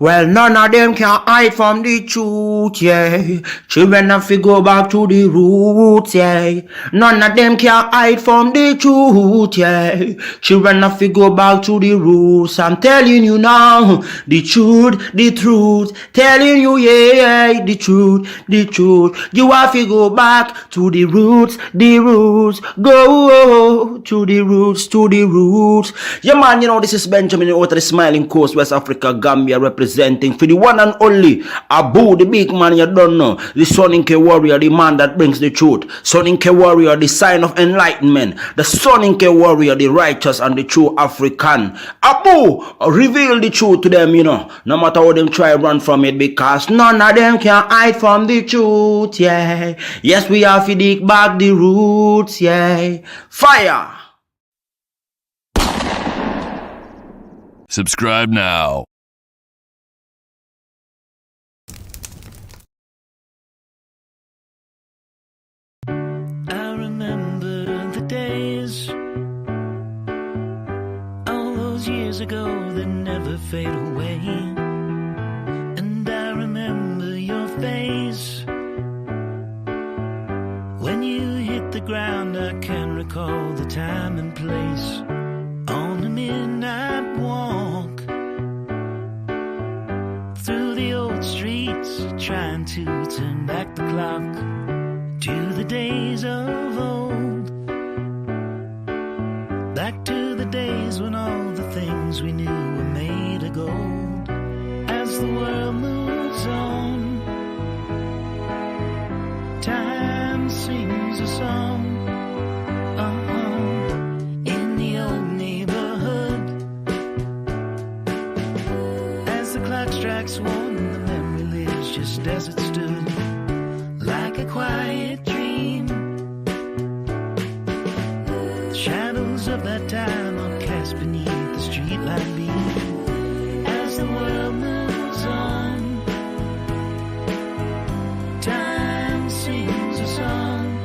Well, none of them can hide from the truth, yeah. Children have to go back to the roots, yeah. None of them can hide from the truth, yeah. Children have to go back to the roots. I'm telling you now, the truth, telling you, yeah, the truth, You have to go back to the roots, go to the roots. Yeah, man, you know, this is Benjamin out of the Smiling Coast, West Africa, Gambia, representing for the one and only Abu, the big man you don't know, the Soninke warrior, the man that brings the truth, Soninke warrior, the sign of enlightenment, the Soninke warrior, the righteous and the true African. Abu, reveal the truth to them, you know, no matter how them try run from it, because none of them can hide from the truth, yeah. Yes, we have to dig back the roots, yeah. Fire! Subscribe now. I remember the days, all those years ago that never fade away. And I remember your face when you hit the ground. I can recall the time and place on a midnight walk through the old streets, trying to turn back the clock to the days of old, back to the days when all the things we knew were made of gold. As the world moves on, time sings a song. In the old neighborhood, as the clock strikes one, the memory lives just as it stood, like a quiet dream. The shadows of that time are cast beneath the streetlight beam. As the world moves on, time sings a song.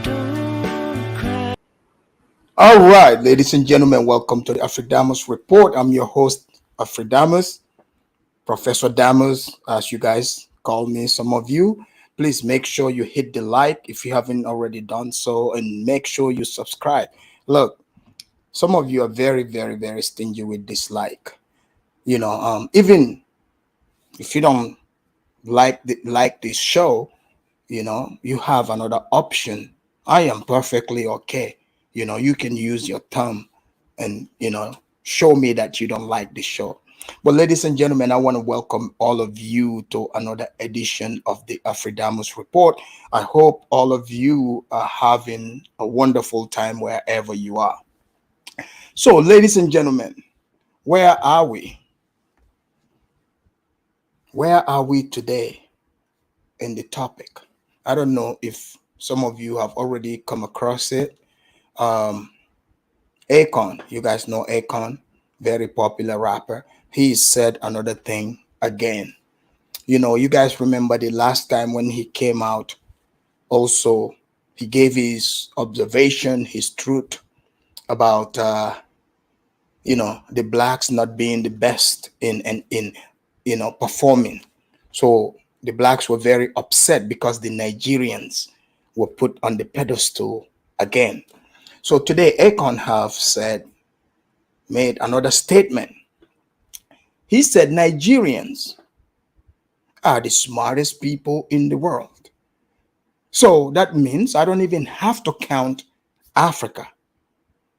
Don't cry. All right, ladies and gentlemen, welcome to the Afridamus Report. I'm your host, Afridamus, Professor Damus, as you guys call me, some of you. Please make sure you hit the like if you haven't already done so, and make sure you subscribe. Look, some of you are very, very, very stingy with dislike. You know, even if you don't like this show, you know, you have another option. I am perfectly okay. You know, you can use your thumb and, you know, show me that you don't like the show. But ladies and gentlemen, I want to welcome all of you to another edition of the Afridamus Report. I hope all of you are having a wonderful time wherever you are. So, ladies and gentlemen, where are we? Where are we today in the topic? I don't know if some of you have already come across it. Akon, you guys know Akon, very popular rapper. He said another thing again. You know, you guys remember the last time when he came out, also he gave his observation, his truth about you know, the blacks not being the best in you know, performing. So the blacks were very upset because the Nigerians were put on the pedestal again. So today Akon have made another statement. He said Nigerians are the smartest people in the world. So that means I don't even have to count Africa.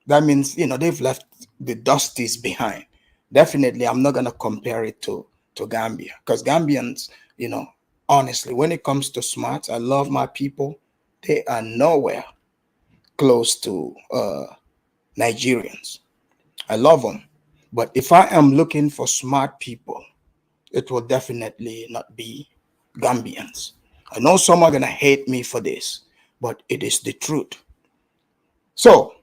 That means, you know, they've left the dusties behind. Definitely, I'm not going to compare it to Gambia, because Gambians, you know, honestly, when it comes to smarts, I love my people. They are nowhere close to Nigerians. I love them. But if I am looking for smart people, it will definitely not be Gambians. I know some are going to hate me for this, but it is the truth. So,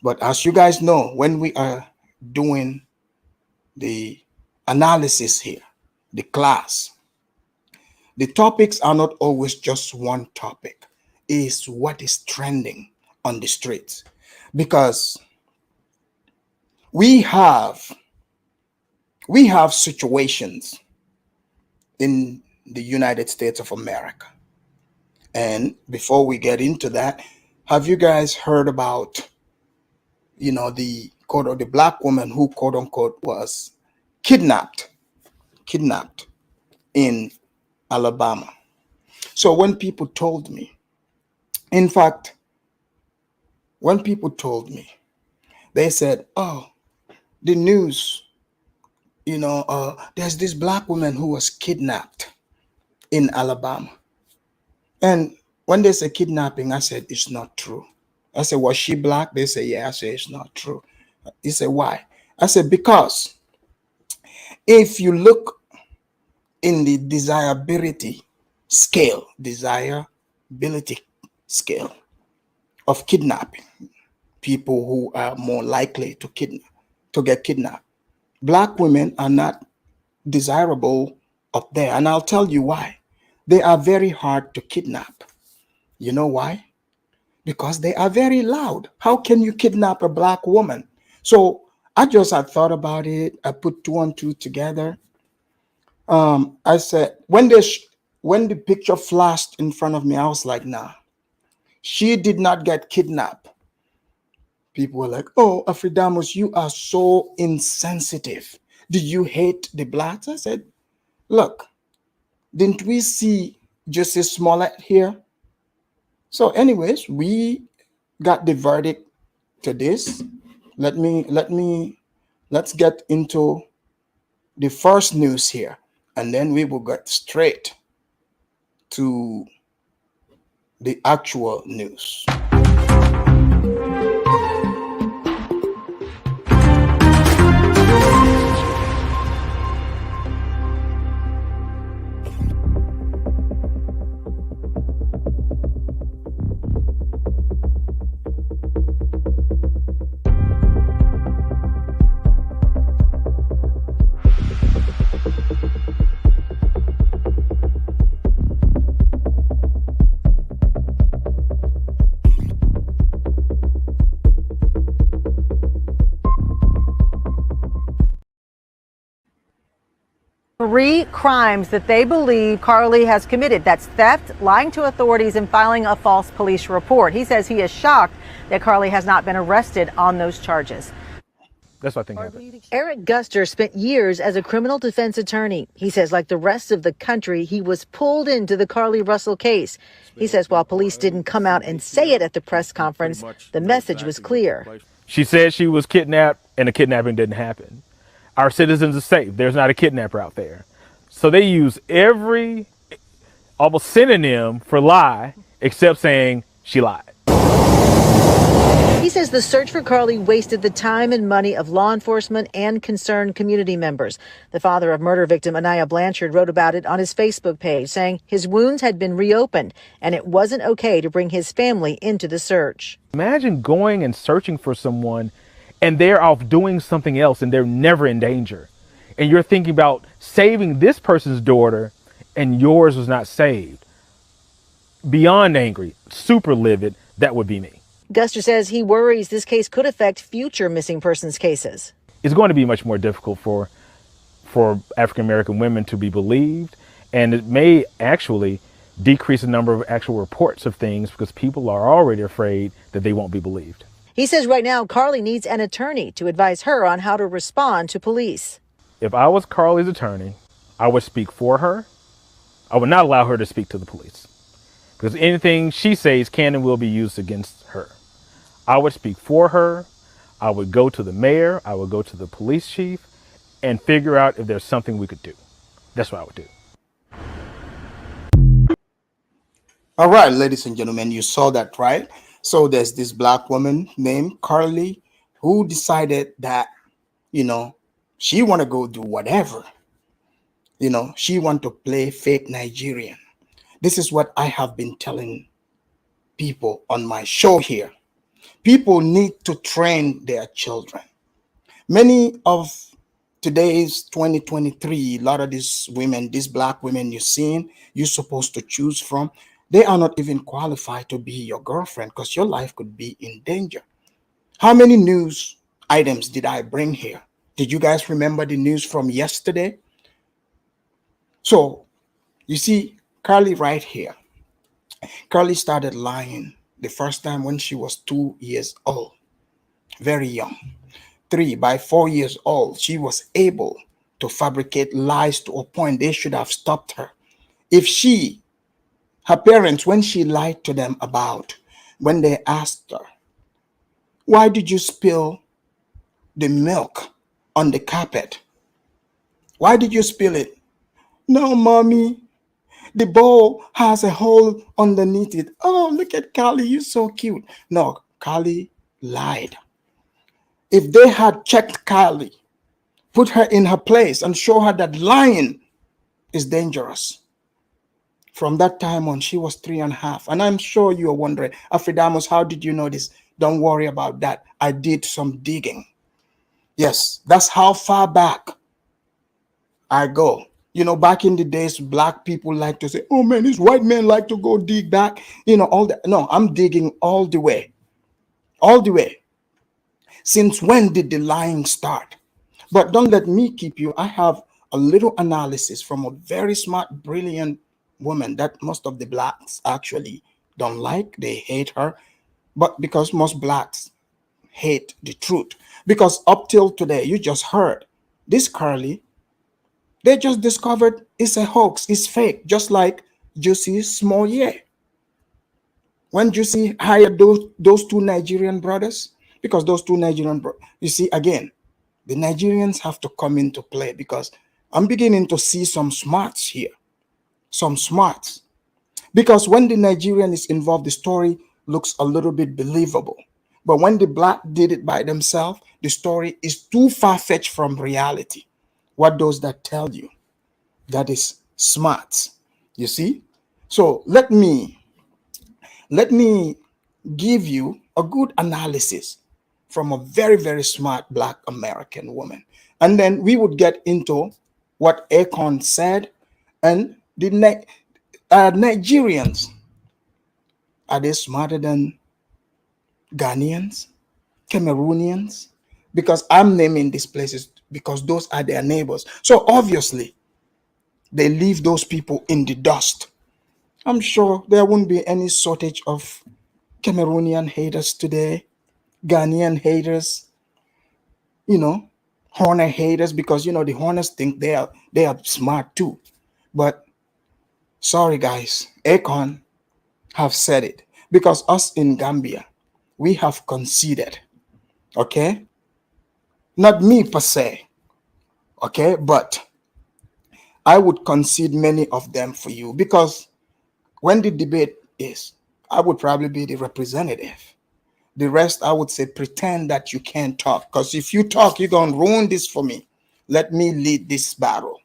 but as you guys know, when we are doing the analysis here, the class, the topics are not always just one topic. It's what is trending on the streets. Because we have We have situations in the United States of America. And before we get into that, have you guys heard about, the quote, or the black woman who quote unquote was kidnapped in Alabama? So when people told me, in fact, when people told me, they said, oh, the news, there's this black woman who was kidnapped in Alabama. And when they say kidnapping, I said, it's not true. I said, was she black? They say, yeah. I said, it's not true. He said, why? I said, because if you look in the desirability scale of kidnapping, people who are more likely to get kidnapped, black women are not desirable up there. And I'll tell you why. They are very hard to kidnap. You know why? Because they are very loud. How can you kidnap a black woman? So I thought about it. I put two and two together. I said, when the picture flashed in front of me, I was like, nah, she did not get kidnapped. People were like, oh, Afridamus, you are so insensitive. Do you hate the blacks? I said, look, didn't we see Justice Smollett here? So anyways, we got the verdict to this. Let's get into the first news here, and then we will get straight to the actual news. Three crimes that they believe Carly has committed. That's theft, lying to authorities, and filing a false police report. He says he is shocked that Carly has not been arrested on those charges. That's what I think happened. Eric Guster spent years as a criminal defense attorney. He says, like the rest of the country, he was pulled into the Carly Russell case. He says while police didn't come out and say it at the press conference, the message was clear. She said she was kidnapped and the kidnapping didn't happen. Our citizens are safe. There's not a kidnapper out there. So they use every almost synonym for lie except saying she lied. He says the search for Carly wasted the time and money of law enforcement and concerned community members. The father of murder victim Anaya Blanchard wrote about it on his Facebook page, saying his wounds had been reopened and it wasn't okay to bring his family into the search. Imagine going and searching for someone and they're off doing something else and they're never in danger. And you're thinking about saving this person's daughter and yours was not saved. Beyond angry, super livid, that would be me. Guster says he worries this case could affect future missing persons cases. It's going to be much more difficult for African-American women to be believed. And it may actually decrease the number of actual reports of things because people are already afraid that they won't be believed. He says right now Carly needs an attorney to advise her on how to respond to police. If I was Carly's attorney, I would speak for her. I would not allow her to speak to the police because anything she says can and will be used against her. I would speak for her. I would go to the mayor. I would go to the police chief and figure out if there's something we could do. That's what I would do. All right, ladies and gentlemen, you saw that, right? So there's this black woman named Carly who decided that, she want to go do whatever. She want to play fake Nigerian. This is what I have been telling people on my show here. People need to train their children. Many of today's 2023, a lot of these women, these black women you're seeing, you're supposed to choose from, they are not even qualified to be your girlfriend because your life could be in danger. How many news items did I bring here? Did you guys remember the news from yesterday? So you see, Carly right here. Carly started lying the first time when she was 2 years old, very young. 3, by 4 years old, she was able to fabricate lies to a point they should have stopped her. If her parents, when she lied to them about, when they asked her, why did you spill the milk on the carpet? Why did you spill it? No, mommy, the bowl has a hole underneath it. Oh, look at Carly, you're so cute. No, Carly lied. If they had checked Carly, put her in her place, and show her that lying is dangerous. From that time on, she was 3.5. And I'm sure you're wondering, Afridamus, how did you know this? Don't worry about that. I did some digging. Yes, that's how far back I go. You know, back in the days, black people like to say, oh man, these white men like to go dig back. You know, all that. No, I'm digging all the way. All the way. Since when did the lying start? But don't let me keep you. I have a little analysis from a very smart, brilliant woman that most of the blacks actually don't like. They hate her. But because most blacks hate the truth. Because up till today, you just heard this Carly, they just discovered it's a hoax, it's fake, just like Juicy Smollett. When Juicy hired those two Nigerian brothers, because those two Nigerian brothers, you see, again, the Nigerians have to come into play because I'm beginning to see some smarts here. Some smarts. Because when the Nigerian is involved, the story looks a little bit believable. But when the black did it by themselves, the story is too far-fetched from reality. What does that tell you? That is smart. You see? So let me give you a good analysis from a very, very smart black American woman. And then we would get into what Akon said. And the Nigerians, are they smarter than Ghanaians, Cameroonians? Because I'm naming these places because those are their neighbors. So obviously, they leave those people in the dust. I'm sure there won't be any shortage of Cameroonian haters today, Ghanaian haters, you know, Horner haters, because you know the Horners think they are smart too. But sorry guys, Akon have said it, because us in Gambia, we have conceded. Okay? Not me per se. Okay, but I would concede many of them for you, because when the debate is, I would probably be the representative. The rest, I would say, pretend that you can't talk. Because if you talk, you're going to ruin this for me. Let me lead this battle.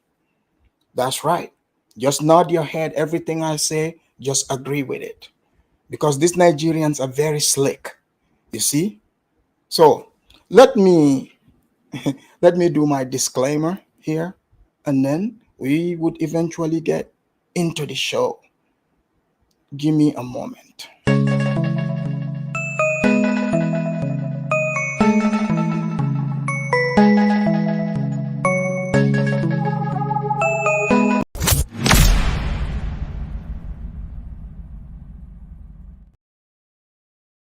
That's right. Just nod your head. Everything I say, just agree with it. Because these Nigerians are very slick. You see? So let me do my disclaimer here. And then we would eventually get into the show. Give me a moment.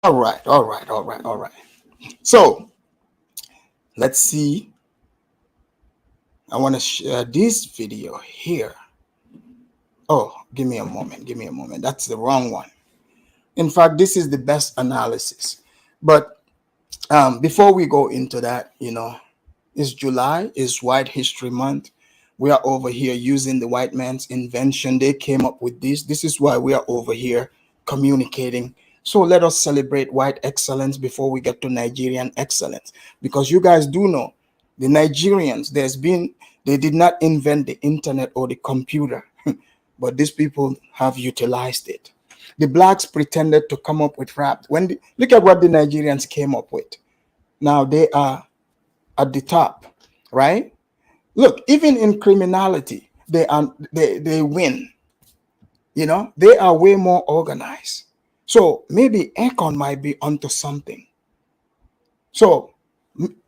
All right. So let's see. I want to share this video here. Oh, give me a moment. That's the wrong one. In fact, this is the best analysis. But before we go into that, you know, it's July, it's White History Month. We are over here using the white man's invention. They came up with this. This is why we are over here communicating. So let us celebrate white excellence before we get to Nigerian excellence. Because you guys do know, the Nigerians, they did not invent the internet or the computer, but these people have utilized it. The blacks pretended to come up with rap. Look at what the Nigerians came up with. Now they are at the top, right? Look, even in criminality, they win. You know, they are way more organized. So maybe Akon might be onto something. So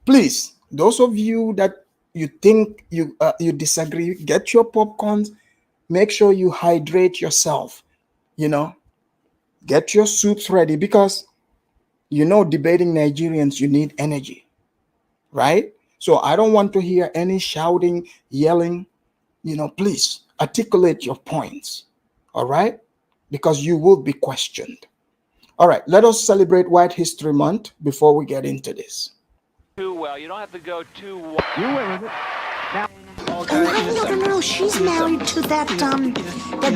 please, Those of you that you think you disagree, get your popcorns. Make sure you hydrate yourself. You know, get your soups ready, because debating Nigerians, you need energy, right? So I don't want to hear any shouting, yelling. Please articulate your points, all right? Because you will be questioned. All right, let us celebrate White History Month before we get into this. Too well. You don't have to go too. You went with it. Oh, no, she's married to that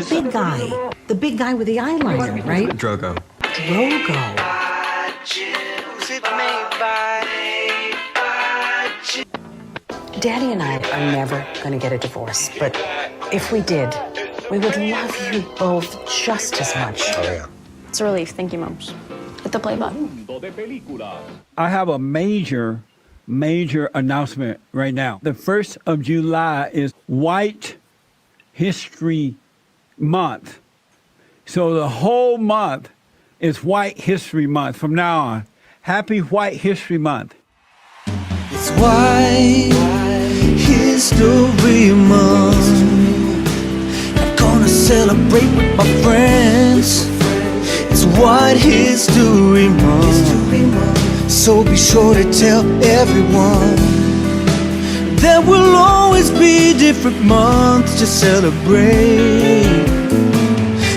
big guy. The big guy with the eyeliner, right? Drogo. Drogo. Daddy and I are never going to get a divorce, but if we did, we would love you both just as much. Oh, yeah. It's a relief. Thank you, Mums. Hit the play button. I have a major announcement right now. The 1st of July is White History Month. So the whole month is White History Month from now on. Happy White History Month. It's White History Month. I'm gonna celebrate with my friends. It's White History Month. So be sure to tell everyone. There will always be different months to celebrate.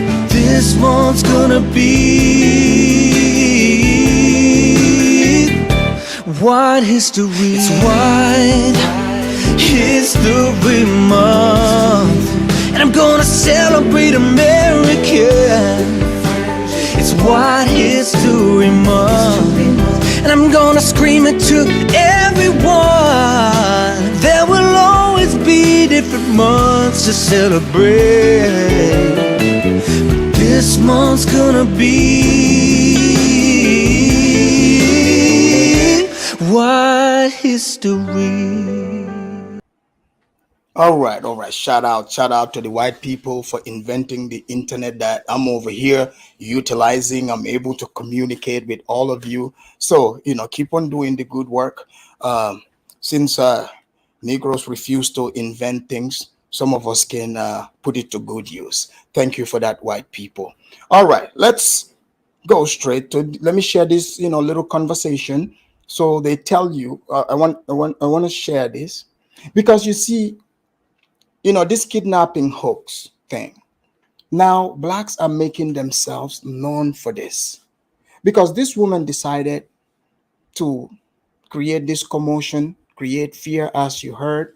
But this month's gonna be White History. It's White History Month, and I'm gonna celebrate America. It's White History Month, and I'm gonna scream it to everyone. There will always be different months to celebrate, but this month's gonna be White History. All right. Shout out to the white people for inventing the internet that I'm over here utilizing. I'm able to communicate with all of you. So, keep on doing the good work. Since Negroes refuse to invent things, some of us can put it to good use. Thank you for that, white people. All right, let's go straight to. Let me share this, little conversation. So they tell you. I want to share this because you see. This kidnapping hoax thing. Now, blacks are making themselves known for this because this woman decided to create this commotion, create fear, as you heard.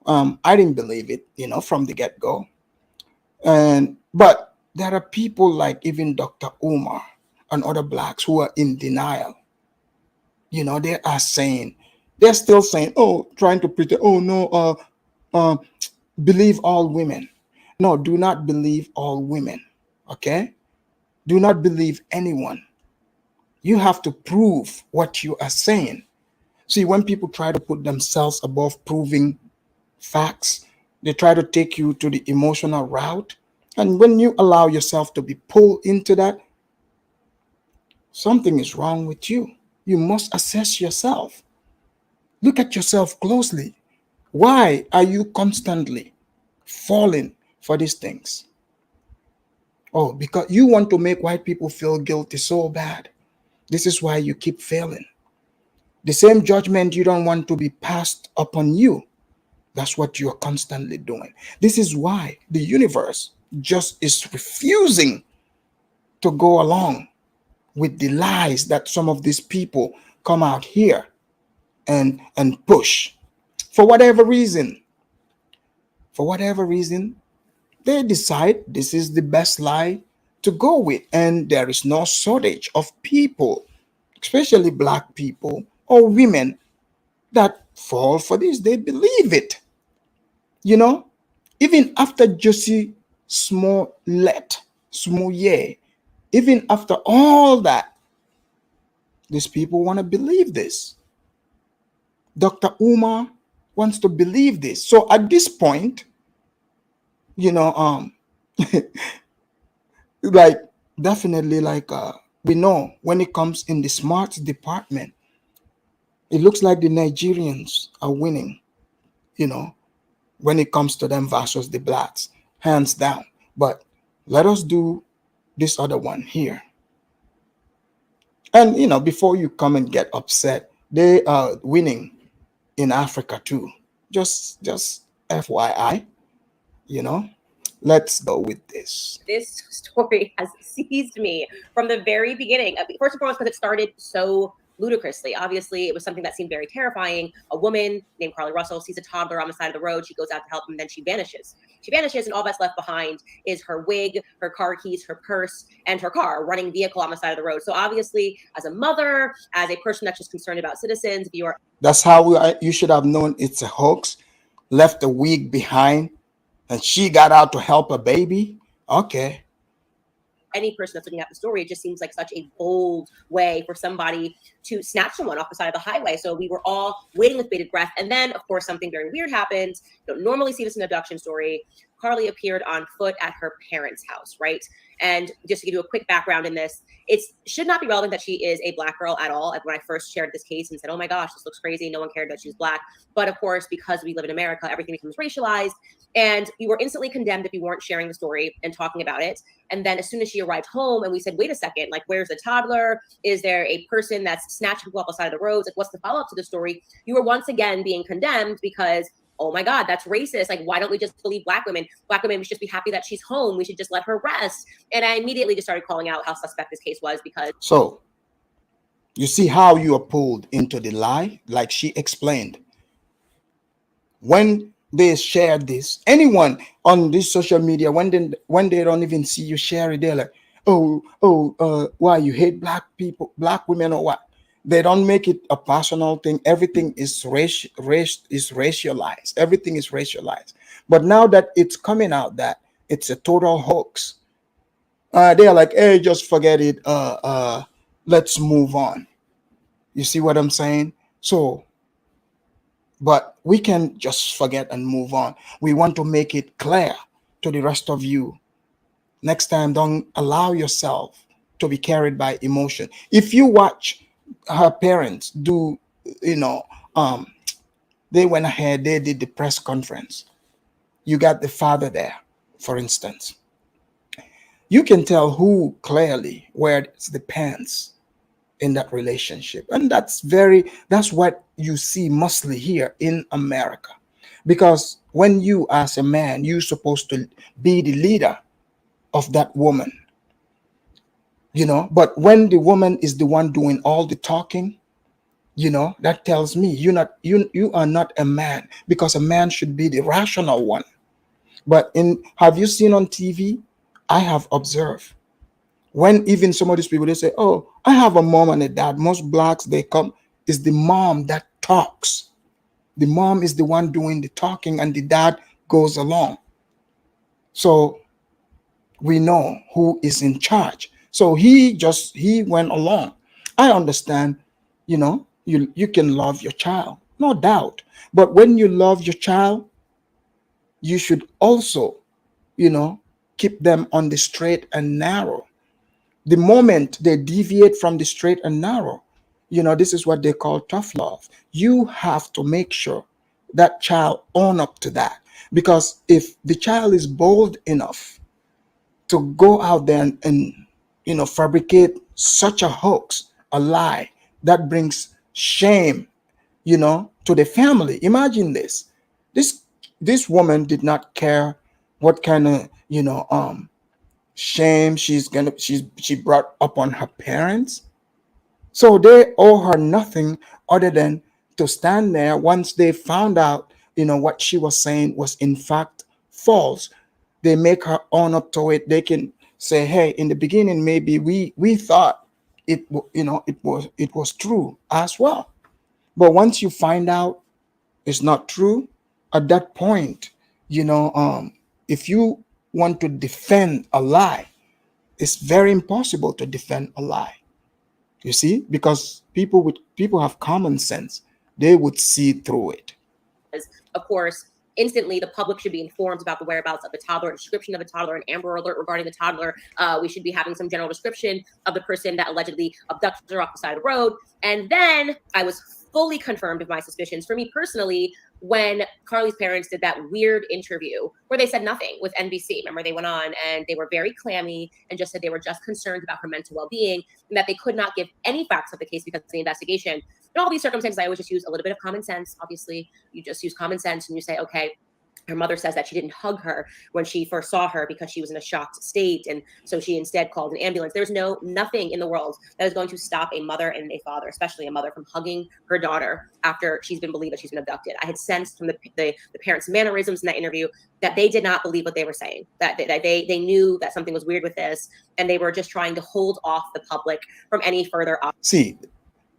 I didn't believe it, from the get-go. But there are people like even Dr. Umar and other blacks who are in denial. They're still saying, trying to pretend, believe all women. No, do not believe all women. Okay? Do not believe anyone. You have to prove what you are saying. See, when people try to put themselves above proving facts, they try to take you to the emotional route. And when you allow yourself to be pulled into that, something is wrong with you. You must assess yourself. Look at yourself closely. Why are you constantly falling for these things? Oh, because you want to make white people feel guilty so bad. This is why you keep failing. The same judgment you don't want to be passed upon you. That's what you're constantly doing. This is why the universe just is refusing to go along with the lies that some of these people come out here and push. For whatever reason, they decide this is the best lie to go with. And there is no shortage of people, especially black people or women, that fall for this. They believe it. Even after Jussie Smollett, even after all that, these people want to believe this. Dr. Umar wants to believe this. So at this point, like definitely we know when it comes in the smarts department, it looks like the Nigerians are winning, you know, when it comes to them versus the blacks, hands down. But let us do this other one here. And, you know, before you come and get upset, they are winning in Africa too. Just FYI, you know. Let's go with this. This story has seized me from the very beginning. First and foremost, because it started so ludicrously. Obviously, it was something that seemed very terrifying. A woman named Carly Russell sees a toddler on the side of the road. She goes out to help him, and then she vanishes. She vanishes, and all that's left behind is her wig, her car keys, her purse, and her car, a running vehicle on the side of the road. So obviously, as a mother, as a person that's just concerned about citizens, if you are... That's how you should have known it's a hoax. Left the wig behind, and she got out to help a baby. Okay. Any person that's looking at the story, it just seems like such a bold way for somebody to snatch someone off the side of the highway. So we were all waiting with bated breath. And then, of course, something very weird happened. You don't normally see this in an abduction story. Carly appeared on foot at her parents' house, right? And just to give you a quick background in this, it should not be relevant that she is a Black girl at all. When I first shared this case and said, oh my gosh, this looks crazy, no one cared that she was Black. But of course, because we live in America, everything becomes racialized. And you were instantly condemned if you weren't sharing the story and talking about it. And then as soon as she arrived home and we said, wait a second, like, where's the toddler? Is there a person that's snatching people off the side of the roads? Like, what's the follow-up to the story? You were once again being condemned because, oh my God, that's racist. Like, why don't we just believe Black women? Black women, we should just be happy that she's home. We should just let her rest. And I immediately just started calling out how suspect this case was because... So, you see how you are pulled into the lie, like she explained. When they share this, anyone on this social media, when they don't even see you share it, they're like, why you hate Black people, Black women, or what? They don't make it a personal thing. Everything is racialized. Everything is racialized. But now that it's coming out that it's a total hoax, they are like, hey, just forget it. Let's move on. You see what I'm saying? So, but we can just forget and move on. We want to make it clear to the rest of you. Next time, don't allow yourself to be carried by emotion. If you watch her parents do, you know, they went ahead, they did the press conference. You got the father there, for instance. You can tell who clearly wears the pants in that relationship. And that's what you see mostly here in America. Because when you, as a man, you're supposed to be the leader of that woman, you know, but when the woman is the one doing all the talking, you know, that tells me you are not a man, because a man should be the rational one. But have you seen on TV? I have observed when even some of these people, they say, oh, I have a mom and a dad. Most Blacks, they come, is the mom that talks. The mom is the one doing the talking and the dad goes along. So we know who is in charge. So he went along. I understand, you know, you can love your child, no doubt. But when you love your child, you should also, you know, keep them on the straight and narrow. The moment they deviate from the straight and narrow, you know, this is what they call tough love. You have to make sure that child own up to that. Because if the child is bold enough to go out there and you know, fabricate such a hoax, a lie that brings shame, you know, to the family. Imagine this. This woman did not care what kind of, you know, shame she brought upon her parents. So they owe her nothing other than to stand there once they found out, you know, what she was saying was in fact false. They make her own up to it. They can say, hey, in the beginning, maybe we thought it was true as well. But once you find out it's not true, at that point, you know, if you want to defend a lie, it's very impossible to defend a lie. You see, because people have common sense. They would see through it. Of course, instantly the public should be informed about the whereabouts of the toddler, a description of the toddler, an Amber Alert regarding the toddler. We should be having some general description of the person that allegedly abducted her off the side of the road. And then I was fully confirmed my suspicions. For me personally, when Carly's parents did that weird interview where they said nothing with NBC, remember they went on and they were very clammy and just said they were just concerned about her mental well-being and that they could not give any facts of the case because of the investigation. In all these circumstances, I always just use a little bit of common sense. Obviously, you just use common sense and you say, okay, her mother says that she didn't hug her when she first saw her because she was in a shocked state, and so she instead called an ambulance. There's nothing in the world that is going to stop a mother and a father, especially a mother, from hugging her daughter after she's been believed that she's been abducted. I had sensed from the parents' mannerisms in that interview that they did not believe what they were saying, that they knew that something was weird with this, and they were just trying to hold off the public from any further. See,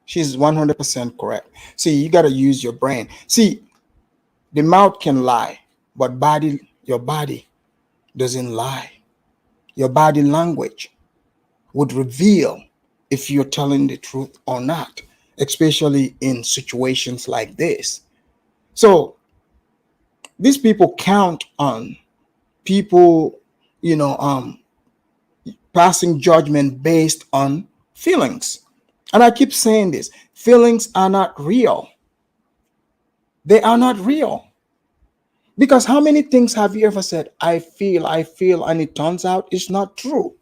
she's 100% correct. See, you got to use your brain. See, the mouth can lie, but your body doesn't lie. Your body language would reveal if you're telling the truth or not, especially in situations like this. So these people count on people, passing judgment based on feelings. And I keep saying this, feelings are not real. They are not real. Because how many things have you ever said, I feel, and it turns out it's not true?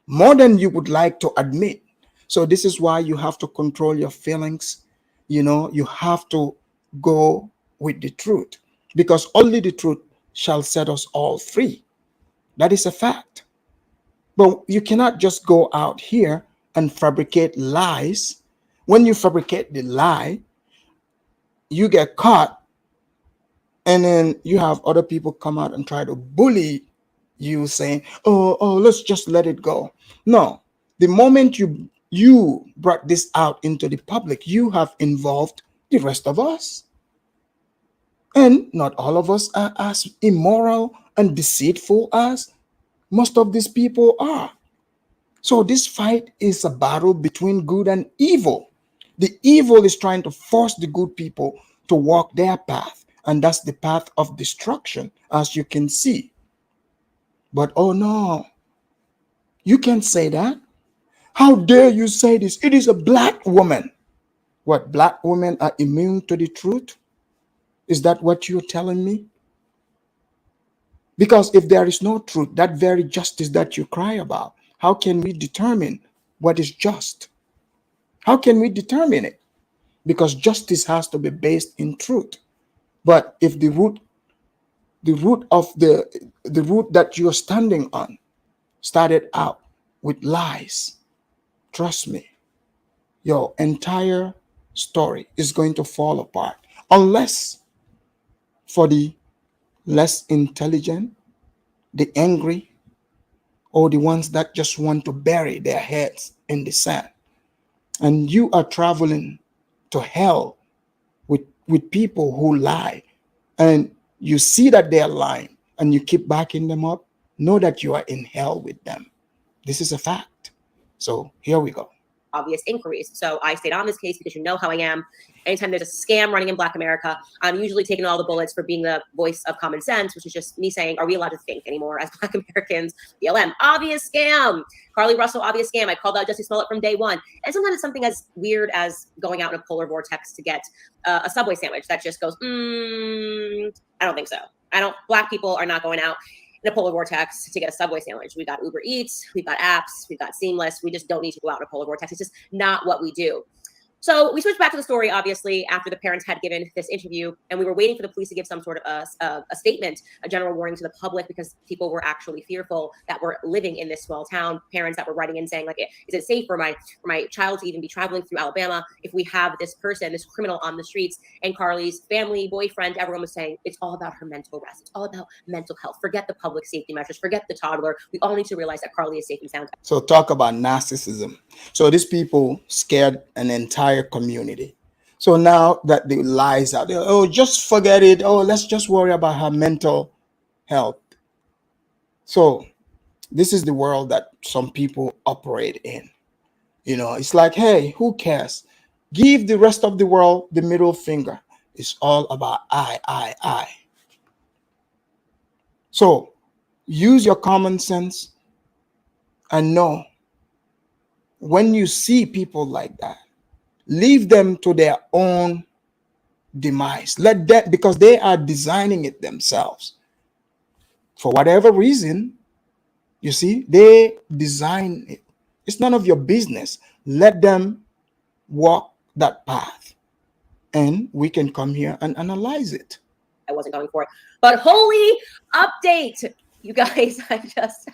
More than you would like to admit. So this is why you have to control your feelings. You have to go with the truth, because only the truth shall set us all free. That is a fact. But you cannot just go out here and fabricate lies. When you fabricate the lie, you get caught. And then you have other people come out and try to bully you, saying, oh, let's just let it go. No, the moment you brought this out into the public, you have involved the rest of us. And not all of us are as immoral and deceitful as most of these people are. So this fight is a battle between good and evil. The evil is trying to force the good people to walk their path. And that's the path of destruction, as you can see. But oh no, you can't say that. How dare you say this? It is a black woman. What, black women are immune to the truth? Is that what you're telling me? Because if there is no truth, that very justice that you cry about, how can we determine what is just? How can we determine it? Because justice has to be based in truth. But if the root that you're standing on started out with lies, trust me, your entire story is going to fall apart, unless for the less intelligent, the angry, or the ones that just want to bury their heads in the sand. And you are traveling to hell with people who lie, and you see that they're lying and you keep backing them up, know that you are in hell with them. This is a fact. So here we go. Obvious inquiries. So I stayed on this case because you know how I am. Anytime there's a scam running in Black America, I'm usually taking all the bullets for being the voice of common sense, which is just me saying, are we allowed to think anymore as Black Americans? BLM, obvious scam. Carly Russell, obvious scam. I called out Jussie Smollett from day one. And sometimes it's something as weird as going out in a polar vortex to get a Subway sandwich that just goes, I don't think so. Black people are not going out in a polar vortex to get a Subway sandwich. We got Uber Eats, we've got apps, we've got Seamless. We just don't need to go out in a polar vortex. It's just not what we do. So we switched back to the story, obviously, after the parents had given this interview, and we were waiting for the police to give some sort of a statement, a general warning to the public, because people were actually fearful that we're living in this small town. Parents that were writing in saying, like, is it safe for my child to even be traveling through Alabama if we have this person, this criminal on the streets? And Carly's family, boyfriend, everyone was saying, it's all about her mental rest. It's all about mental health. Forget the public safety measures. Forget the toddler. We all need to realize that Carly is safe and sound. So talk about narcissism. So these people scared an entire community. So now that the lies out there, oh, just forget it. Oh, let's just worry about her mental health. So this is the world that some people operate in. It's like, hey, who cares? Give the rest of the world the middle finger. It's all about I. So use your common sense and know when you see people like that, leave them to their own demise. Let them, because they are designing it themselves. For whatever reason, you see, they design it. It's none of your business. Let them walk that path, and we can come here and analyze it. I wasn't going for it. But holy update, you guys, I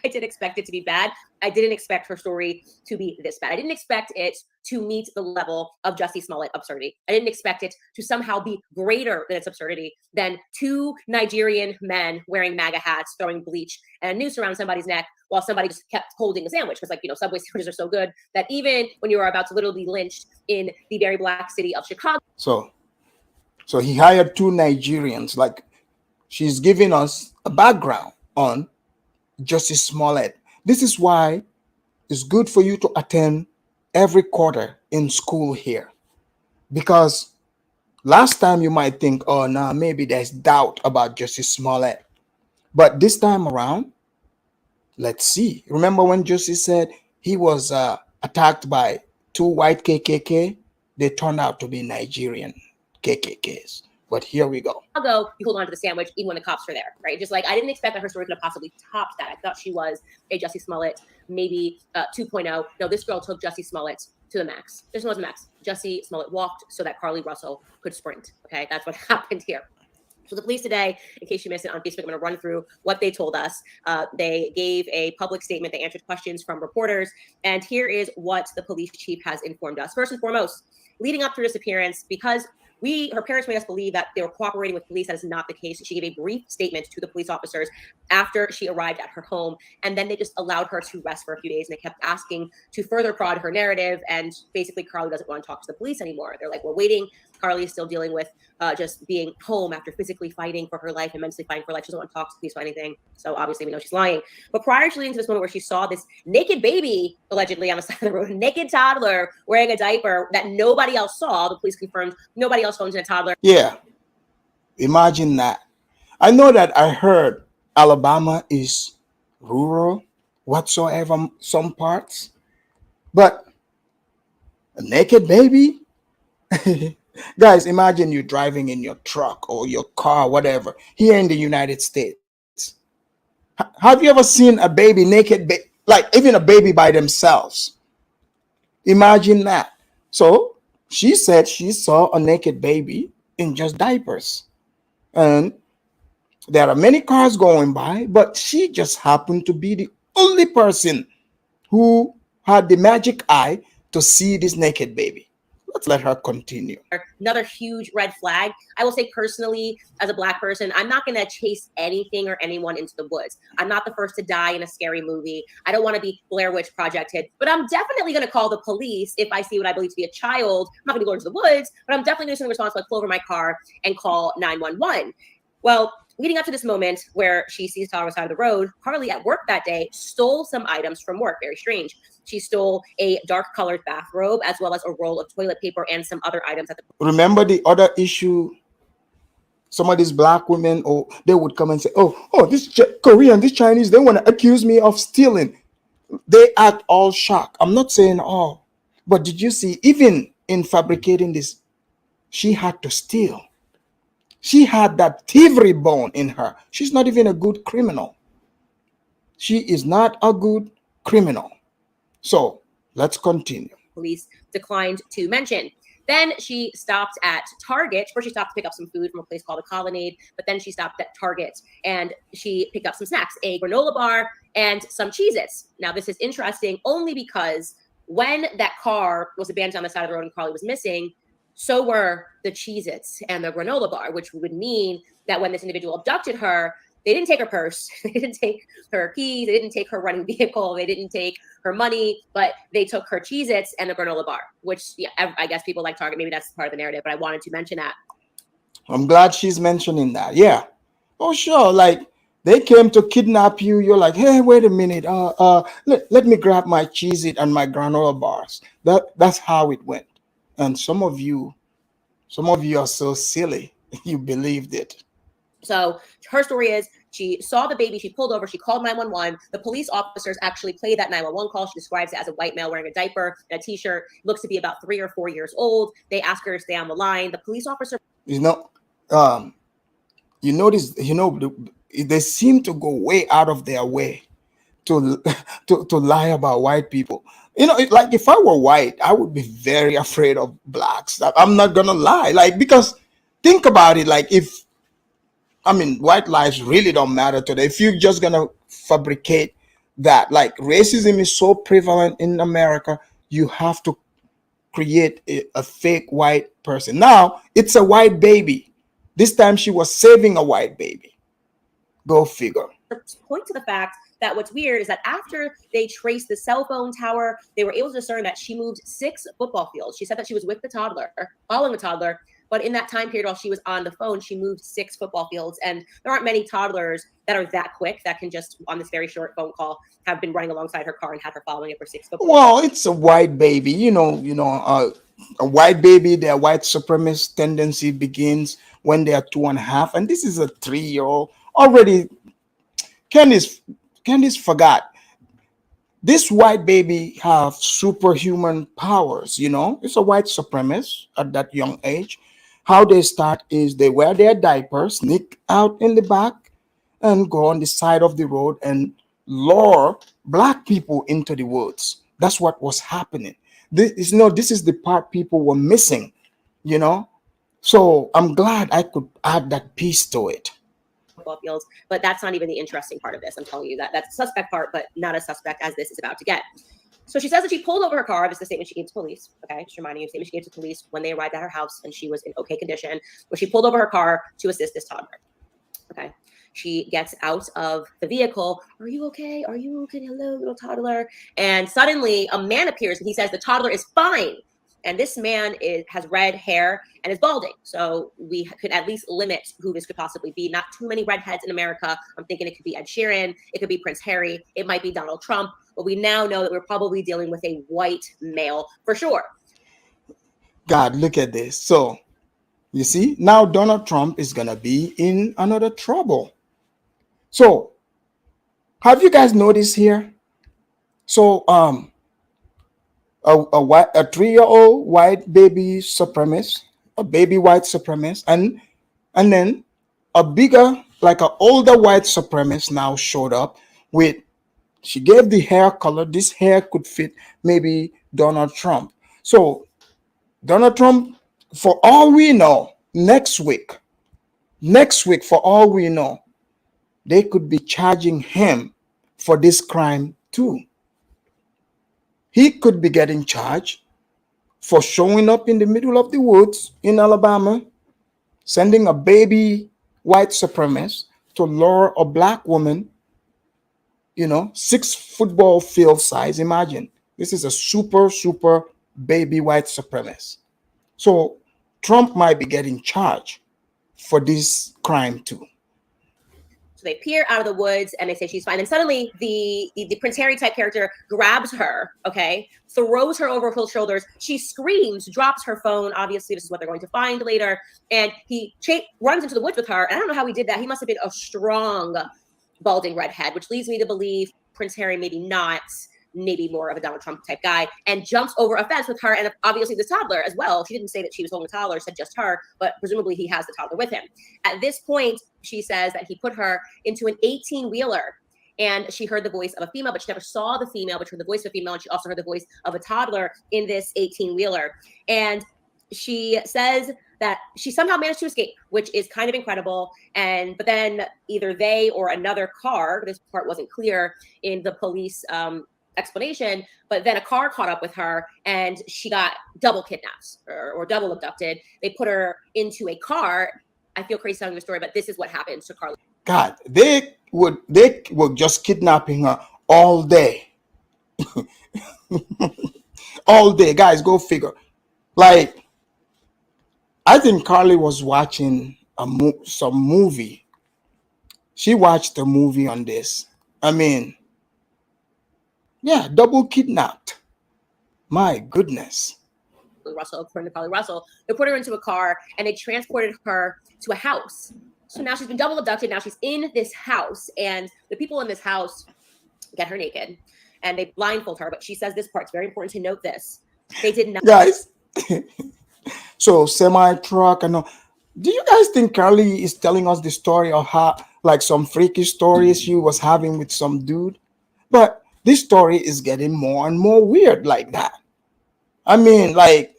didn't expect it to be bad. I didn't expect her story to be this bad. I didn't expect it to meet the level of Jussie Smollett absurdity. I didn't expect it to somehow be greater than its absurdity than two Nigerian men wearing MAGA hats, throwing bleach and a noose around somebody's neck while somebody just kept holding a sandwich. Because, like, you know, Subway sandwiches are so good that even when you are about to literally be lynched in the very black city of Chicago. So he hired two Nigerians. Like, she's giving us a background on Jussie Smollett. This is why it's good for you to attend every quarter in school here. Because last time you might think, oh, no, maybe there's doubt about Jussie Smollett. But this time around, let's see. Remember when Jussie said he was attacked by two white KKK? They turned out to be Nigerian KKKs. But here we go. You hold on to the sandwich even when the cops are there, right? Just like, I didn't expect that her story could have possibly topped that. I thought she was a Jussie Smollett, maybe 2.0. No, this girl took Jussie Smollett to the max. This was the max. Jussie Smollett walked so that Carly Russell could sprint. Okay, that's what happened here. So the police today, in case you missed it on Facebook, I'm going to run through what they told us. They gave a public statement. They answered questions from reporters. And here is what the police chief has informed us. First and foremost, leading up to her disappearance, because her parents made us believe that they were cooperating with police. That is not the case. She gave a brief statement to the police officers after she arrived at her home, and then they just allowed her to rest for a few days. And they kept asking to further prod her narrative, and basically Carly doesn't want to talk to the police anymore. They're like, we're waiting. Carly is still dealing with just being home after physically fighting for her life and mentally fighting for her life. She doesn't want to talk to police about anything. So obviously we know she's lying. But prior to leading to this moment where she saw this naked baby, allegedly on the side of the road, a naked toddler wearing a diaper that nobody else saw, the police confirmed nobody else owns a toddler. Yeah, imagine that. I know that I heard Alabama is rural whatsoever, some parts, but a naked baby? Guys, imagine you driving in your truck or your car, whatever, here in the United States. Have you ever seen a baby naked, like even a baby by themselves? Imagine that. So she said she saw a naked baby in just diapers. And there are many cars going by, but she just happened to be the only person who had the magic eye to see this naked baby. Let's let her continue. Another huge red flag. I will say personally, as a Black person, I'm not going to chase anything or anyone into the woods. I'm not the first to die in a scary movie. I don't want to be Blair Witch Projected, but I'm definitely going to call the police if I see what I believe to be a child. I'm not going to go into the woods, but I'm definitely going to do something responsible, like pull over my car and call 911. Well, leading up to this moment where she sees Tyler on the side of the road, Carly at work that day stole some items from work. Very strange. She stole a dark colored bathrobe as well as a roll of toilet paper and some other items at the. Remember the other issue? Some of these Black women, they would come and say, oh, this Korean, this Chinese, they want to accuse me of stealing. They act all shocked. I'm not saying all, but did you see, even in fabricating this, she had to steal. She had that thievery bone in her. She's not even a good criminal. She is not a good criminal. So let's continue. Police declined to mention. Then she stopped at Target. First, she stopped to pick up some food from a place called the Colonnade, but then she stopped at Target and she picked up some snacks, a granola bar and some Cheez-Its. Now, this is interesting only because when that car was abandoned on the side of the road and Carly was missing, so were the Cheez-Its and the granola bar, which would mean that when this individual abducted her, they didn't take her purse, they didn't take her keys, they didn't take her running vehicle, they didn't take her money, but they took her Cheez-Its and the granola bar, which, yeah, I guess people like Target. Maybe that's part of the narrative, but I wanted to mention that. I'm glad she's mentioning that. Yeah. Oh, sure. Like, they came to kidnap you. You're like, hey, wait a minute. Let me grab my Cheez-It and my granola bars. That's how it went. And some of you are so silly. You believed it. So her story is She saw the baby. She pulled over. She called 911. The police officers actually played that 911 call. She describes it as a white male wearing a diaper and a T-shirt. Looks to be about 3 or 4 years old. They ask her to stay on the line. The police officer, You know, you notice, they seem to go way out of their way to to lie about white people. Like if I were white, I would be very afraid of blacks. I'm not gonna lie, like, because think about it, like, white lives really don't matter today. If you're just gonna fabricate that, like, racism is so prevalent in America, you have to create a fake white person. Now it's a white baby. This time she was saving a white baby. Go figure. point to the fact that what's weird is that after they traced the cell phone tower, they were able to discern that she moved 6 football fields. She said that she was with the toddler, following the toddler, but in that time period while she was on the phone, she moved 6 football fields. And there aren't many toddlers that are that quick that can just, on this very short phone call, have been running alongside her car and had her following it for 6 football fields. Well, it's a white baby, a white baby, their white supremacist tendency begins when they are 2.5, and this is a 3-year-old already. Candice forgot. This white baby have superhuman powers, It's a white supremacist at that young age. How they start is they wear their diapers, sneak out in the back, and go on the side of the road and lure black people into the woods. That's what was happening. This is the part people were missing, So I'm glad I could add that piece to it. Football fields, but that's not even the interesting part of this. I'm telling you that's the suspect part, but not as suspect as this is about to get. So she says that she pulled over her car. This is the statement she gave to police. Okay, just reminding you, statement she gave to police when they arrived at her house and she was in okay condition. But she pulled over her car to assist this toddler. Okay, she gets out of the vehicle. Are you okay? Are you okay? Hello, little toddler. And suddenly a man appears and he says the toddler is fine. And this man has red hair and is balding. So we could at least limit who this could possibly be. Not too many redheads in America. I'm thinking it could be Ed Sheeran. It could be Prince Harry. It might be Donald Trump. But we now know that we're probably dealing with a white male for sure. God, look at this. So, you see, now Donald Trump is going to be in another trouble. So, have you guys noticed here? So, a 3-year-old white baby supremacist, a baby white supremacist, and then a bigger, like an older white supremacist now showed up with, she gave the hair color. This hair could fit maybe Donald Trump. So Donald Trump, for all we know, next week, for all we know, they could be charging him for this crime too. He could be getting charged for showing up in the middle of the woods in Alabama, sending a baby white supremacist to lure a black woman, 6 football field size. Imagine, this is a super baby white supremacist. So Trump might be getting charged for this crime too. So they peer out of the woods and they say she's fine. And suddenly the Prince Harry type character grabs her, okay, throws her over her shoulders. She screams, drops her phone. Obviously, this is what they're going to find later. And he runs into the woods with her. And I don't know how he did that. He must have been a strong balding redhead, which leads me to believe Prince Harry maybe not, maybe more of a Donald Trump type guy, and jumps over a fence with her and obviously the toddler as well. She didn't say that she was holding a toddler, said just her, but presumably he has the toddler with him. At this point, she says that he put her into an 18-wheeler and she heard the voice of a female, but she never saw the female, but she heard the voice of a female, and she also heard the voice of a toddler in this 18-wheeler. And she says that she somehow managed to escape, which is kind of incredible. But then either they or another car, this part wasn't clear in the police explanation, but then a car caught up with her and she got double kidnapped or double abducted. They put her into a car. I feel crazy telling the story, but this is what happened to Carly. God, they were just kidnapping her all day. All day, guys, go figure. Like, I think Carly was watching some movie. She watched a movie on this. Yeah, double kidnapped. My goodness. Russell, according to Carly Russell, they put her into a car and they transported her to a house. So now she's been double abducted. Now she's in this house, and the people in this house get her naked and they blindfold her. But she says this part, it's very important to note this. They did not. Guys, so semi truck and all. Do you guys think Carly is telling us the story of her, like some freaky stories she was having with some dude? But this story is getting more and more weird like that. I mean, like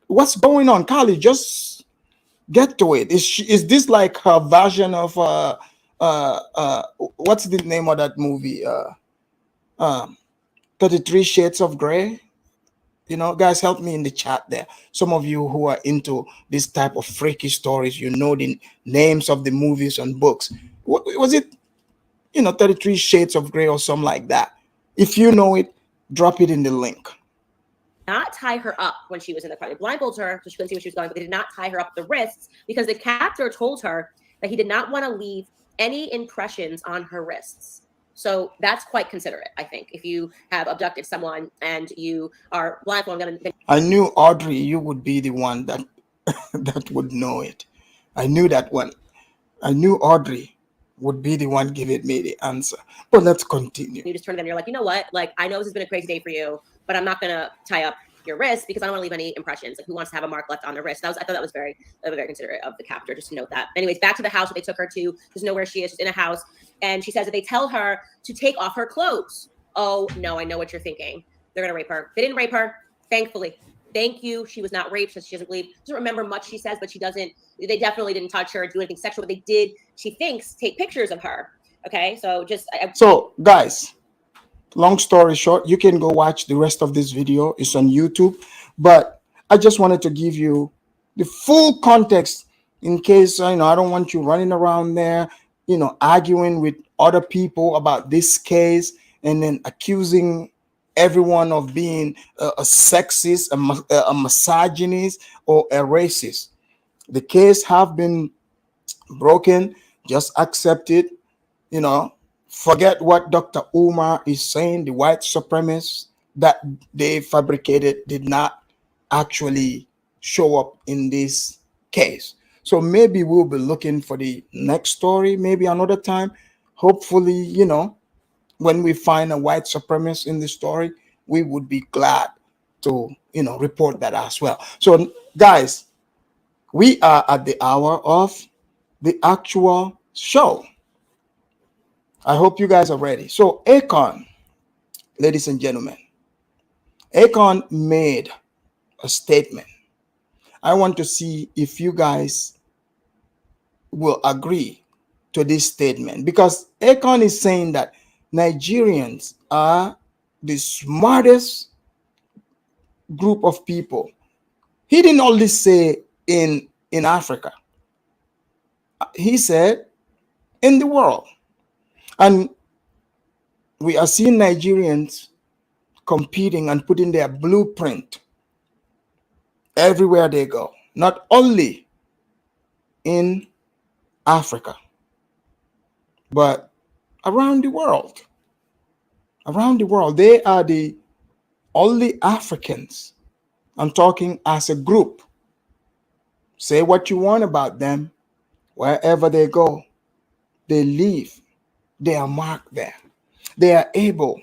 what's going on, Carly? Just get to it. Is this like her version of what's the name of that movie? 33 Shades of Grey. You know, guys, help me in the chat there. Some of you who are into this type of freaky stories, you know the names of the movies and books. What was it? 33 Shades of Grey or something like that. If you know it, drop it in the link. Not tie her up when she was in the car. They blindfolded her so she couldn't see where she was going, but they did not tie her up the wrists because the captor told her that he did not want to leave any impressions on her wrists. So that's quite considerate, I think. If you have abducted someone and you are blindfolded, I knew, Audrey, you would be the one that that would know it. I knew that one. I knew Audrey would be the one giving me the answer. But let's continue. You just turn to them and you're like, you know what? Like, I know this has been a crazy day for you, but I'm not going to tie up your wrist because I don't want to leave any impressions. Like, who wants to have a mark left on their wrist? I thought that was very considerate of the captor, just to note that. Anyways, back to the house that they took her to. Just know where she is. She's in a house. And she says that they tell her to take off her clothes. Oh, no, I know what you're thinking. They're going to rape her. They didn't rape her, thankfully. Thank you. She was not raped, so she doesn't remember much, she says, but they definitely didn't touch her, do anything sexual, but they did, she thinks, take pictures of her. Okay, so So, guys, long story short, you can go watch the rest of this video. It's on YouTube. But I just wanted to give you the full context in case, I don't want you running around there, arguing with other people about this case and then accusing everyone of being a sexist, a misogynist, or a racist. The case have been broken. Just accept it. Forget what Dr. Umar is saying. The white supremacists that they fabricated did not actually show up in this case. So maybe we'll be looking for the next story, maybe another time. Hopefully, when we find a white supremacist in the story, we would be glad to, report that as well. So, guys, we are at the hour of the actual show. I hope you guys are ready. So, Akon, ladies and gentlemen, Akon made a statement. I want to see if you guys will agree to this statement, because Akon is saying that Nigerians are the smartest group of people. He didn't only say in Africa. He said in the world. And we are seeing Nigerians competing and putting their blueprint everywhere they go, not only in Africa, but around the world. Around the world, they are the only Africans. I'm talking as a group. Say what you want about them. Wherever they go, they leave. They are marked there. They are able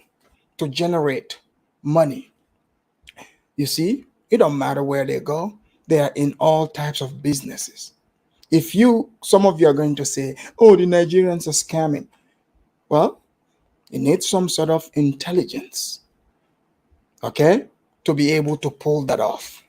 to generate money. You see, it don't matter where they go. They are in all types of businesses. Some of you are going to say, oh, the Nigerians are scamming. Well, you need some sort of intelligence, okay, to be able to pull that off.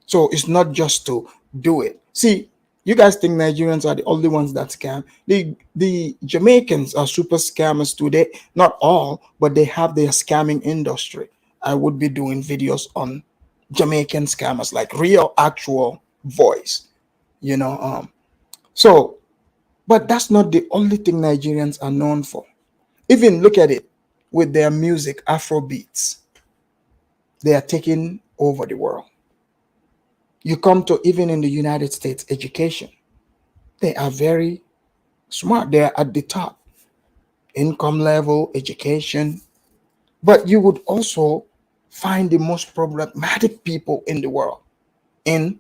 So it's not just to do it. See, you guys think Nigerians are the only ones that scam. The Jamaicans are super scammers today. Not all, but they have their scamming industry. I would be doing videos on Jamaican scammers, like real, actual voice, So, but that's not the only thing Nigerians are known for. Even look at it with their music, Afro beats. They are taking over the world. You come to even in the United States, education. They are very smart. They are at the top. Income level, education. But you would also find the most problematic people in the world in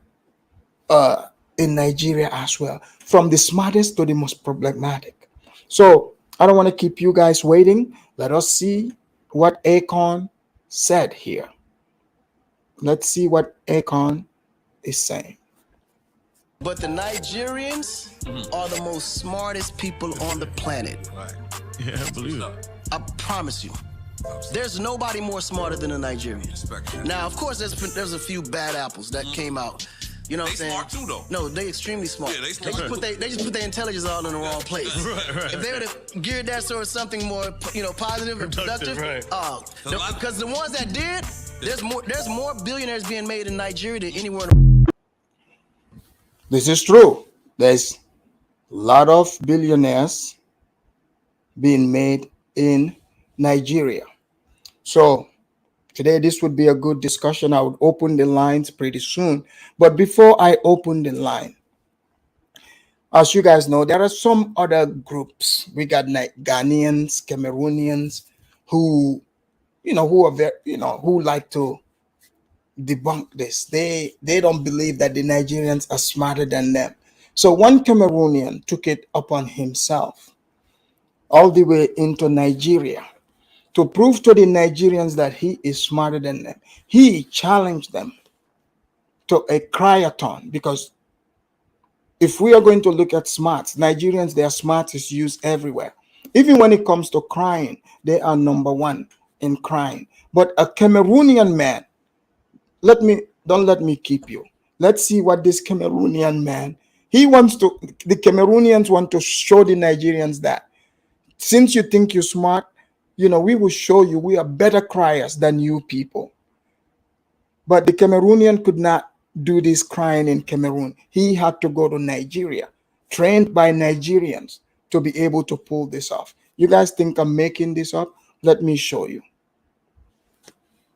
in Nigeria as well, from the smartest to the most problematic. So I don't want to keep you guys waiting. Let us see what Akon said here. Let's see what Akon is saying. But the Nigerians are the most smartest people on the planet. Right. Yeah, I believe it. I promise you. There's nobody more smarter than the Nigerians. Now, of course, there's a few bad apples that came out. You know what I'm saying? Smart too, though. No, they extremely smart. Yeah, they smart. They just put their intelligence all in the wrong place. If they would have geared that towards something more, positive and productive, because the ones that did, there's more billionaires being made in Nigeria than anywhere in the world. This is true. There's a lot of billionaires being made in Nigeria. So today, this would be a good discussion. I would open the lines pretty soon. But before I open the line, as you guys know, there are some other groups. We got Ghanaians, Cameroonians, who are very, who like to debunk this. They don't believe that the Nigerians are smarter than them. So one Cameroonian took it upon himself all the way into Nigeria to prove to the Nigerians that he is smarter than them. He challenged them to a cryathon, because if we are going to look at smarts, Nigerians, their smarts is used everywhere. Even when it comes to crying, they are number one in crying. But a Cameroonian man, don't let me keep you. Let's see what this Cameroonian man, the Cameroonians want to show the Nigerians that since you think you're smart, we will show you we are better criers than you people. But the Cameroonian could not do this crying in Cameroon. He had to go to Nigeria, trained by Nigerians, to be able to pull this off. You guys think I'm making this up? Let me show you.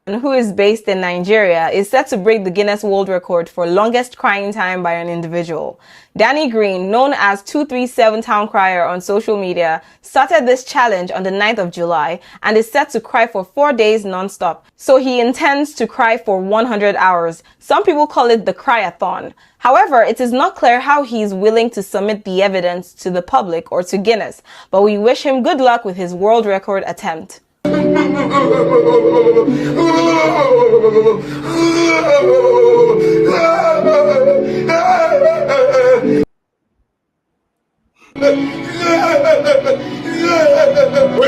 Who is based in Nigeria, is set to break the Guinness World Record for longest crying time by an individual. Danny Green, known as 237 Town Crier on social media, started this challenge on the 9th of July and is set to cry for 4 days non-stop. So he intends to cry for 100 hours. Some people call it the cryathon. However, it is not clear how he is willing to submit the evidence to the public or to Guinness, but we wish him good luck with his world record attempt. We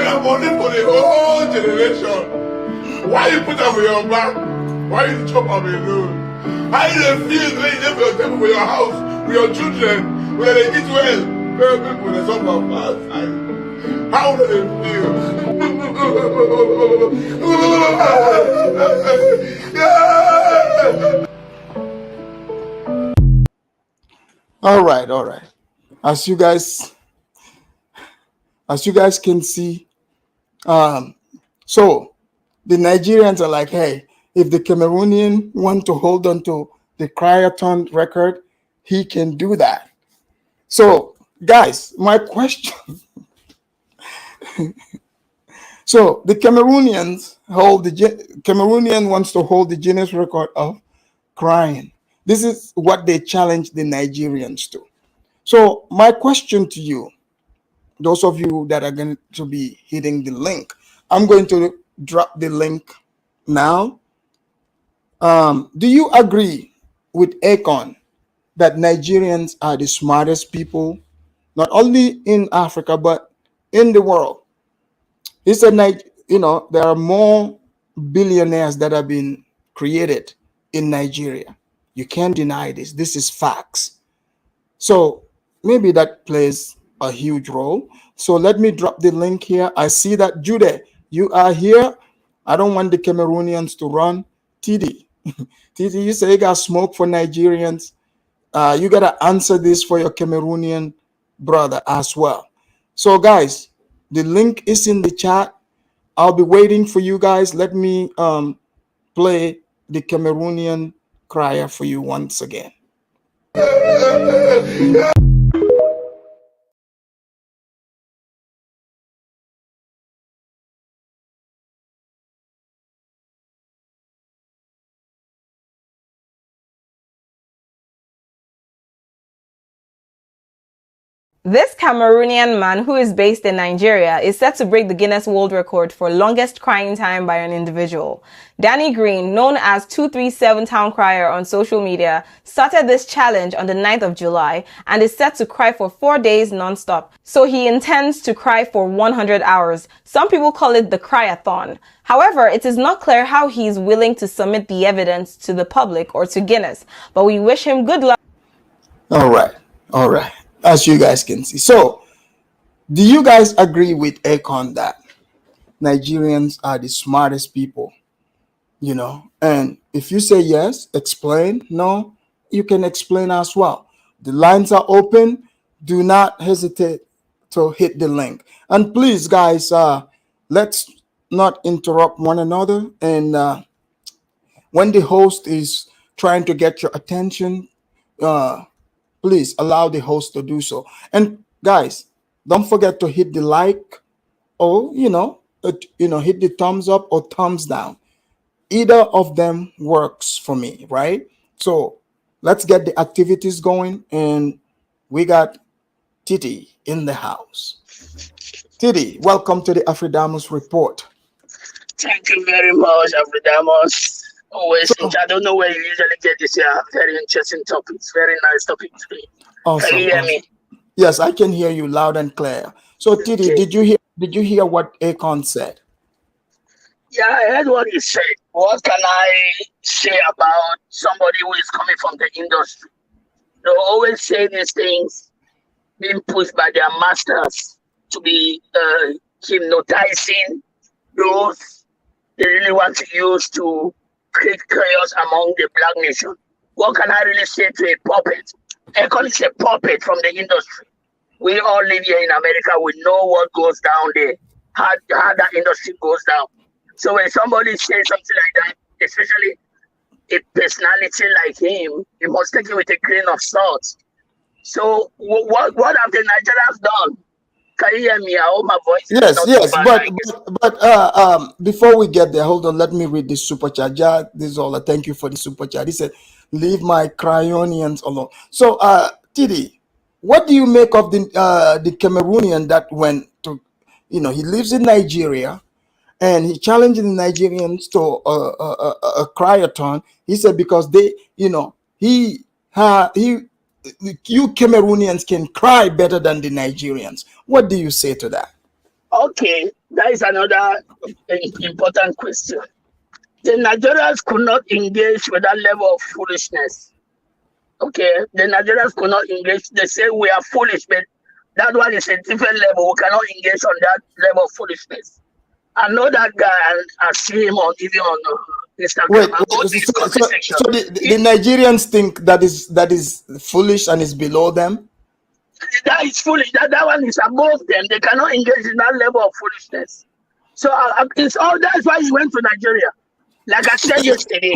have money for the whole generation. Why you put them on your back? Why you chop them alone? How you feel when you for your table for your house, with your children, where they eat well? Where people they suffer fast. How do they feel? All right. As you guys can see, so the Nigerians are like, hey, if the Cameroonian want to hold on to the cryathon record, he can do that. So guys, my question. So the Cameroonian wants to hold the Guinness record of crying. This is what they challenge the Nigerians to. So my question to you, those of you that are going to be hitting the link, I'm going to drop the link now. Do you agree with Akon that Nigerians are the smartest people, not only in Africa, but in the world? He said, there are more billionaires that have been created in Nigeria. You can't deny this. This is facts. So maybe that plays a huge role. So let me drop the link here. I see that Jude, you are here. I don't want the Cameroonians to run. TD, TD, you say you got smoke for Nigerians. You got to answer this for your Cameroonian brother as well. So guys, the link is in the chat. I'll be waiting for you guys. Let me play the Cameroonian crier for you once again. This Cameroonian man, who is based in Nigeria, is set to break the Guinness World Record for longest crying time by an individual. Danny Green, known as 237 Town Crier on social media, started this challenge on the 9th of July and is set to cry for 4 days non-stop. So he intends to cry for 100 hours. Some people call it the Cry-a-thon. However, it is not clear how he is willing to submit the evidence to the public or to Guinness, but we wish him good luck. All right. As you guys can see. So, do you guys agree with Akon that Nigerians are the smartest people? You know, and if you say yes, explain. No, you can explain as well. The lines are open. Do not hesitate to hit the link. And please, guys, let's not interrupt one another. And when the host is trying to get your attention, please allow the host to do so. And guys, don't forget to hit the like or hit the thumbs up or thumbs down. Either of them works for me, right? So let's get the activities going. And we got Titi in the house. Titi, welcome to the Afridamus Report. Thank you very much, Afridamus. Always, I don't know where you usually get this very interesting topics, very nice topics today. Awesome. Can you hear me? Yes, I can hear you loud and clear. So, Titi, did you hear what Akon said? Yeah, I heard what he said. What can I say about somebody who is coming from the industry? They always say these things being pushed by their masters to be hypnotizing those they really want to use to create chaos among the black nation. What can I really say to a puppet? Akon is a puppet from the industry. We all live here in America. We know what goes down there, how that industry goes down. So when somebody says something like that, especially a personality like him, you must take it with a grain of salt. So what have the Nigerians done? Can you hear me? I hope my voice is not but before we get there, hold on. Let me read this super chat. This is all. Thank you for the super chat. He said, "Leave my Cryonians alone." So, Tidi, what do you make of the Cameroonian that went to, he lives in Nigeria, and he challenged the Nigerians to a cry-a-thon. He said because you Cameroonians can cry better than the Nigerians. What do you say to that? Okay, that is another important question. The Nigerians could not engage with that level of foolishness. Okay, the Nigerians could not engage. They say we are foolish, but that one is a different level. We cannot engage on that level of foolishness. I know that guy, and I see him even on Instagram. So the Nigerians think that is foolish and is below them? That is foolish. That one is above them. They cannot engage in that level of foolishness. So it's all. That's why he went to Nigeria. Like I said yesterday,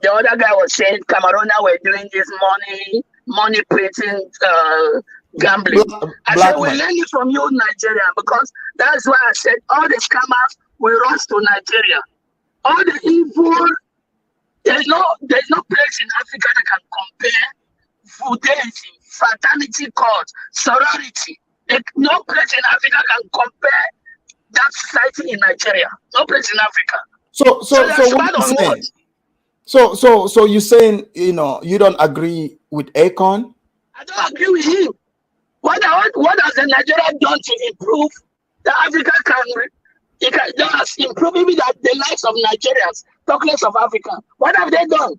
the other guy was saying Cameroon were doing this money printing gambling. I said we learn it from you, Nigeria, because that's why I said all the scammers will rush to Nigeria. All the evil, there's no place in Africa that can compare fidelity, fraternity cult, sorority. No place in Africa can compare that society in Nigeria. No place in Africa. So you're saying you don't agree with Akon? I don't agree with him. What has the Nigeria done to improve that Africa can just improve even the lives of Nigerians, talk less of Africa? What have they done?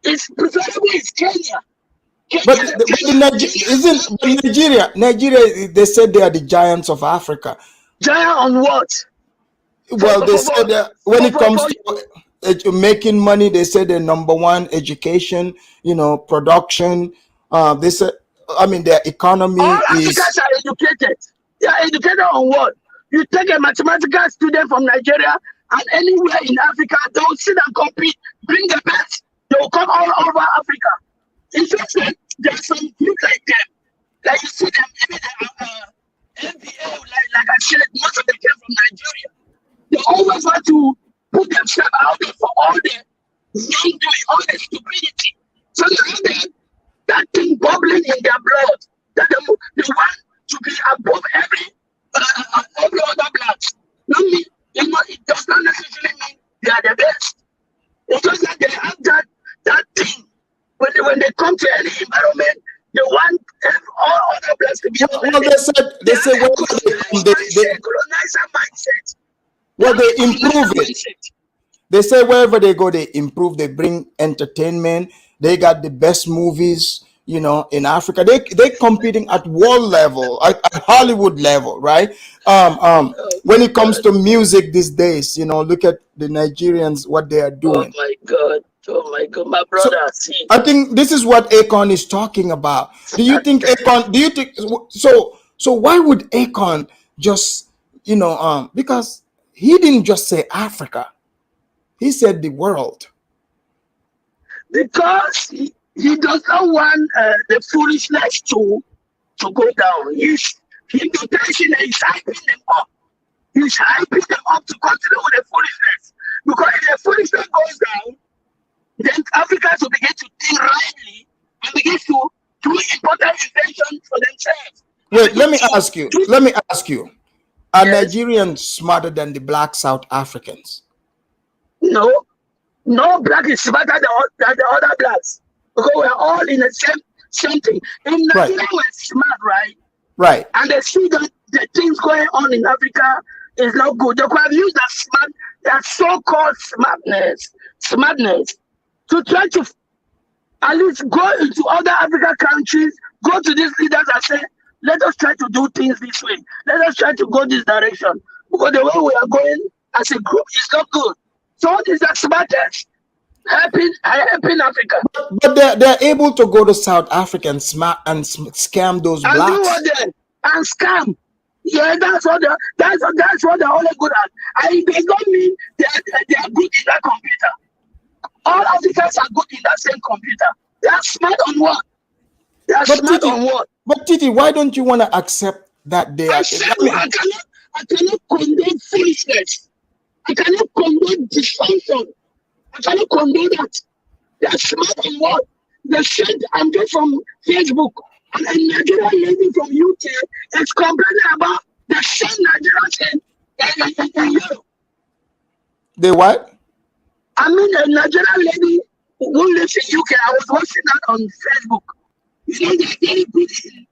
It's preferable is Kenya. Nigeria, they said they are the giants of Africa. Giant on what? Well, they said that when it comes to making money, they said they're number one. Education, production. They said, their economy all Africans are educated. They are educated on what? You take a mathematical student from Nigeria and anywhere in Africa, they will sit and compete, bring the best. They will come all over Africa. It's just like there's some group like them. Like you see them, even the NBA, like I said, most of them came from Nigeria. They always want to put themselves out there for all the wrongdoing, all the stupidity. So you have that thing bubbling in their blood. to be above every other blacks. Not me. You know, it does not necessarily mean they are the best. It's just that they have that thing. When they come to any environment, they want all other blacks to be. Well, they say when they colonizer mindset. Well, they improve it. They say wherever they go, they improve. They bring entertainment. They got the best movies, you know, in Africa. They're competing at world level, at Hollywood level, right? When it comes to music these days, you know, look at the Nigerians, what they are doing. Oh my God, my brother. So, I think this is what Akon is talking about. Do you think so why would Akon just, you know, because he didn't just say Africa, he said the world. Because he does not want the foolishness to go down. He's hypnotizing and he's hyping them up. He's hyping them up to continue with the foolishness. Because if the foolishness goes down, then Africans will begin to think rightly and begin to do important inventions for themselves. Wait, let me ask you. Are Nigerians smarter than the black South Africans? No black is smarter than the other blacks. Because we're all in the same thing. In Nigeria, we're smart, right? Right. And they see that the things going on in Africa is not good. They could have used that so-called smartness to try to at least go into other African countries, go to these leaders and say, let us try to do things this way. Let us try to go this direction. Because the way we are going as a group is not good. So what is that smartest? Helping Africa. But they're able to go to South Africa and scam those blacks. And do what then? And scam. Yeah, that's what they're only good at. And they don't mean they are good in that computer. All Africans are good in that same computer. They are smart on what? They are smart on what? But Titi, why don't you want to accept that they are? I cannot condone foolishness. I cannot condone dysfunction. I cannot condone that. They are smart on what? They said, I'm just from Facebook, and a Nigerian lady from UK is complaining about the same Nigerians in Europe. They what? I mean, a Nigerian lady who lives in UK, I was watching that on Facebook. You know, they're very good in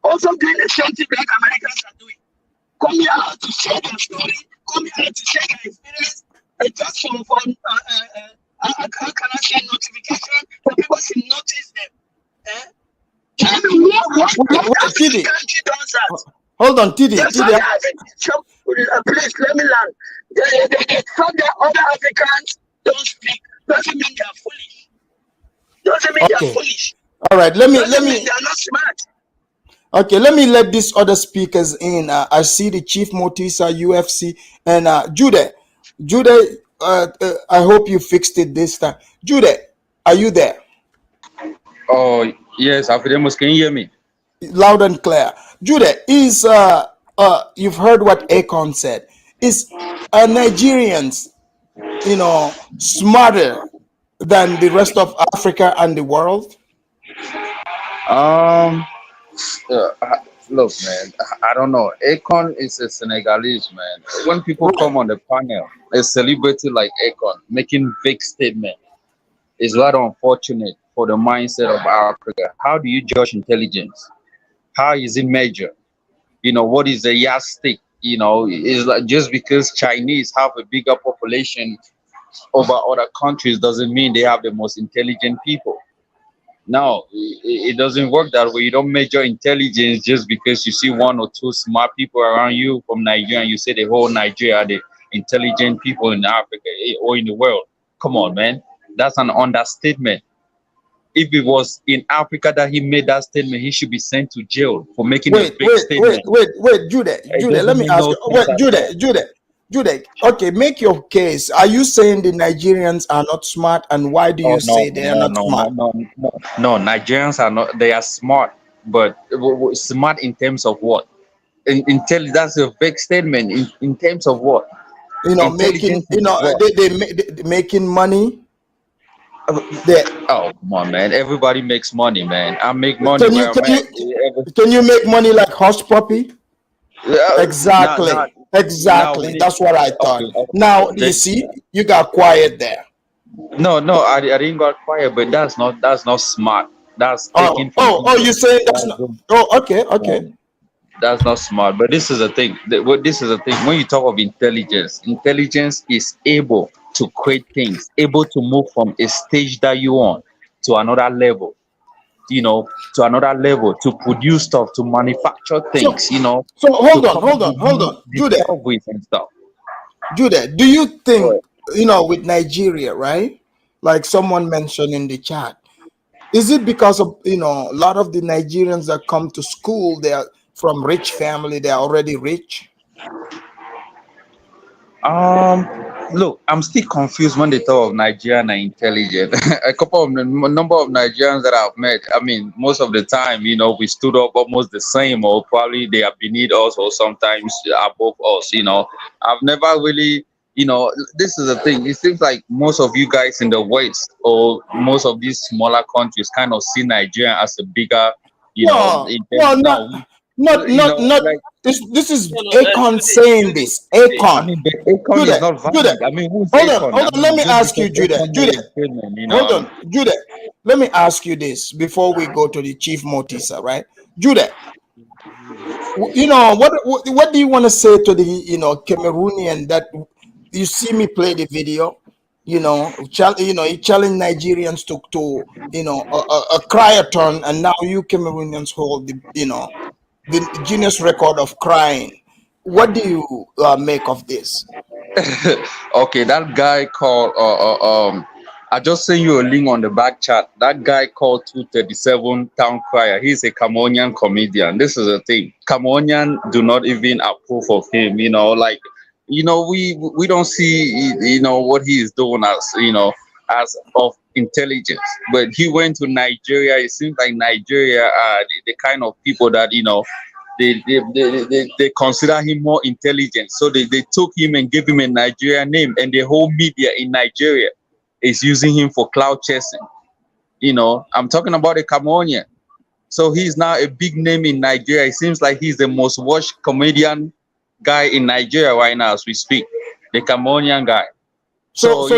also doing the same thing like Americans are doing. Coming out to share their story, coming out to share their experience, just for how can I say notification for people to notice them. Tell me what country does that? Hold on, Titi. Please, let me land. They thought that other Africans don't speak. Doesn't mean they're foolish. Doesn't mean they're foolish. All right, let me. They're not smart. Okay, let me let these other speakers in. I see the Chief Motisa, UFC, and Jude. I hope you fixed it this time. Jude, are you there? Oh yes, Afidemus, can you hear me? Loud and clear. Jude, is you've heard what Akon said. Is Nigerians, you know, smarter than the rest of Africa and the world? Look, man, I don't know. Akon is a Senegalese, man. When people come on the panel, a celebrity like Akon making big statement is rather unfortunate for the mindset of Africa. How do you judge intelligence? How is it measured? You know, what is the yardstick? You know, is like just because Chinese have a bigger population over other countries doesn't mean they have the most intelligent people. No, it doesn't work that way. You don't measure intelligence just because you see one or two smart people around you from Nigeria and you say the whole Nigeria are the intelligent people in Africa or in the world. Come on, man. That's an understatement. If it was in Africa that he made that statement, he should be sent to jail for making a big statement. Wait, Jude, let me ask you. Wait, Jude, okay, make your case. Are you saying the Nigerians are not smart, and why do you say they are not smart? No, Nigerians are not. They are smart, but smart in terms of what? That's a big statement. In terms of what? You know, making. You know, they making money. Oh, come on, man. Everybody makes money, man. I make money Can you where I'm can at. you can you make money like Hush Puppy? Now, Exactly. when it, That's what I thought. okay, okay. Now you see, you got quiet there. No, I didn't got quiet, but that's not smart. That's taking from You people. say that's That's not. Oh, okay. that's not smart. But this is the thing. This is the thing. When you talk of intelligence, intelligence is able to create things, able to move from a stage that you on to another level. To another level, to produce stuff, to manufacture So things. so To hold come up with new on, Judah. discoveries and stuff. Judah, do you think, But with Nigeria, right? Like someone mentioned in the chat, is it because of, a lot of the Nigerians that come to school, they are from rich family, they are already rich? Look, I'm still confused when they talk of Nigerian and intelligent. Number of Nigerians that I've met, I mean, most of the time, we stood up almost the same, or probably they are beneath us, or sometimes above us. I've never really, this is the thing. It seems like most of you guys in the West, or most of these smaller countries, kind of see Nigeria as a bigger, Not, like. this is Akon saying this. Akon. I mean, but Akon is Judah, not Judah, valid. I mean, who's hold Akon? on. I Let mean, me just ask you, because Judah. Akon made a statement, Hold on, Judah. Let me ask you this before we go to the Chief Motisa, right? Judah, what do you want to say to the Cameroonian that you see me play the video? He challenged Nigerians to a cryathon, and now you Cameroonians hold the Guinness record of crying. What do you make of this? Okay, that guy called. I just sent you a link on the back chat. That guy called 237 Town Crier. He's a Cameroonian comedian. This is the thing. Cameroonian do not even approve of him. We don't see what he is doing as of intelligence. But he went to Nigeria. It seems like Nigeria are the kind of people that they consider him more intelligent. So they took him and gave him a Nigerian name, and the whole media in Nigeria is using him for cloud chasing. I'm talking about a Cameroonian. So he's now a big name in Nigeria. It seems like he's the most watched comedian guy in Nigeria right now as we speak. The Cameroonian guy. So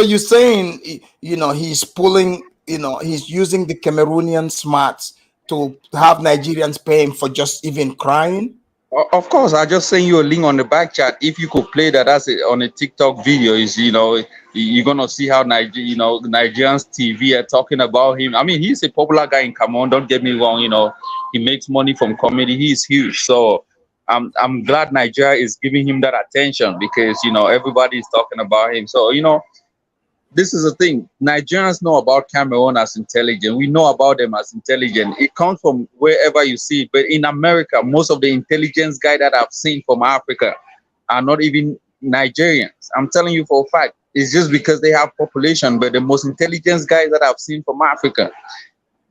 you're saying he's pulling, he's using the Cameroonian smarts to have Nigerians pay him for just even crying? Of course, I just sent you a link on the back chat. If you could play that on a TikTok video, you're gonna see how Nigerians TV are talking about him. I mean, he's a popular guy in Cameroon. Don't get me wrong. He makes money from comedy. He's huge. So I'm glad Nigeria is giving him that attention, because everybody is talking about him. So this is the thing. Nigerians know about Cameroon as intelligent. We know about them as intelligent. It comes from wherever you see it. But in America, most of the intelligence guys that I've seen from Africa are not even Nigerians. I'm telling you for a fact. It's just because they have population. But the most intelligent guys that I've seen from Africa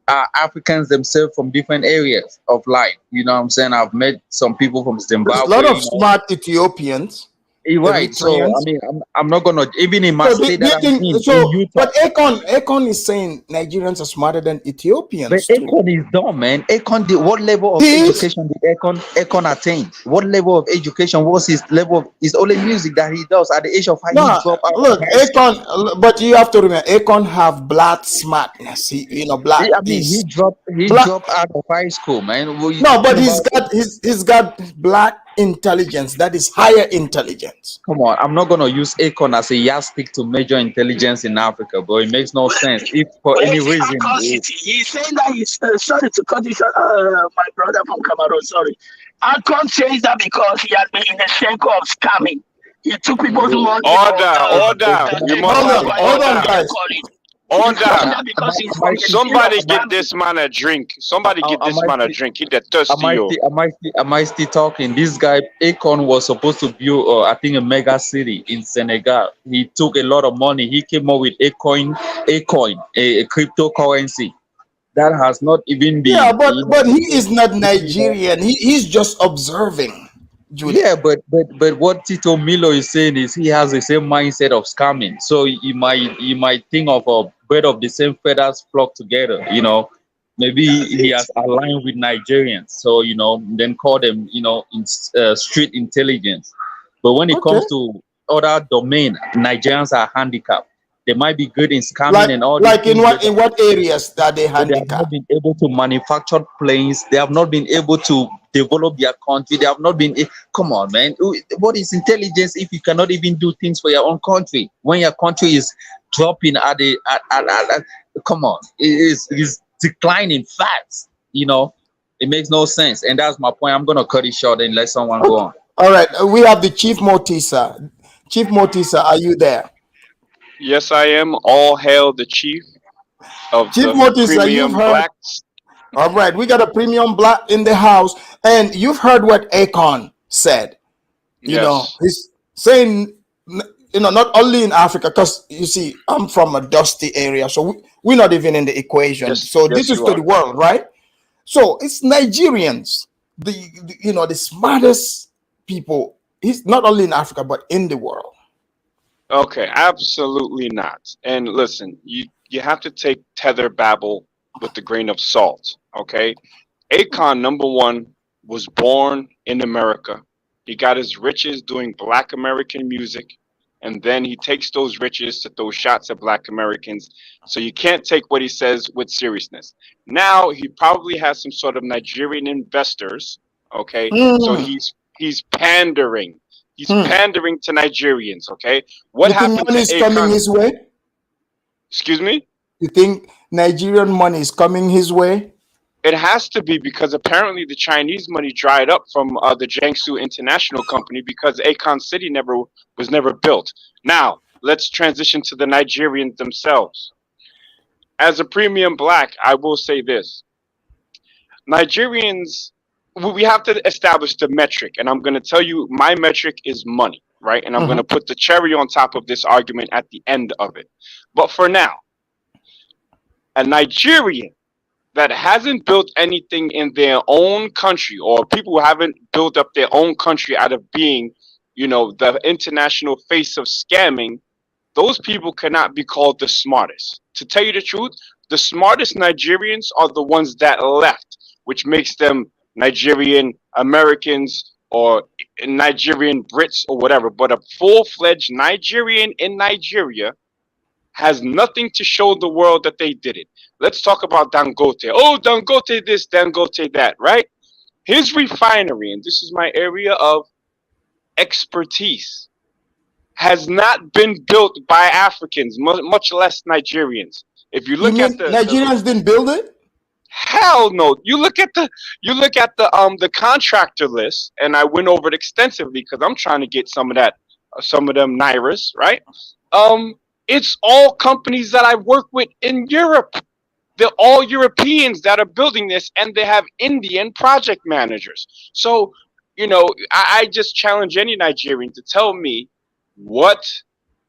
are Africans themselves from different areas of life. You know what I'm saying? I've met some people from Zimbabwe. There's a lot of smart Ethiopians. Right. So I mean, I'm not gonna, even in my state that I'm in Utah. But Akon is saying Nigerians are smarter than Ethiopians. But Akon is dumb, man. Akon did, what level of education did Akon attain? What level of education was his level of? It's only music that he does at the age of 5. Look, Akon, but you have to remember, Akon have black smartness. Black. I mean, he dropped out of high school, man. But he's got black intelligence that is higher intelligence. Come on, I'm not gonna use Akon as a yardstick to measure intelligence in Africa, but it makes no sense. If for any reason he's saying that he's sorry to cut you short, my brother from Cameroon, sorry. Akon says that because he has been in the circle of scamming. He took people's money. Order. You must hold on, guys. Order. Somebody give this man a drink. Somebody give this man a drink. He's thirsty. Am I still talking? This guy Akon was supposed to build, I think, a mega city in Senegal. He took a lot of money. He came up with Akon, a cryptocurrency that has not even been. Yeah, but he is not Nigerian. He's just observing Julie. Yeah, but what Tito Milo is saying is he has the same mindset of scamming. So you might think of a bird of the same feathers flock together. Maybe he has aligned with Nigerians. So then call them street intelligence. But when it comes to other domain, Nigerians are handicapped. They might be good in scamming and all. Like in what areas are they but they have not handicapped? been able to manufacture planes. They have not been able to develop their country. They have not been. Come on, man. What is intelligence if you cannot even do things for your own country? When your country is dropping come on, it is declining fast. It makes no sense. And that's my point. I'm gonna cut it short and let someone go on. All right, we have the Chief Motisa. Chief Motisa, are you there? Yes, I am. All hail the chief of Chief the Motisa, premium you've heard. blacks. All right, we got a premium black in the house, and you've heard what Akon said. Yes. He's saying, not only in Africa, because you see, I'm from a dusty area, so we're not even in the equation. Yes, so yes, this is you to are. the world, right? So it's Nigerians, the smartest people. He's not only in Africa but in the world. Okay, absolutely not. And listen, you have to take Tether Babble with a grain of salt, okay? Akon, number one, was born in America. He got his riches doing Black American music, and then he takes those riches to throw shots at Black Americans. So you can't take what he says with seriousness. Now he probably has some sort of Nigerian investors, okay? So he's pandering. He's pandering to Nigerians, okay? What You think happened money to is coming Akon? his way? Excuse me? You think Nigerian money is coming his way? It has to be, because apparently the Chinese money dried up from the Jiangsu International Company because Akon City was never built. Now, let's transition to the Nigerians themselves. As a premium black, I will say this. Nigerians, we have to establish the metric, and I'm going to tell you my metric is money, right? And I'm going to put the cherry on top of this argument at the end of it. But for now, a Nigerian that hasn't built anything in their own country, or people who haven't built up their own country out of being, the international face of scamming, those people cannot be called the smartest. To tell you the truth, the smartest Nigerians are the ones that left, which makes them Nigerian Americans or Nigerian Brits or whatever. But a full-fledged Nigerian in Nigeria has nothing to show the world that they did it. Let's talk about Dangote. Oh, Dangote this, Dangote that, right? His refinery, and this is my area of expertise, has not been built by Africans, much less Nigerians. If you look at the Nigerians didn't build it? Hell no. You look at the contractor list, and I went over it extensively because I'm trying to get some of them Nairas, right? It's all companies that I work with in Europe. They're all Europeans that are building this, and they have Indian project managers. So, I just challenge any Nigerian to tell me what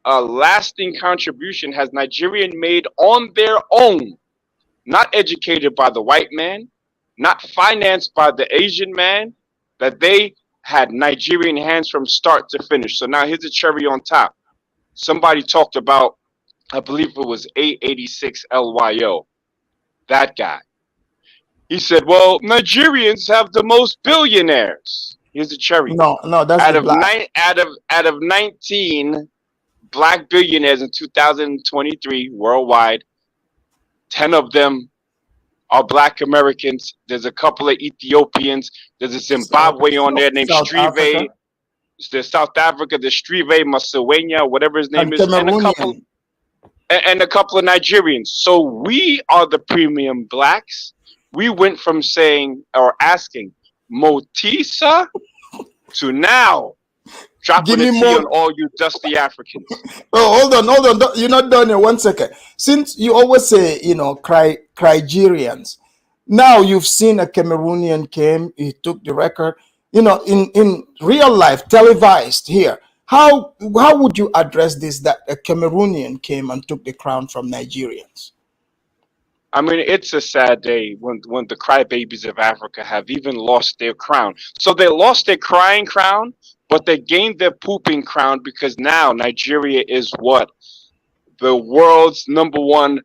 a lasting contribution has Nigerian made on their own, not educated by the white man, not financed by the Asian man, that they had Nigerian hands from start to finish. So now here's a cherry on top. Somebody talked about, I believe it was 886 LYO. That guy. He said, well, Nigerians have the most billionaires. Here's the cherry. No, that's out of 19 black billionaires in 2023 worldwide, 10 of them are Black Americans. There's a couple of Ethiopians. There's a Zimbabwe on there named Strive. There's South Africa, there's Strive Masewenya, whatever his name is, and a couple of Nigerians. So we are the premium blacks. We went from saying or asking Motisa to now dropping a T on all you dusty Africans. Oh, hold on. You're not done here. 1 second. Since you always say, Nigerians, now you've seen a Cameroonian came, he took the record, in real life, televised here. How would you address this, that a Cameroonian came and took the crown from Nigerians? I mean, it's a sad day when the crybabies of Africa have even lost their crown. So they lost their crying crown, but they gained their pooping crown because now Nigeria is what? The world's #1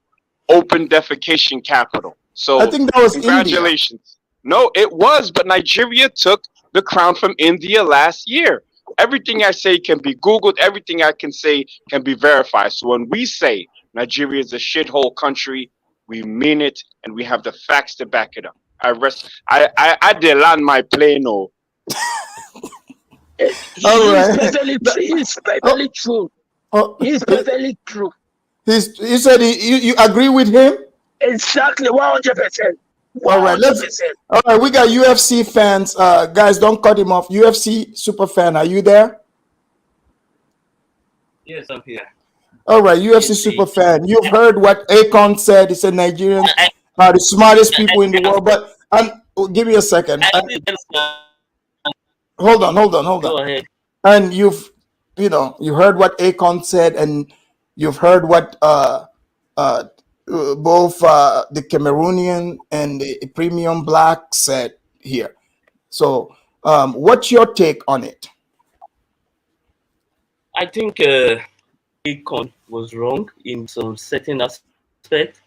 open defecation capital. I So think that was India. congratulations. No, it was, but Nigeria took the crown from India last year. Everything I say can be Googled. Everything I can say can be verified. So when we say Nigeria is a shithole country, we mean it, and we have the facts to back it up. I did land my plane. Oh, All right. It's perfectly true. Oh, It's perfectly true. he said you agree with him? Exactly, 100%. All right, 100%. all right, we got UFC fans. Guys, don't cut him off. UFC super fan, are you there? Yes, I'm here. All right, UFC super fan. You've heard what Akon said. He said Nigerians are the smartest people in the world. But give me a second. Hold on. Go ahead. And you heard what Akon said, and you've heard what both the Cameroonian and the premium black said here. So, what's your take on it? I think Akon was wrong in some certain aspect.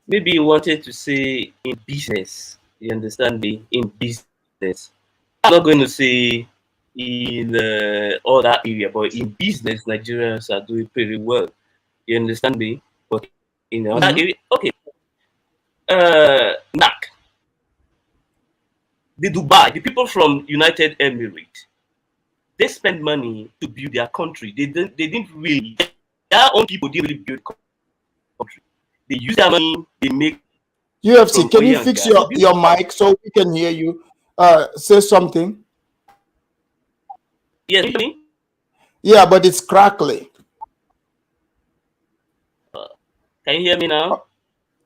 Maybe he wanted to say in business. You understand me? In business. I'm not going to say in other area, but in business, Nigerians are doing pretty well. You understand me? But in other area, okay. NAC, the Dubai, the people from United Emirates, they spend money to build their country. They didn't really. Their own people didn't really build country. They use their money. They make. UFC, can you fix your mic so we can hear you? Say something. Yes, you hear me? Yeah, but it's crackly. Can you hear me now?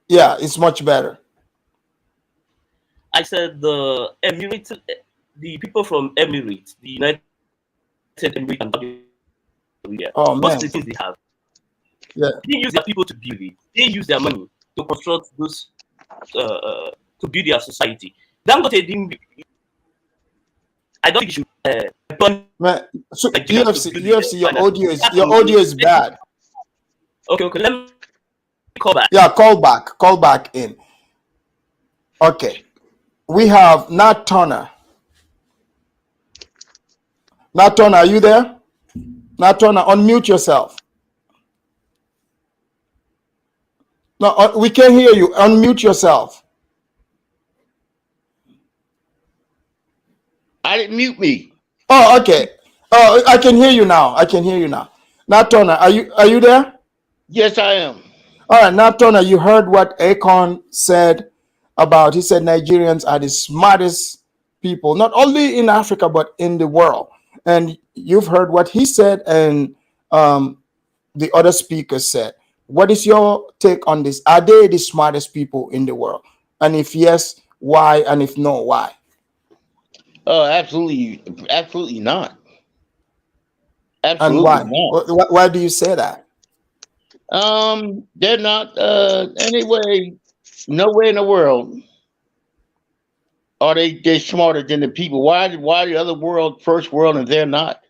Yeah, it's much better. I said the Emirates, the people from Emirates, the United Emirates, and Saudi Arabia. Oh man, what's the things they have? Yeah, They didn't use their people to build it. They use their money to construct those, to build their society. Dangote didn't. I don't think you should. man. So UFC, your audio is bad. Okay, let me call back. Yeah, call back in. Okay, we have Nat Turner. Nat Turner, are you there? Nat Turner, unmute yourself. No, we can't hear you. Unmute yourself. I didn't mute me. Oh, okay. Oh, I can hear you now. Nat Turner, are you there? Yes, I am. All right, Nat Turner, you heard what Akon said about. He said Nigerians are the smartest people, not only in Africa but in the world. And you've heard what he said, and the other speakers said. What is your take on this? Are they the smartest people in the world? And if yes, why? And if no, why? Oh, absolutely not. And why? Why do you say that? They're not anyway. Nowhere in the world are they smarter than the people. Why the other world, first world, and they're not?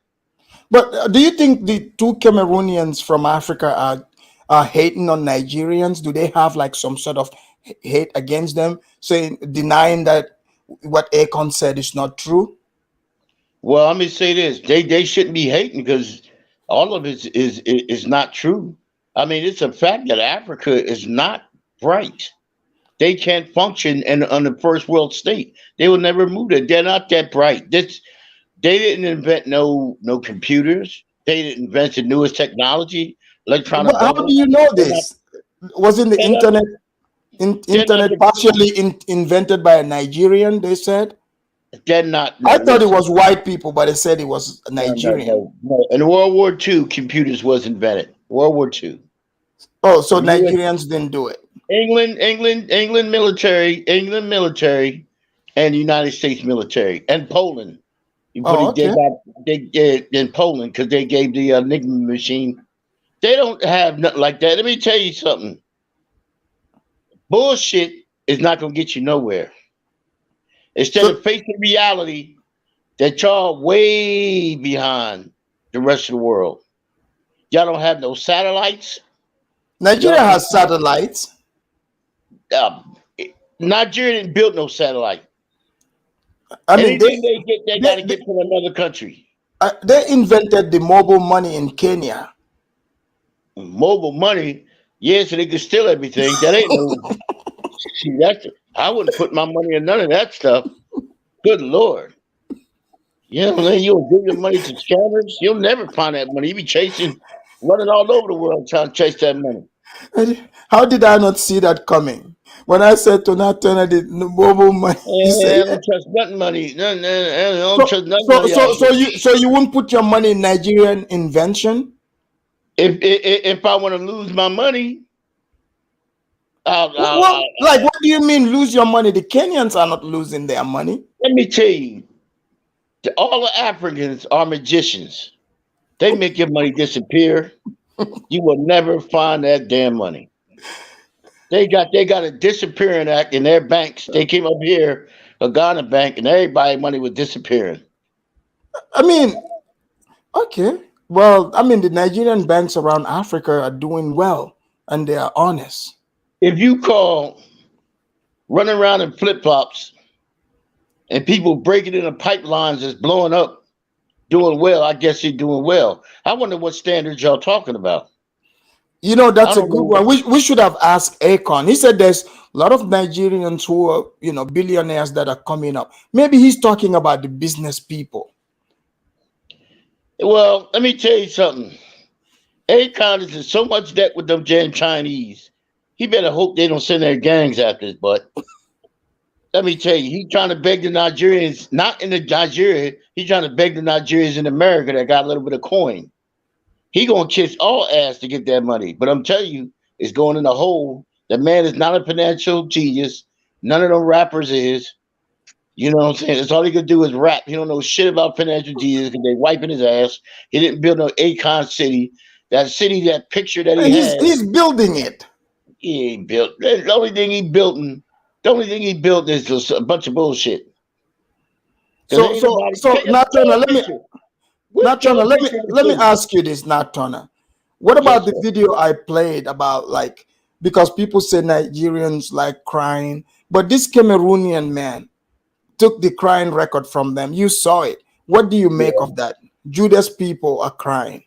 But do you think the two Cameroonians from Africa are hating on Nigerians? Do they have like some sort of hate against them, denying that what Akon said is not true? Well, let me say this: they shouldn't be hating because all of it is not true. I mean, it's a fact that Africa is not bright. They can't function on the first world state. They will never move it. They're not that bright. They didn't invent no computers. They didn't invent the newest technology, electronic. How do you know this? Wasn't the internet partially invented by a Nigerian? They said. They're not. I thought it was white people, but they said it was Nigerian. No. In World War II, computers was invented. World War II. Oh, so Nigerians didn't do it. England military, and the United States military, and Poland. They in Poland because they gave the Enigma machine. They don't have nothing like that. Let me tell you something. Bullshit is not gonna get you nowhere. Instead of facing reality that y'all way behind the rest of the world. Y'all don't have no satellites. Nigeria has satellites. Nigeria didn't build no satellite. I mean, anything they get, they got to get from another country. They invented the mobile money in Kenya. Mobile money, yeah, so they could steal everything. That ain't no. See, I wouldn't put my money in none of that stuff. Good Lord. You know, then you'll give your money to scammers. You'll never find that money. You be running all over the world trying to chase that money. How did I not see that coming? When I said to not turn the mobile money, I don't trust nothing money. Don't trust nothing money. So you wouldn't put your money in Nigerian invention? If I want to lose my money, what do you mean lose your money? The Kenyans are not losing their money. Let me tell you, all the Africans are magicians. They make your money disappear. You will never find that damn money. They got a disappearing act in their banks. They came up here, a Ghana bank, and everybody's money was disappearing. I mean, okay. Well, I mean, the Nigerian banks around Africa are doing well, and they are honest. If you call running around in flip-flops and people breaking into pipelines that's blowing up, doing well, I guess you're doing well. I wonder what standards y'all talking about. You know, that's a good one. We should have asked Akon. He said there's a lot of Nigerians who are, billionaires that are coming up. Maybe he's talking about the business people. Well, let me tell you something. Akon is in so much debt with them damn Chinese. He better hope they don't send their gangs after his butt. Let me tell you, he's trying to beg the Nigerians, not in Nigeria, he's trying to beg the Nigerians in America that got a little bit of coin. He gonna kiss all ass to get that money. But I'm telling you, it's going in the hole. That man is not a financial genius. None of them rappers is. You know what I'm saying? That's all he could do is rap. He don't know shit about financial genius because they wiping his ass. He didn't build no Akon city. That city, that picture that he has. He's building it. He ain't built. The only thing he built is just a bunch of bullshit. So Natona, let me ask you this, Natona. What about the video I played about, like, because people say Nigerians like crying, but this Cameroonian man took the crying record from them. You saw it. What do you make of that? Judas people are crying.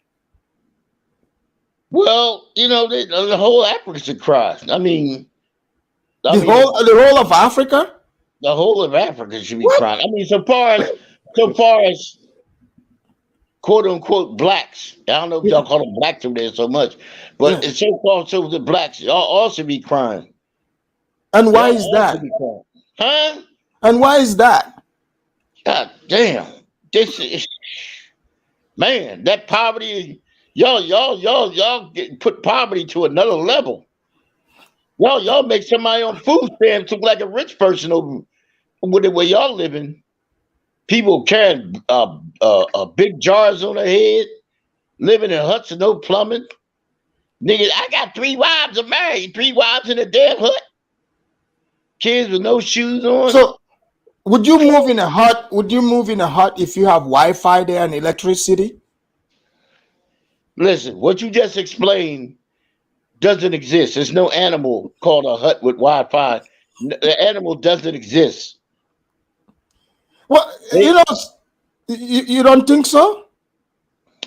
Well, the whole Africa should cry. The whole of Africa? The whole of Africa should be crying. I mean, so far as quote unquote blacks. I don't know if y'all call them blacks over there so much, but it's so far so the blacks, y'all also be crying. And why is that? Huh? And why is that? God damn. This is, man, that poverty, y'all put poverty to another level. Y'all make somebody on food stamps look like a rich person over where y'all living. People carrying big jars on their head, living in huts and no plumbing. Niggas, I got 3 wives. I'm married. 3 wives in a damn hut. Kids with no shoes on. So, would you move in a hut? Would you move in a hut if you have Wi-Fi there and electricity? Listen, what you just explained doesn't exist. There's no animal called a hut with Wi-Fi. The animal doesn't exist. Well, you don't think so?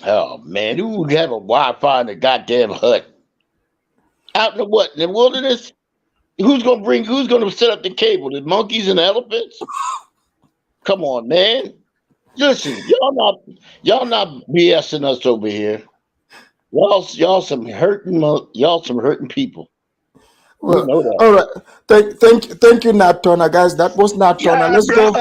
Oh man, who would have a Wi-Fi in a goddamn hut? Out in the what? In the wilderness? Who's gonna set up the cable? The monkeys and the elephants? Come on, man. Listen, y'all not BSing us over here. Y'all some hurting people. Well, know that. All right. Thank you, Natona, guys. That was Natona. Let's go.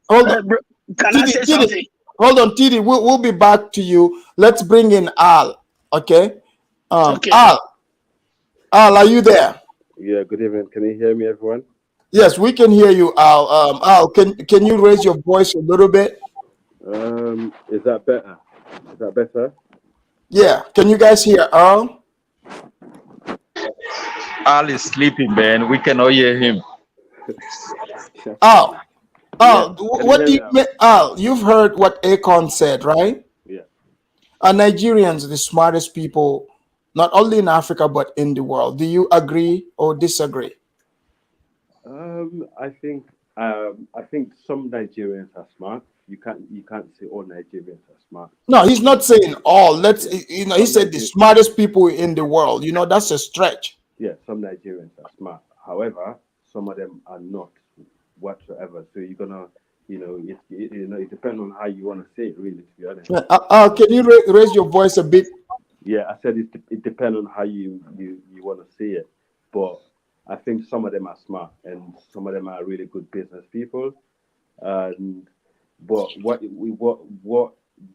Hold on. Can I say something? Hold on, TD. We'll be back to you. Let's bring in Al. Okay. Okay. Al, are you there? Yeah. Good evening. Can you hear me, everyone? Yes, we can hear you, Al. Al, can you raise your voice a little bit? Is that better? Is that better? Yeah. Can you guys hear Al? Al is sleeping, man. We cannot hear him. Al, Yeah. what do you mean? Al, you've heard what Akon said, right? Yeah. Are Nigerians the smartest people, not only in Africa but in the world? Do you agree or disagree? I think some Nigerians are smart. You can't say all Nigerians are smart. No, he's not saying all. Let's, he Some said the Niger- smartest people in the world. That's a stretch. Yeah, some Nigerians are smart. However, some of them are not whatsoever. So you're gonna, it depends on how you want to say it. Really, to be honest. Can you raise your voice a bit? Yeah, I said it depends on how you want to see it, but I think some of them are smart and some of them are really good business people. But what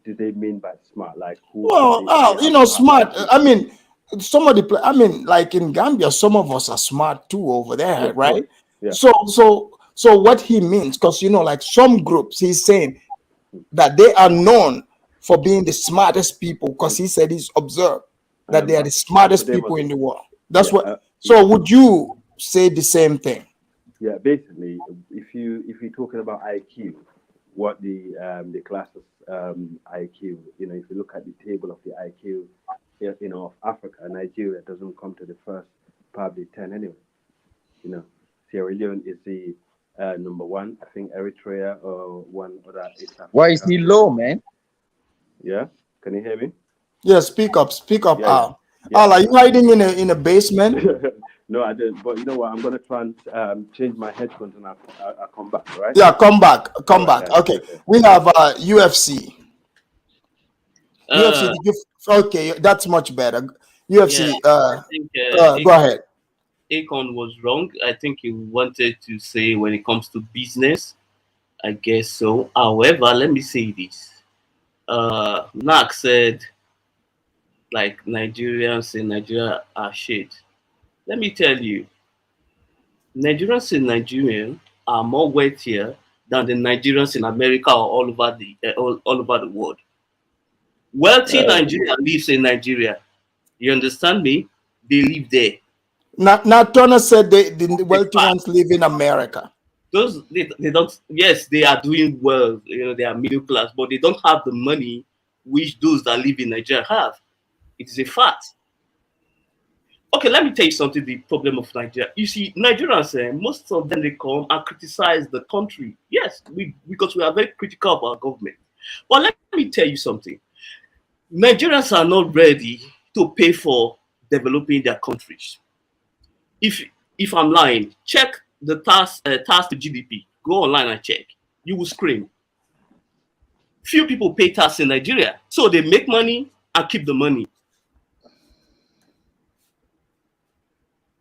do they mean by smart? Like who? Well, smart. I mean, like in Gambia, some of us are smart too over there, Yeah, right? yeah. So what he means, because like some groups, he's saying that they are known for being the smartest people, because he said he's observed that they are the smartest people in the world. That's what. So would you say the same thing? Yeah, basically, if you're talking about IQ, what the classes IQ, if you look at the table of the IQ, of Africa, Nigeria doesn't come to the first probably 10 anyway. Sierra Leone is the number one. I think Eritrea or one other East Africa. Why is he low, man? Yeah, can you hear me? Yeah, speak up, Yeah, Al. yeah. Al, are you hiding in a basement? No, I didn't. But you know what? I'm gonna try and change my headphones and I'll come back. All right? Yeah, come back. Yeah, Okay, we have UFC. UFC. Okay, that's much better. UFC. I think Go ahead. Akon was wrong. I think he wanted to say when it comes to business, I guess so. However, let me say this. Nak said, like, Nigerians in Nigeria are shit. Let me tell you, Nigerians in Nigeria are more wealthier than the Nigerians in America or all over the world. Wealthy Nigeria lives in Nigeria. You understand me? They live there. Now Turner said the wealthy ones live in America. They don't. Yes, they are doing well. They are middle class, but they don't have the money which those that live in Nigeria have. It is a fact. Okay, let me tell you something. The problem of Nigeria. You see, Nigerians, most of them, they come and criticize the country. Yes, because we are very critical of our government. But let me tell you something. Nigerians are not ready to pay for developing their countries. If I'm lying, check the tax to GDP. Go online and check. You will scream. Few people pay tax in Nigeria, so they make money and keep the money.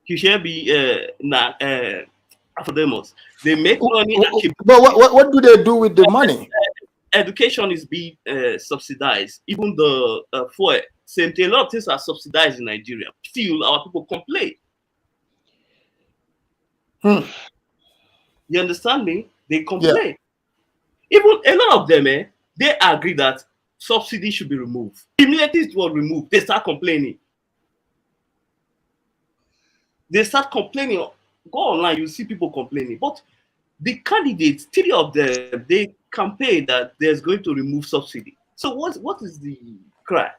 You hear me? Afodemos. They make money and keep. But what do they do with the money? Education is being subsidized. Even the fuel, same thing. A lot of things are subsidized in Nigeria. Still, our people complain. You understand me? They complain. Yeah. Even a lot of them, they agree that subsidy should be removed. Immediately it was removed, they start complaining. They start complaining. Go online, you see people complaining. But the candidates, 3 of them, they campaign that there's going to remove subsidy. So what is the cry?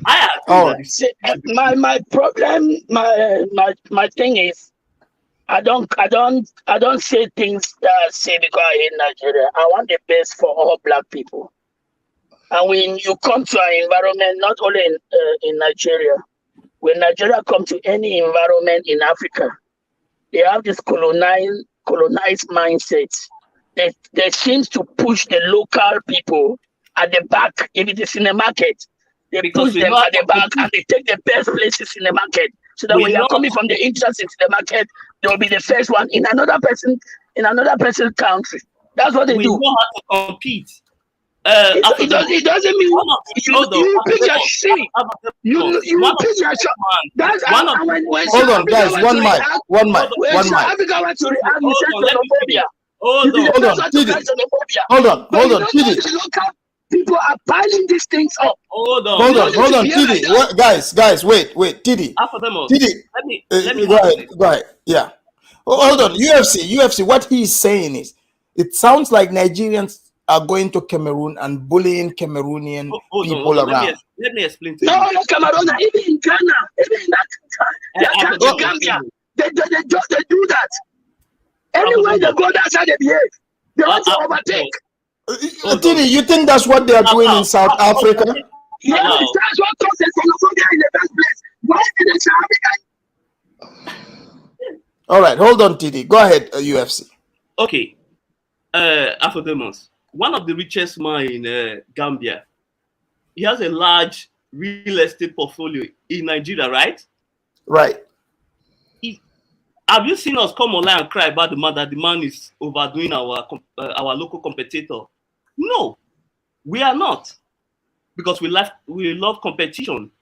I agree my problem, my thing is, I don't say things that I say because I hate Nigeria. I want the best for all black people. And when you come to an environment, not only in Nigeria, when Nigeria come to any environment in Africa, they have this colonized mindset. They seem to push the local people at the back. If it is in the market, they push them at the back and they take the best places in the market. So that when you're coming from the entrance into the market, they will be the first one in another person's country. That's what they do. We know how to compete. It doesn't mean you pick your shit. You pick your shot. That's hold on, guys. One mic. Africa went to react, you said xenophobia. Hold on, TD. People are piling these things up. Hold on, Hold on, Tidi. What, guys, wait, Tidi. Let me Go ahead. Yeah. Hold on, UFC. What he's saying is, it sounds like Nigerians are going to Cameroon and bullying Cameroonian people around. Let me explain to you. No, Cameroon, even in Ghana, even in that Gambia, they do that. Anywhere they go, that's how they behave. They want to overtake. Tidi, you think that's what they are doing in South Africa? Yes, that's what causes xenophobia in the first place. Why did the South African? All right, hold on, Tidi. Go ahead, UFC. Okay. Afrodemus, one of the richest men in Gambia. He has a large real estate portfolio in Nigeria, right? Right. Have you seen us come online and cry about the man that the man is overdoing our local competitor? No, we are not, because we love competition.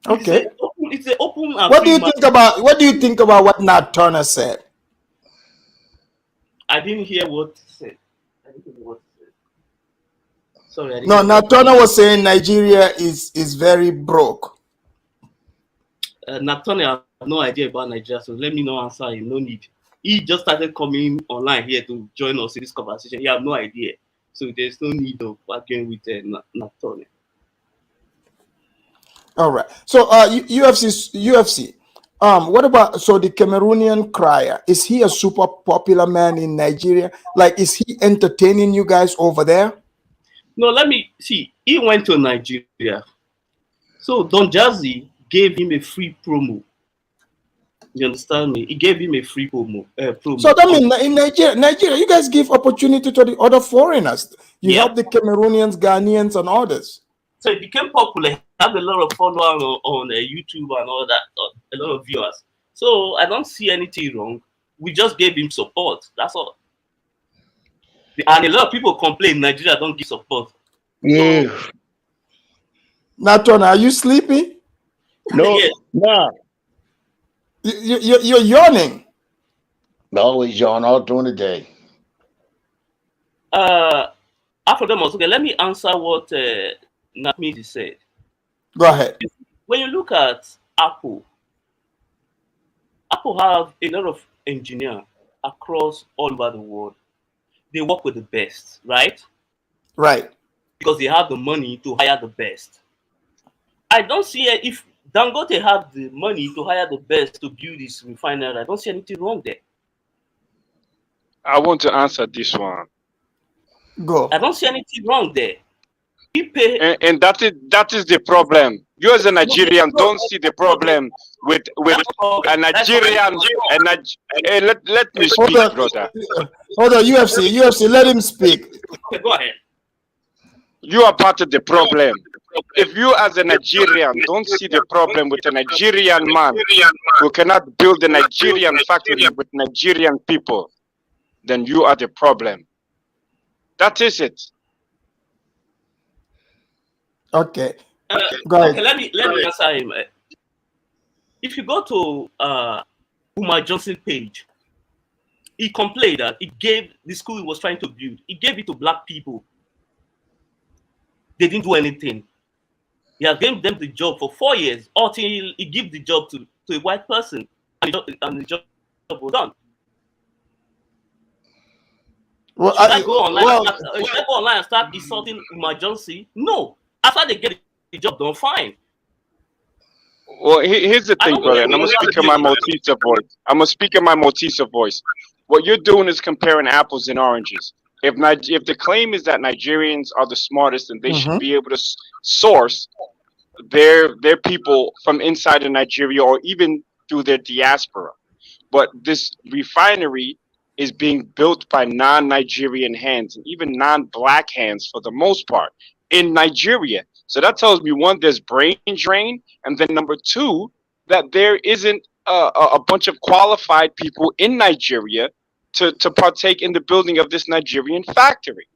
Okay. It's an open. What do you think about what Nat Turner said? I didn't hear what he said. Sorry. No, Nat Turner was saying Nigeria is very broke. Nat Turner, I have no idea about Nigeria, so let me not answer him. No need. He just started coming online here to join us in this conversation. He have no idea, so there's no need of arguing with Nat Turner. All right. So UFC. What about the Cameroonian crier? Is he a super popular man in Nigeria? Like, is he entertaining you guys over there? No, let me see. He went to Nigeria, so Don Jazzy gave him a free promo. You understand me? He gave him a free promo. So that means in Nigeria, you guys give opportunity to the other foreigners. You help the Cameroonians, Ghanaians, and others. So it became popular. He have a lot of followers on YouTube and all that, a lot of viewers. So I don't see anything wrong. We just gave him support. That's all. And a lot of people complain Nigeria don't give support. Yeah. So, Naton, are you sleepy? No, yes. nah. You're yawning. I always yawn all during the day. Okay, let me answer what Nakmidi said. Go ahead. When you look at Apple have a lot of engineers across all over the world. They work with the best, right? Right. Because they have the money to hire the best. I don't see if Dangote have the money to hire the best to build this refinery. I don't see anything wrong there. I want to answer this one. Go. I don't see anything wrong there. We pay, and that is the problem. You as a Nigerian don't see the problem with a Nigerian. Let me speak, brother. Hold on, UFC, let him speak. Okay, go ahead. You are part of the problem. If you as a Nigerian don't see the problem with a Nigerian man who cannot build a Nigerian factory with Nigerian people, then you are the problem. That is it. Okay. Go ahead. Okay, let me answer him. If you go to Umar Johnson page, he complained that he gave the school he was trying to build, he gave it to black people. They didn't do anything. He has given them the job for 4 years until he gave the job to a white person, and the job was done. Well, should I go online and start insulting Umar Johnson? No. After they get the job done, fine. Well, here's the thing, brother, and I'm going to speak in my Maltese voice. What you're doing is comparing apples and oranges. If the claim is that Nigerians are the smartest and they should be able to source their people from inside of Nigeria or even through their diaspora, but this refinery is being built by non-Nigerian hands and even non-black hands for the most part in Nigeria. So that tells me, one, there's brain drain, and then number two, that there isn't a bunch of qualified people in Nigeria to partake in the building of this Nigerian factory.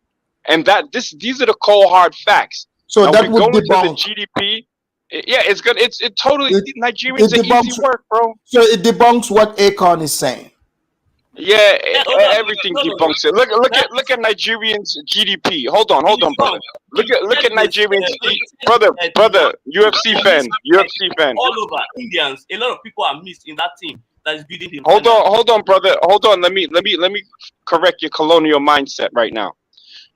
And these are the cold hard facts. So now, that would go into debunk the GDP. Yeah, it's good. It totally Nigerians are easy work, bro. So it debunks what Akon is saying. Yeah, Hold on. everything No. debunks it. Look at Nigerians' GDP. Hold on, brother. Look at Nigerians' brother, UFC fan. All over Indians, a lot of people are missed in that team that is building the Hold on, brother. Hold on. Let me correct your colonial mindset right now.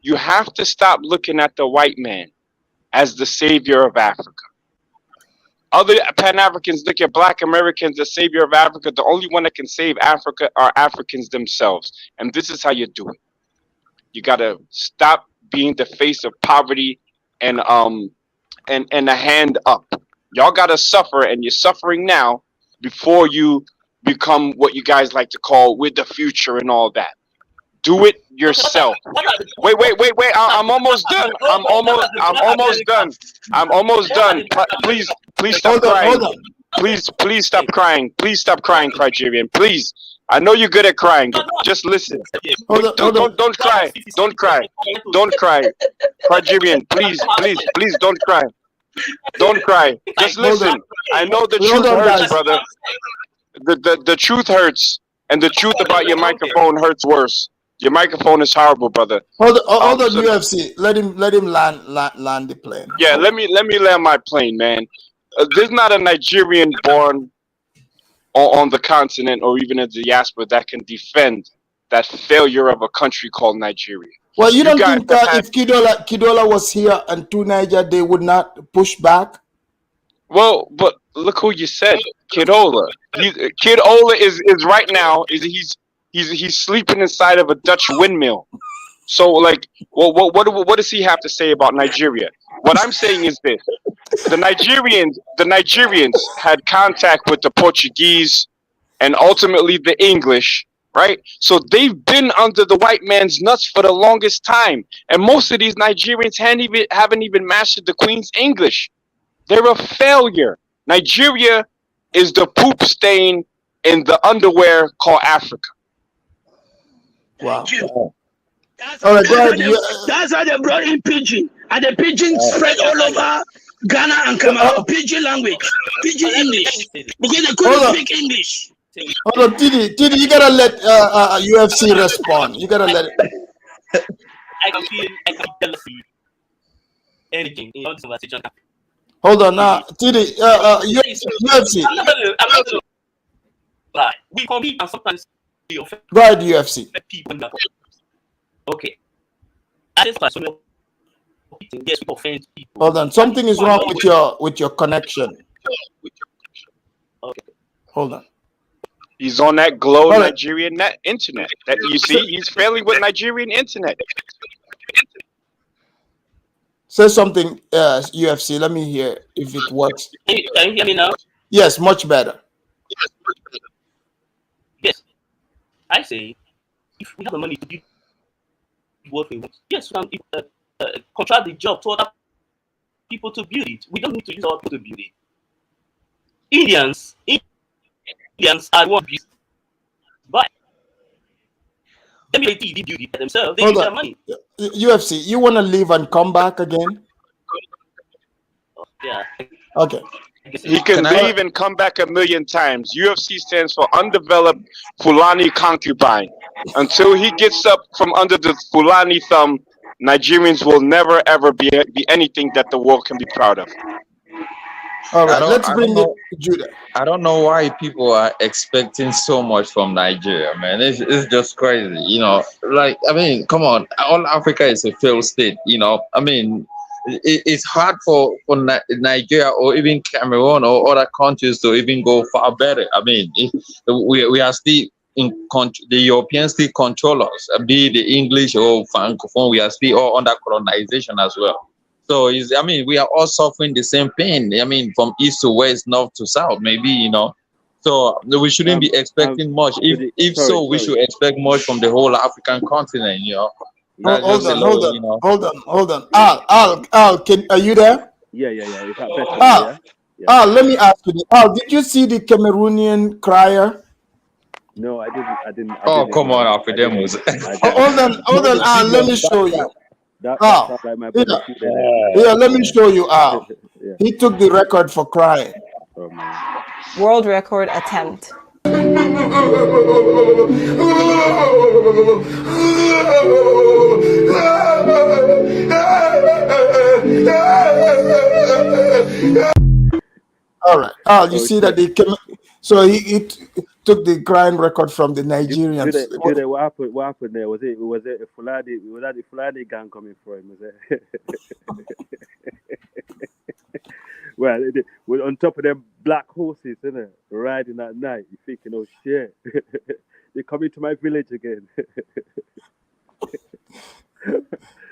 You have to stop looking at the white man as the savior of Africa. Other Pan-Africans look at Black Americans the savior of Africa. The only one that can save Africa are Africans themselves. And this is how you do it. You gotta stop being the face of poverty and a hand up. Y'all gotta suffer, and you're suffering now before you become what you guys like to call with the future and all that. Do it yourself. Wait. I'm almost done. I'm almost done. Please stop crying. Please stop crying. Please stop crying, Nigerian. Please. I know you're good at crying. Just listen. Don't cry. Don't cry. Nigerian, please don't cry. Don't cry. Just listen. I know the truth hurts, brother. The truth hurts, and the truth about your microphone hurts worse. Your microphone is horrible, brother. Hold on, UFC. Let him land the plane. Yeah, let me land my plane, man. There's not a Nigerian born on the continent or even in the diaspora that can defend that failure of a country called Nigeria. Well, you don't think if Kidola was here and to Niger, they would not push back? Well, but look who you said, Kidola. Kidola is right now he's sleeping inside of a Dutch windmill. So like, what does he have to say about Nigeria? What I'm saying is this: the Nigerians had contact with the Portuguese and ultimately the English, right? So they've been under the white man's nuts for the longest time, and most of these Nigerians haven't even mastered the Queen's English. They're a failure. Nigeria is the poop stain in the underwear called Africa. Wow. All right, that's how they brought in pidgin, and the pidgin spread all over Ghana and Cameroon. Pidgin language, pidgin English, because they couldn't speak English. Hold on, Tidi, you gotta let UFC respond. You gotta let it. I can tell you anything in all this conversation. Hold on now, Tidi. UFC. I'm not gonna lie. We compete and sometimes we offend. Go ahead, UFC. People. Okay. At this class, yes, we offend people. Hold on, something is wrong with your connection. Okay. Hold on. He's on that glow Nigerian internet. That you see, he's failing with Nigerian internet. Say something, UFC. Let me hear if it works. Can you hear me now? Yes, much better. Yes. I say, if we have the money to do what we want, yes, we can contract the job to other people to build it. We don't need to use our people to build it. Indians are one build, but they build it themselves. They use their money. UFC, you want to leave and come back again? Yeah. Okay. He can leave and come back 1,000,000 times. UFC stands for undeveloped Fulani concubine. Until he gets up from under the Fulani thumb, Nigerians will never ever be anything that the world can be proud of. All right, let's bring it to Judah. I don't know why people are expecting so much from Nigeria, man. It's just crazy, you know. Like, I mean, come on, all Africa is a failed state, you know. I mean, it's hard for Nigeria or even Cameroon or other countries to even go far better. I mean, we are still the Europeans still control us, be it the English or Francophone. We are still all under colonization as well. So I mean, we are all suffering the same pain. I mean, from east to west, north to south, maybe, you know. So we shouldn't be expecting much. If so, we should expect much from the whole African continent, you know. Hold on. Al, are you there? Yeah. Is that better? Al, let me ask you. Al, did you see the Cameroonian crier? No, I didn't. Come on, Alfredemus. Hold on, Al. Let me show you. That's like my brother. Yeah, let me show you, Al. He took the record for crying. World record attempt. All right. You see that they came. So he took the crime record from the Nigerians. Jude, what happened? What happened there? Was it a Fulani? Was that the Fulani gang coming for him? Was it? Well, we're on top of them black horses, isn't it? Riding at night. You're thinking, oh shit, they're coming to my village again.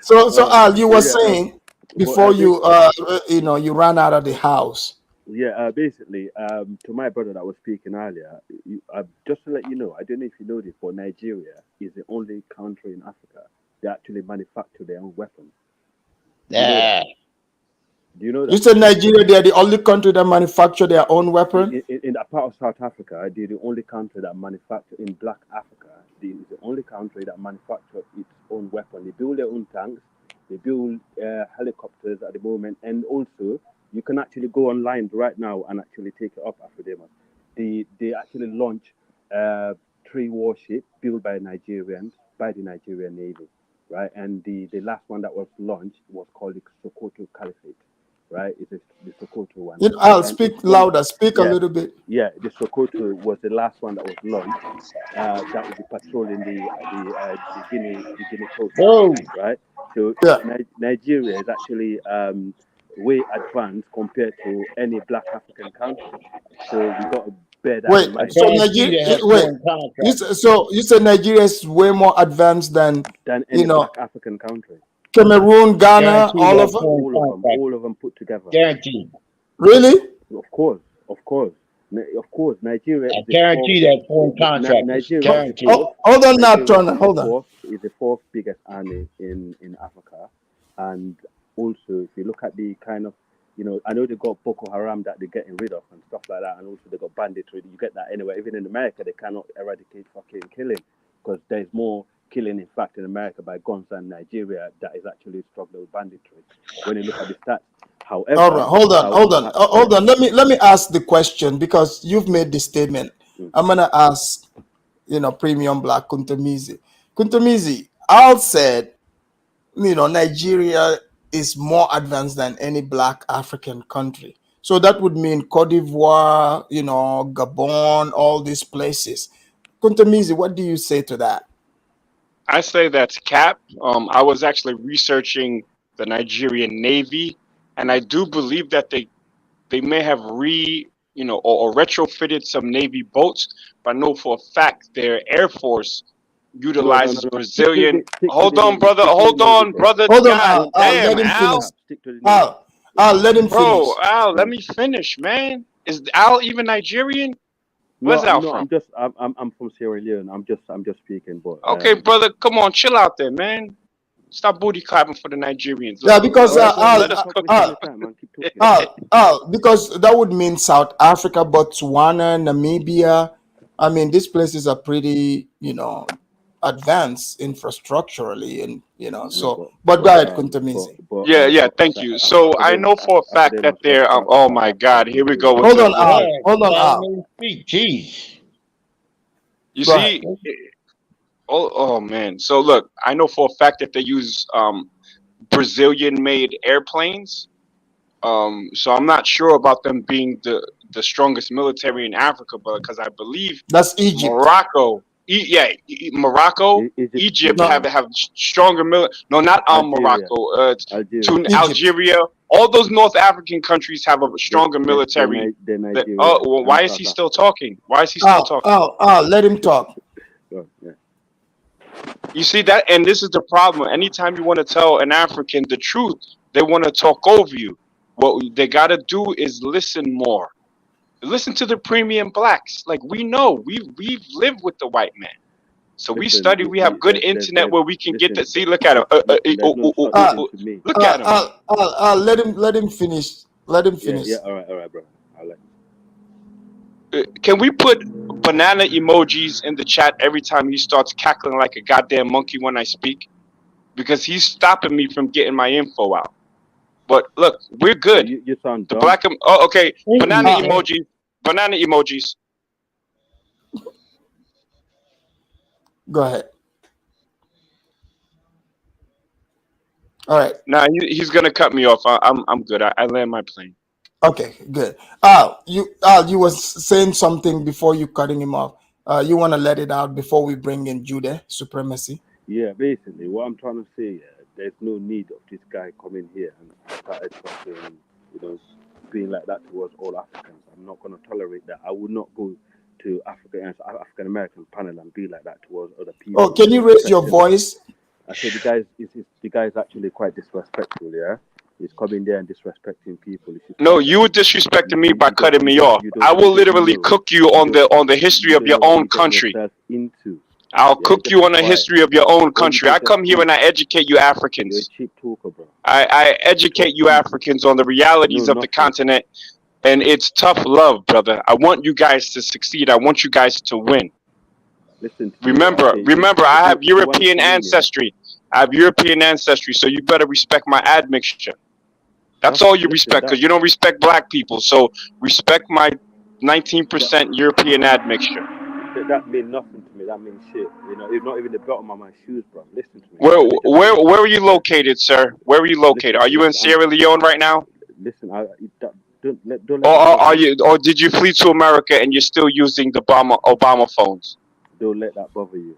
So Al, you were saying before you you ran out of the house. Yeah, basically, to my brother that was speaking earlier, just to let you know, I don't know if you know this, but Nigeria is the only country in Africa that actually manufacture their own weapons. Yeah. Do you know that? You said Nigeria, they are the only country that manufacture their own weapon? In that part of South Africa, they're the only country that manufacture, in Black Africa, they're the only country that manufacture its own weapon. They build their own tanks, they build helicopters at the moment, and also, you can actually go online right now and actually take it up after them. They actually launch 3 warships built by Nigerians, by the Nigerian Navy, right? And the last one that was launched was called the Sokoto Caliphate. Right, it's the Sokoto one. I'll speak louder. Speak a little bit. Yeah, the Sokoto was the last one that was launched. That will be patrolling the Guinea coast. Oh. Right. So Nigeria is actually way advanced compared to any Black African country. So we got to bear that in mind. So Nigeria. You said Nigeria is way more advanced than any Black African country. Cameroon, Ghana, all of them put together. Guaranteed. Really? Of course, Nigeria. I guarantee that foreign contract. Nigeria. Hold on now, Turner. Hold on. Is the 4th biggest army in Africa, and also if you look at the kind of, I know they got Boko Haram that they're getting rid of and stuff like that, and also they got banditry. You get that anyway. Even in America, they cannot eradicate fucking killing because there's more killing, in fact, in America by guns than Nigeria that is actually struggling with banditry. When you look at the stats, however, all right, hold on. Let me ask the question because you've made the statement. I'm gonna ask, Premium Black Kuntumizi. Kuntumizi, Al said, Nigeria is more advanced than any Black African country. So that would mean Cote d'Ivoire, Gabon, all these places. Kuntumizi, what do you say to that? I say that's cap. I was actually researching the Nigerian Navy, and I do believe that they may have or retrofitted some Navy boats, but I know for a fact their Air Force utilizes Brazilian. Hold on, brother. God damn, Al, let him finish. Bro, Al, let me finish, man. Is Al even Nigerian? Where's Al from? I'm from Sierra Leone. I'm just speaking, but okay, brother, come on, chill out there, man. Stop booty clapping for the Nigerians. Yeah, because because that would mean South Africa, Botswana, Namibia. I mean, these places are pretty, advanced infrastructurally, and so. But go ahead, Kuntumizi. Yeah, thank you. So I know for a fact that they're. Oh my God, here we go. Hold on, Al. Jeez. You see. Oh man. So look, I know for a fact that they use Brazilian-made airplanes. So I'm not sure about them being the strongest military in Africa, but because I believe that's Egypt, Morocco. Morocco, Egypt have stronger military. No, not Morocco. Algeria. All those North African countries have a stronger military. Why is he still talking? Let him talk. You see that, and this is the problem. Anytime you want to tell an African the truth, they want to talk over you. What they gotta do is listen more. Listen to the premium blacks. Like we know, we've lived with the white man, so we study. We have good internet where we can get to see. Look at him. Look at him. Let him finish. Let him finish. Yeah. All right, bro. Can we put banana emojis in the chat every time he starts cackling like a goddamn monkey when I speak? Because he's stopping me from getting my info out. But look, we're good. You sound dumb. Okay. Banana emojis. Banana emojis. Go ahead. All right. Nah, he's gonna cut me off. I'm good. I land my plane. Okay, good. You was saying something before you cutting him off. You want to let it out before we bring in Judah supremacy? Yeah, basically, what I'm trying to say, there's no need of this guy coming here and started fucking, being like that towards all Africans. I'm not going to tolerate that. I would not go to African American panel and be like that towards other people. Oh, can you raise your voice? I said the guy's actually quite disrespectful. Yeah, he's coming there and disrespecting people. No, you were disrespecting me by cutting me off. I will literally cook you on the history of your own country. I'll cook you on the history of your own country. I come here and I educate you Africans. You're a cheap talker, bro. I educate you Africans on the realities of the continent, and it's tough love, brother. I want you guys to succeed. I want you guys to win. Listen. Remember, I have European ancestry. So you better respect my admixture. That's all you respect, because you don't respect black people. So respect my 19% European admixture. That means nothing to me. That means shit. It's not even the bottom of my shoes, bro. Listen to me. Where are you located, sir? Where are you located? Are you in Sierra Leone right now? Listen, don't or did you flee to America and you're still using the Obama phones? Don't let that bother you.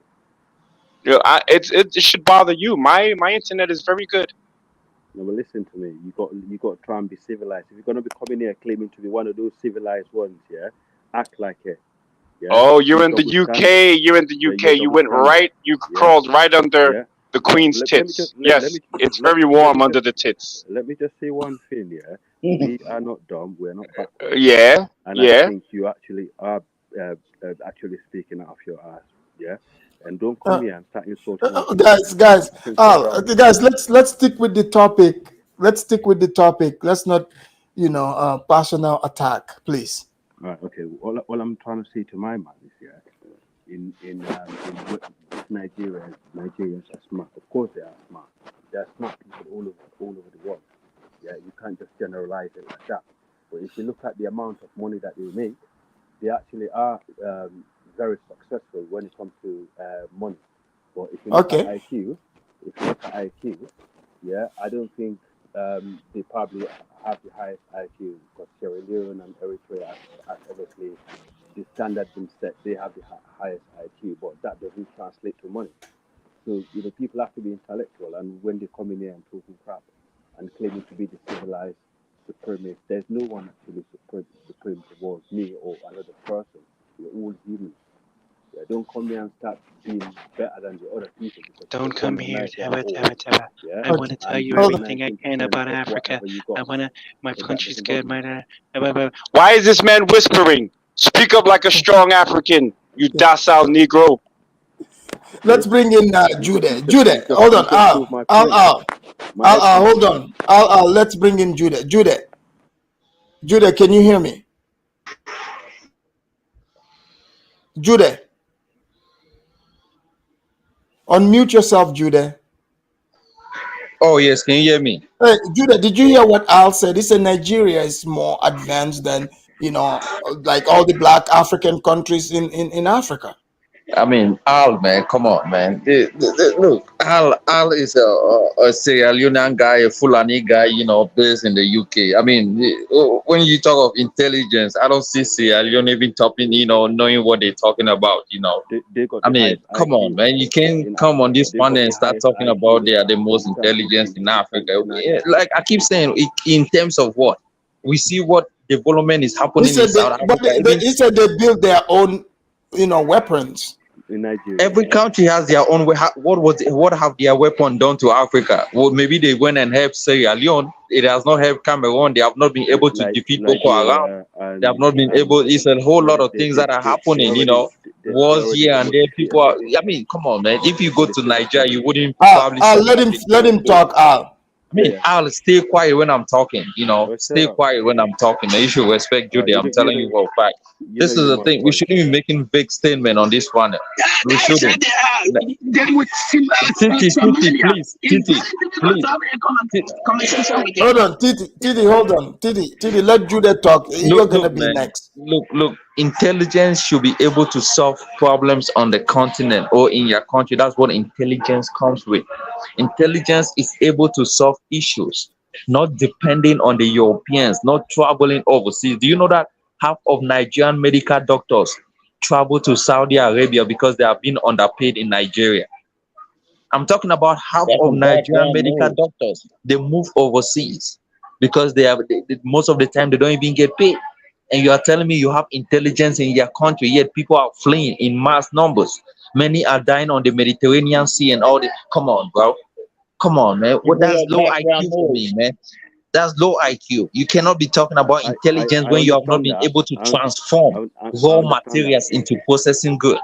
It should bother you. My internet is very good. No, but listen to me. You got to try and be civilized. If you're gonna be coming here claiming to be one of those civilized ones, yeah, act like it. Yeah? Oh, you're in the UK. You're in the UK. You went right. You crawled right under the Queen's tits. Yes, it's very warm under the tits. Let me just say one thing. Yeah, we are not dumb. We're not backward. Yeah. And I think you actually are actually speaking out of your ass. Yeah. And don't come here and start insulting. Guys, let's stick with the topic. Let's not, personal attack, please. All right, okay. All I'm trying to say to my man is, in Nigerians are smart. Of course they are smart. They are smart people all over the world. Yeah, you can't just generalize it like that. But if you look at the amount of money that they make, they actually are very successful when it comes to money. But if you look at IQ, yeah, I don't think they probably have the highest IQ, because Sierra Leone and Eritrea are obviously the standard been set. They have the highest IQ, but that doesn't translate to money. So people have to be intellectual, and when they come in here and talking crap and claiming to be the civilized supremacist, there's no one actually supreme towards me or another person. We're all humans. Yeah, don't come here and start being better than the other people. Don't come here, Taba. Yeah? I want to tell you everything I can about Africa. My country's good. Why is this man whispering? Speak up like a strong African, you docile Negro. Let's bring in Judah. Judah, hold on. Hold on. Let's bring in Judah. Judah, can you hear me? Judah. Unmute yourself, Judah. Oh, yes. Can you hear me? Hey, Judah, did you hear what Al said? He said Nigeria is more advanced than, like all the black African countries in Africa. I mean, Al, man, come on, man. Look, Al is a Sierra Leonean guy, a Fulani guy, based in the UK. I mean, when you talk of intelligence, I don't see Sierra Leone even talking, knowing what they're talking about, I mean, come on, man. You can't come on this panel and start talking about they are the most intelligent in Africa. Like I keep saying, in terms of what? We see what development is happening in South Africa. But he said they build their own weapons. In Nigeria, every country has their own way. What have their weapon done to Africa? Well, maybe they went and helped Sierra Leone. It has not helped Cameroon. They have not been able to defeat Boko Haram. They have not been able. It's a whole lot of things that are happening. Wars here and there. People are. I mean, come on, man. If you go to Nigeria, you wouldn't probably. Let him talk. I mean, I'll stay quiet when I'm talking. Stay quiet when I'm talking. You should respect Judy. I'm telling you for a fact. This is the thing. We shouldn't be making big statement on this panel. We shouldn't. Titi, please. Hold on, Titi, hold on. Titi, let Judah talk. You're gonna be next. Look. Intelligence should be able to solve problems on the continent or in your country. That's what intelligence comes with. Intelligence is able to solve issues, not depending on the Europeans, not traveling overseas. Do you know that half of Nigerian medical doctors travel to Saudi Arabia because they have been underpaid in Nigeria? I'm talking about half That's a of Nigerian background medical noise. doctors. They move overseas because most of the time they don't even get paid. And you are telling me you have intelligence in your country, yet people are fleeing in mass numbers. Many are dying on the Mediterranean Sea and all the. Come on, bro. Come on, man. Well, People that's have low background IQ for noise. me, man. That's low IQ. You cannot be talking about intelligence I when you have not understand been that. able to transform I raw understand that. materials into processing good.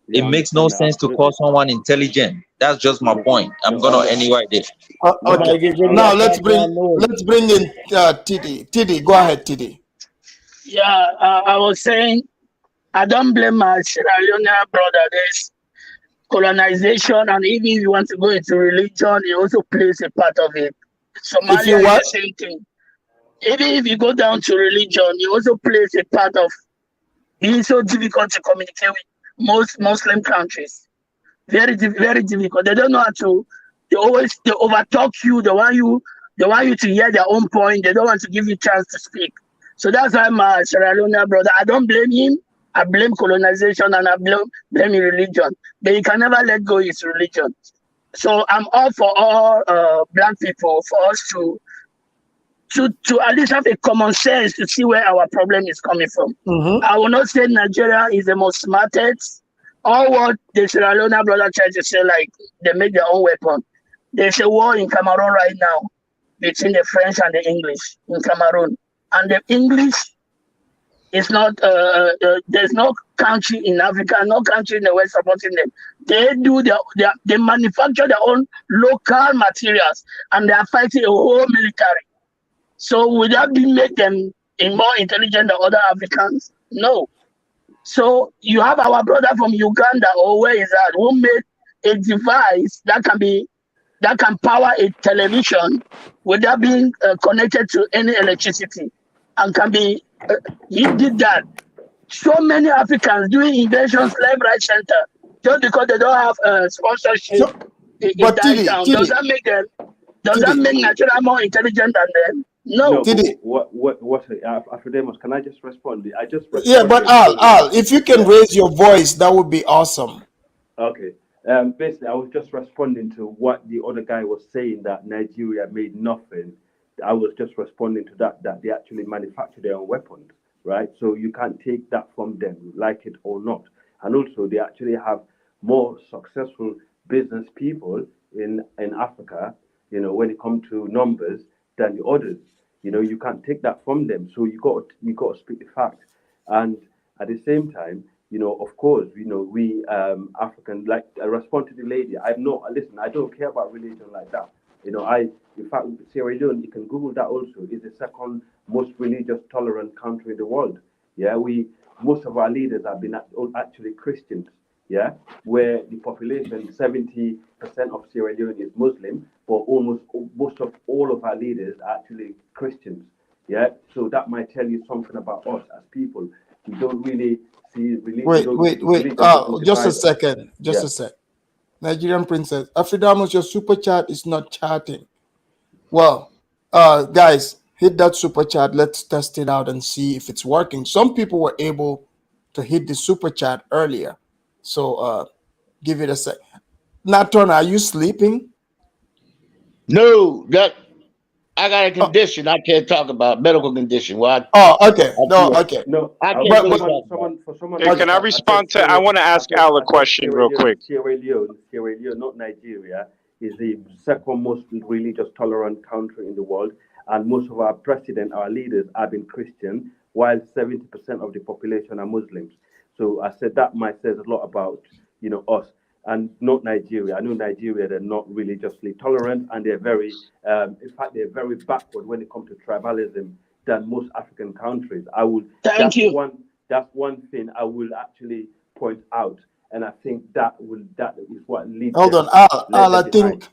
Yeah, It I makes no understand that sense to call absolutely. someone intelligent. That's just my No, point. I'm no, I gonna understand. anyway there. No, Okay. Somebody get rid of Now that background noise. let's bring in Tidi. Tidi, go ahead, Tidi. Yeah, I was saying I don't blame my Sierra Leone brother. There's colonization, and even if you want to go into religion, it also plays a part of it. If you Somalia is what? the same thing. Even if you go down to religion, it also plays a part of being so difficult to communicate with most Muslim countries. Very difficult. They don't know how to. They overtalk you. They want you to hear their own point. They don't want to give you chance to speak. So that's why my Sierra Leone brother, I don't blame him. I blame colonization and I blame religion. But you can never let go his religion. So I'm all for all black people for us to at least have a common sense to see where our problem is coming from. Mm-hmm. I will not say Nigeria is the most smartest. All what the Sierra Leone brother tried to say, like they make their own weapon. There's a war in Cameroon right now between the French and the English in Cameroon. And the English is not, there's no country in Africa, no country in the West supporting them. They manufacture their own local materials and they are fighting a whole military. So would that make them more intelligent than other Africans? No. So you have our brother from Uganda, or where is that, who made a device that can power a television without being connected to any electricity, and can be. He did that. So many Africans doing inventions left, right, center, just because they don't have sponsorship. It dies down. Does that make them? Does that make Nigeria more intelligent than them? No. What? Afrodemus, can I just respond? I just responded. Yeah, but Al, if you can raise your voice, that would be awesome. Okay. Basically, I was just responding to what the other guy was saying, that Nigeria made nothing. I was just responding to that they actually manufacture their own weapons, right? So you can't take that from them, like it or not. And also, they actually have more successful business people in Africa, when it comes to numbers, than the others. You can't take that from them. So you got to speak the fact. And at the same time, of course, we African, like I respond to the lady. I don't care about religion like that. In fact, Sierra Leone, you can Google that also, is the second most religious tolerant country in the world. Yeah, most of our leaders have been actually Christians. Yeah, where the population, 70% of Sierra Leone is Muslim, but most of all of our leaders are actually Christians. Yeah, so that might tell you something about us as people. We don't really see religion. Wait. Just a second. Just a sec. Nigerian princess. Afridamus, your super chat is not chatting. Well, guys, hit that super chat. Let's test it out and see if it's working. Some people were able to hit the super chat earlier. So give it a sec. Naton, are you sleeping? No, I got a condition I can't talk about, medical condition. Well, okay. Okay. No, I can't really talk someone. Hey, can I respond to? I want to ask Al a question real quick. Sierra Leone, not Nigeria, is the second most religious tolerant country in the world, and most of our president, our leaders, have been Christian, while 70% of the population are Muslims. So I said that might says a lot about us. And not Nigeria. I know Nigeria, they're not religiously tolerant, and they're very, in fact, they're very backward when it comes to tribalism than most African countries. That's one thing I will actually point out, and I think that is what leads. Hold on, Al. I think.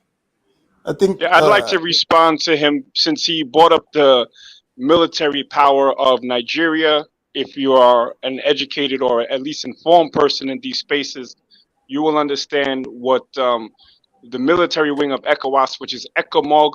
Yeah, I'd like to respond to him since he brought up the military power of Nigeria if you are an educated or at least informed person in these spaces, you will understand what the military wing of ECOWAS, which is ECOMOG,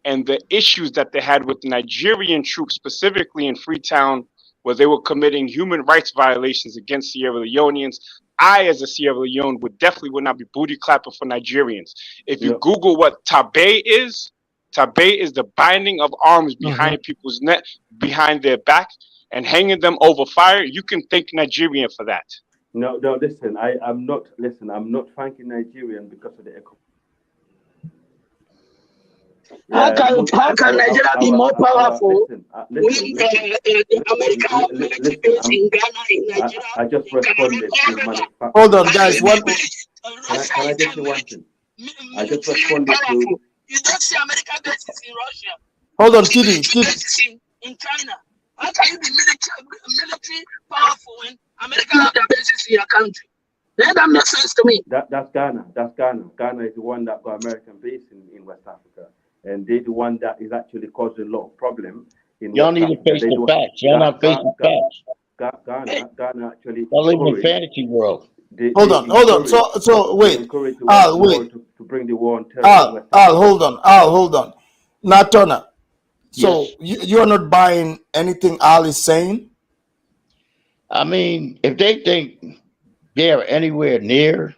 and the issues that they had with the Nigerian troops, specifically in Freetown, where they were committing human rights violations against Sierra Leoneans. I, as a Sierra Leone, would not be booty clapping for Nigerians. If you Google what tabe is the binding of arms behind people's neck, behind their back, and hanging them over fire. You can thank Nigerian for that. No, listen, I'm not thanking Nigerian because of the echo. How can Nigeria be more powerful when America have military base in Ghana, in Nigeria? I just responded to manufacturing. Hold on, guys. What? Can I just say one thing? I just responded to. You don't see American bases in Russia. Hold on, Kitty. In China. How can you be military powerful when America have their bases in your country? Then that makes sense to me. That's Ghana. Ghana is the one that got American base in West Africa. And they're the one that is actually causing a lot of problem in y'all need to face the facts. Y'all not facing facts. Ghana actually. Y'all live in the fantasy world. Hold on. So wait. Wait. To bring the war on terror. Hold on. Natona. So you are not buying anything Al is saying? I mean, if they think they're anywhere near,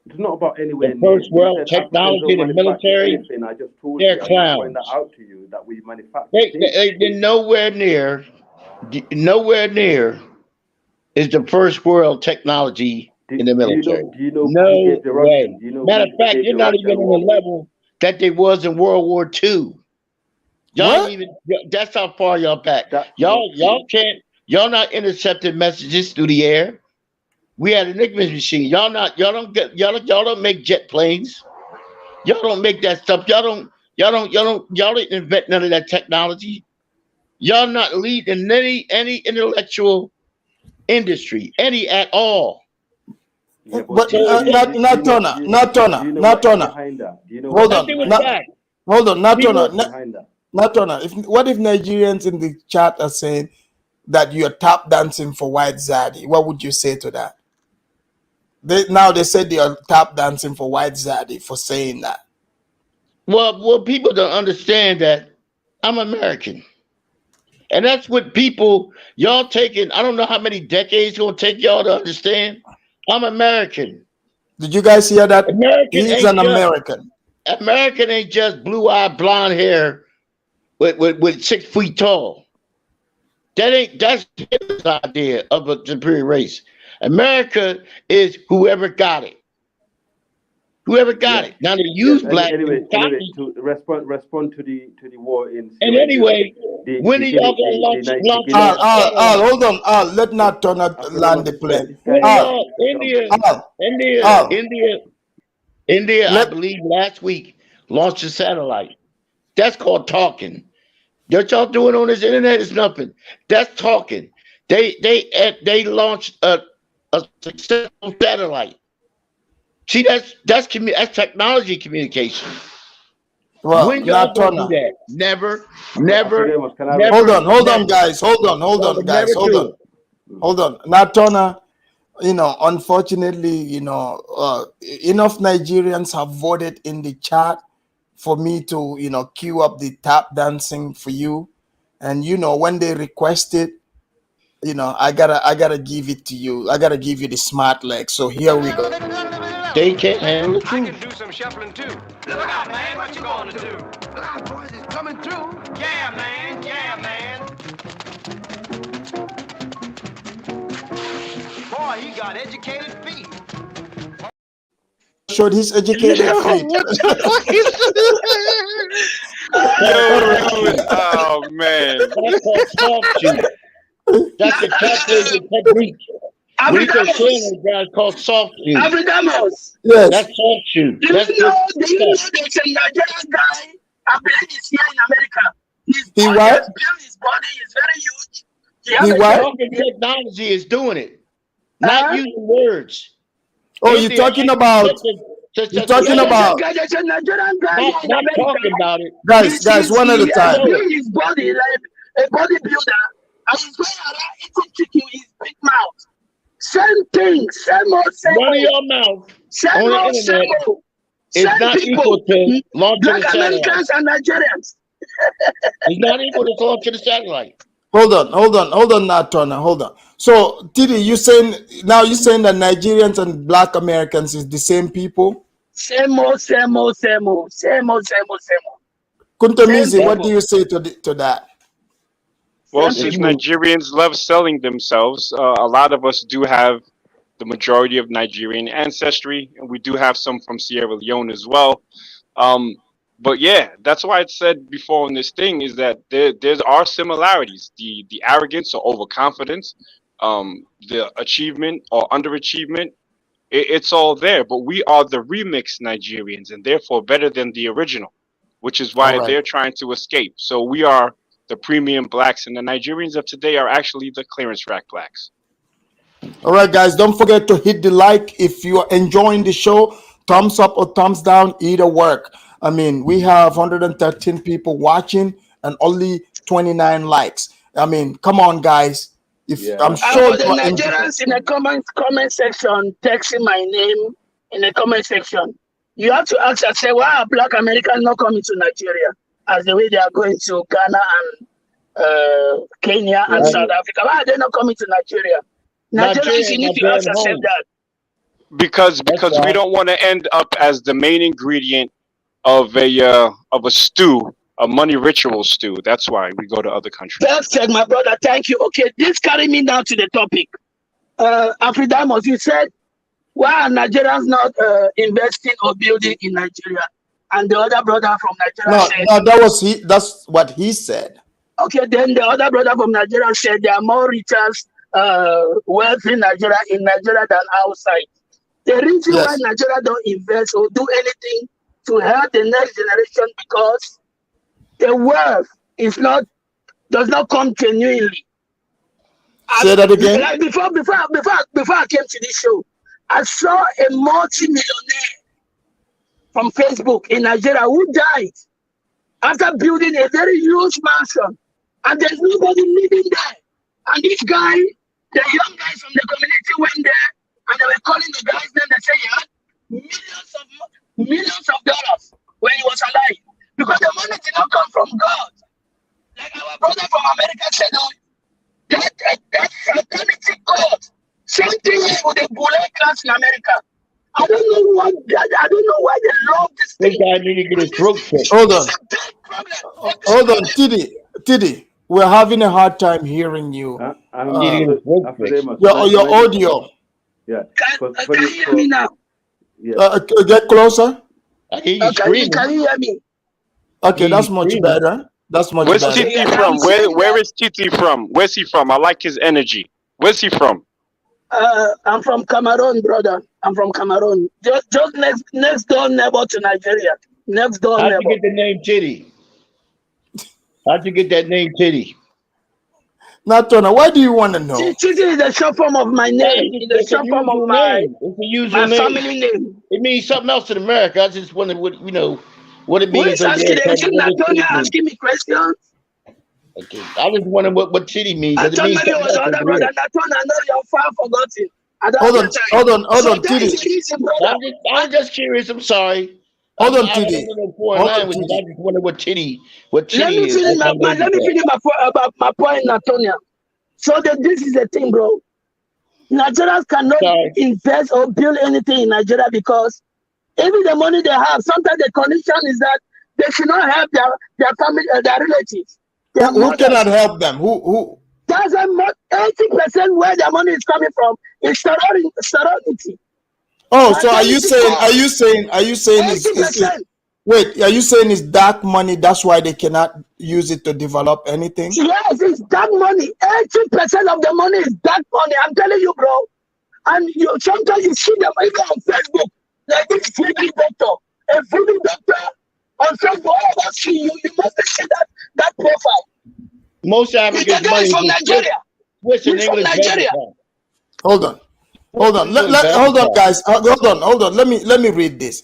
it's not about anywhere the first world technology, the military, I just told they're you, clowns. I point that out to you that we manufacture. They're nowhere near is the first world technology in the military. Do you know no way. Matter of fact, you're not even on the level that they was in World War II. Y'all even, that's how far y'all back. Y'all not intercepting messages through the air. We had an Enigma machine. Y'all don't make jet planes. Y'all don't make that stuff. Y'all didn't invent none of that technology. Y'all not leading any intellectual industry, any at all. Yeah, but not Tona. Hold on, not Tona. What if Nigerians in the chat are saying that you're tap dancing for White Zaddy? What would you say to that? They said they are tap dancing for White Zaddy for saying that. Well, people don't understand that I'm American. And that's what y'all taking, I don't know how many decades it's going to take y'all to understand. I'm American. Did you guys hear that? He's an American. American ain't just blue-eyed, blonde hair with 6 feet tall. That's his idea of a superior race. America is whoever got it. Whoever got it. Now they use black. Anyway, to respond to the war in. And anyway, when are y'all gonna launch? Hold on. Let not turn out land the plane. India, I believe last week launched a satellite. That's called talking. What y'all doing on this internet is nothing. That's talking. They launched a successful satellite. See, that's technology communication. Well, when y'all gonna do that? Never. Hold on, guys. Hold on. Natona, unfortunately, enough Nigerians have voted in the chat for me to, queue up the tap dancing for you. And, when they request it, I gotta give it to you. I gotta give you the smart leg. So here we go. They can't handle it. I can do some shuffling too. Look out, man, what you gonna do? Look out, boys, it's coming through. Yeah, man. Boy, he got educated feet. Showed his educated feet. Oh man. That's the calculated technique. We can say guys called soft shoe. Africanos. Yes. That's soft shoe. Do you know there's a Nigerian guy? I believe he's here in America. His body is very huge. Talking technology is doing it. Not using words. Oh, you're talking about. You're talking about. There's a Nigerian guy not talking about it. Guys, one at a time. His body like a bodybuilder. and he's going around eating chicken with his big mouth. Same thing, same old, same Running old. your mouth Same on the old, same internet old. is Same not people, equal to launching Black a satellite. Americans and Nigerians. It's not equal to launching a satellite. Hold on, now, Turner, hold on. So, Titi, you're saying that Nigerians and Black Americans is the same people? Same old, same old, same old, same old, same old, same old. Kuntomizi, what do you say to that? Well, since Nigerians love selling themselves, a lot of us do have the majority of Nigerian ancestry, and we do have some from Sierra Leone as well. But yeah, that's why I said before on this thing is that there are similarities. The arrogance or overconfidence, the achievement or underachievement, it's all there. But we are the remix Nigerians, and therefore better than the original, which is why they're trying to escape. So we are the premium blacks, and the Nigerians of today are actually the clearance rack blacks. All right, guys, don't forget to hit the like if you are enjoying the show. Thumbs up or thumbs down, either work. I mean, we have 113 people watching and only 29 likes. I mean, come on, guys. I'm sure For the Nigerians in the comment section, texting my name in the comment section, you have to ask yourself, why are Black Americans not coming to Nigeria as the way they are going to Ghana and Kenya and South Africa? Why are they not coming to Nigeria? Nigerians, you need to ask yourself that. Because we don't want to end up as the main ingredient of a stew, a money ritual stew. That's why we go to other countries. Perfect, my brother. Thank you. Okay, this carry me now to the topic. Afridamos, you said, why are Nigerians not investing or building in Nigeria? And the other brother from Nigeria said, that's what he said. Okay, then the other brother from Nigeria said there are more riches, wealth in Nigeria than outside. The reason why Nigeria don't invest or do anything to help the next generation because the wealth does not come genuinely. Say that again. Like before I came to this show, I saw a multi-millionaire from Facebook in Nigeria who died after building a very huge mansion, and there's nobody living there. And this guy, the young guys from the community went there, and they were calling the guy's name. They say he had millions of dollars when he was alive, because the money did not come from God. Like our brother from America said, that fraternity God. Same thing with the bullet class in America. I don't know why they love this thing. This guy need to get his throat fixed. Hold on, Tidi. We're having a hard time hearing you. Your audio. Yeah. Can you hear me now? Yeah. Get closer. Can you hear me? Okay, that's much better. That's much Where's better. Titi from? Where is Titi from? Where's he from? I like his energy. Where's he from? I'm from Cameroon, brother. I'm from Cameroon. Just next door neighbor to Nigeria. Next door neighbor. How'd you get the name Titty? How'd you get that name Titty? Now, Tona, why do you want to know? Titty is the short form of my name. It's the short form of my family name. It means something else in America. I just wondered what it means. Who is asking? Isn't Antonio asking me questions? Okay. I just wonder what Titty means. I told you it was other brother. Antonio, I know you're far forgotten. Hold on, Titty. I'm just curious. I'm sorry. Hold on, Titty. I just wonder what Titty is. Let me finish my point, Antonio. So this is the thing, bro. Nigerians cannot invest or build anything in Nigeria because even the money they have, sometimes the condition is that they should not help their family, their relatives. Who cannot help them? Who? That's 80% where their money is coming from is sorority. Oh, so are you saying wait, are you saying it's dark money, that's why they cannot use it to develop anything? Yes, it's dark money. 80% of the money is dark money. I'm telling you, bro. And sometimes you see them even on Facebook, like this voodoo doctor. A voodoo doctor on Facebook, all of us see you must see that profile. Most African money is from Nigeria. What's in English? Nigeria. Hold on, hold on, guys. Hold on. Let me read this.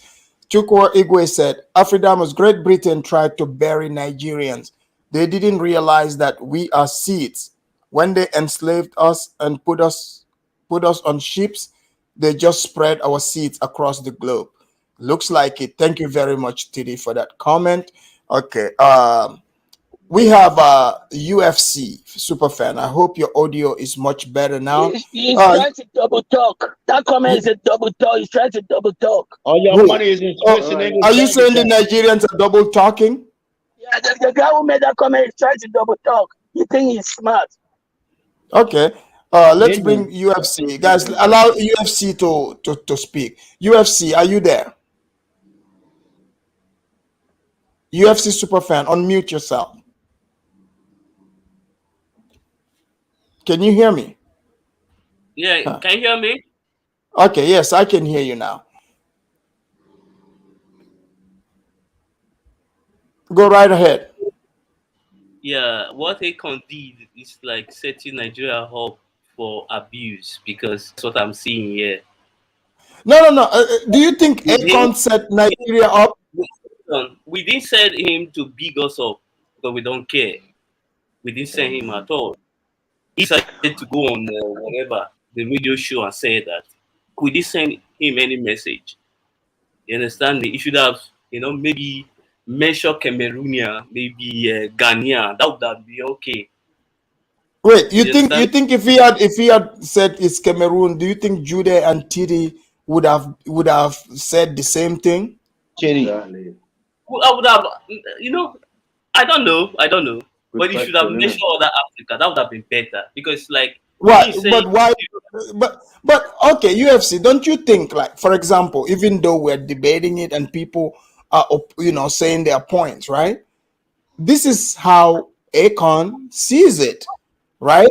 Chukwu Igwe said, Afridamus, Great Britain tried to bury Nigerians. They didn't realize that we are seeds When they enslaved us and put us on ships, they just spread our seeds across the globe. Looks like it. Thank you very much, Titi, for that comment. Okay. We have a UFC superfan. I hope your audio is much better now. He's trying to double talk. That comment is a double talk. He's trying to double talk. All your money is in Swiss and English. Are you saying the Nigerians are double talking? Yeah, the guy who made that comment is trying to double talk. You think he's smart? Okay. Let's bring UFC. Guys, allow UFC to speak. UFC, are you there? UFC superfan, unmute yourself. Can you hear me? Yeah, can you hear me? Okay, yes, I can hear you now. Go right ahead. Yeah, what Akon did is like setting Nigeria up for abuse, because that's what I'm seeing here. No. Do you think Akon set Nigeria up? We didn't send him to big us up because we don't care. We didn't send him at all. He decided to go on whatever the radio show and say that. We didn't send him any message. You understand me? He should have, maybe mention Cameroonian, maybe Ghanaian. That would have been okay. Wait, you think if he had said it's Cameroon, do you think Jude and Titi would have said the same thing? I would have, I don't know. But he should have mentioned other Africa. That would have been better, because Why? But okay, UFC. Don't you think, like, for example, even though we're debating it and people are saying their points, right? This is how Akon sees it, right?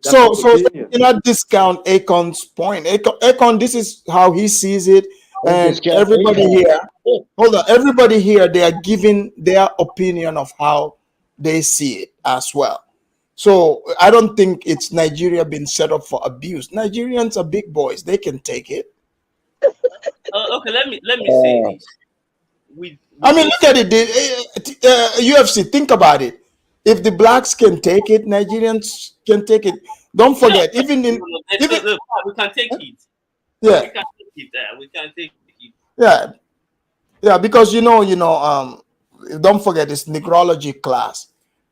So you cannot discount Akon's point. Akon, this is how he sees it, and everybody here, everybody here, they are giving their opinion of how they see it as well. So I don't think it's Nigeria being set up for abuse. Nigerians are big boys; they can take it. Okay, let me say this. I mean, look at it. UFC, think about it. If the blacks can take it, Nigerians can take it. Don't forget, we can take it. Yeah, we can take it. Yeah, because don't forget it's Negrology class,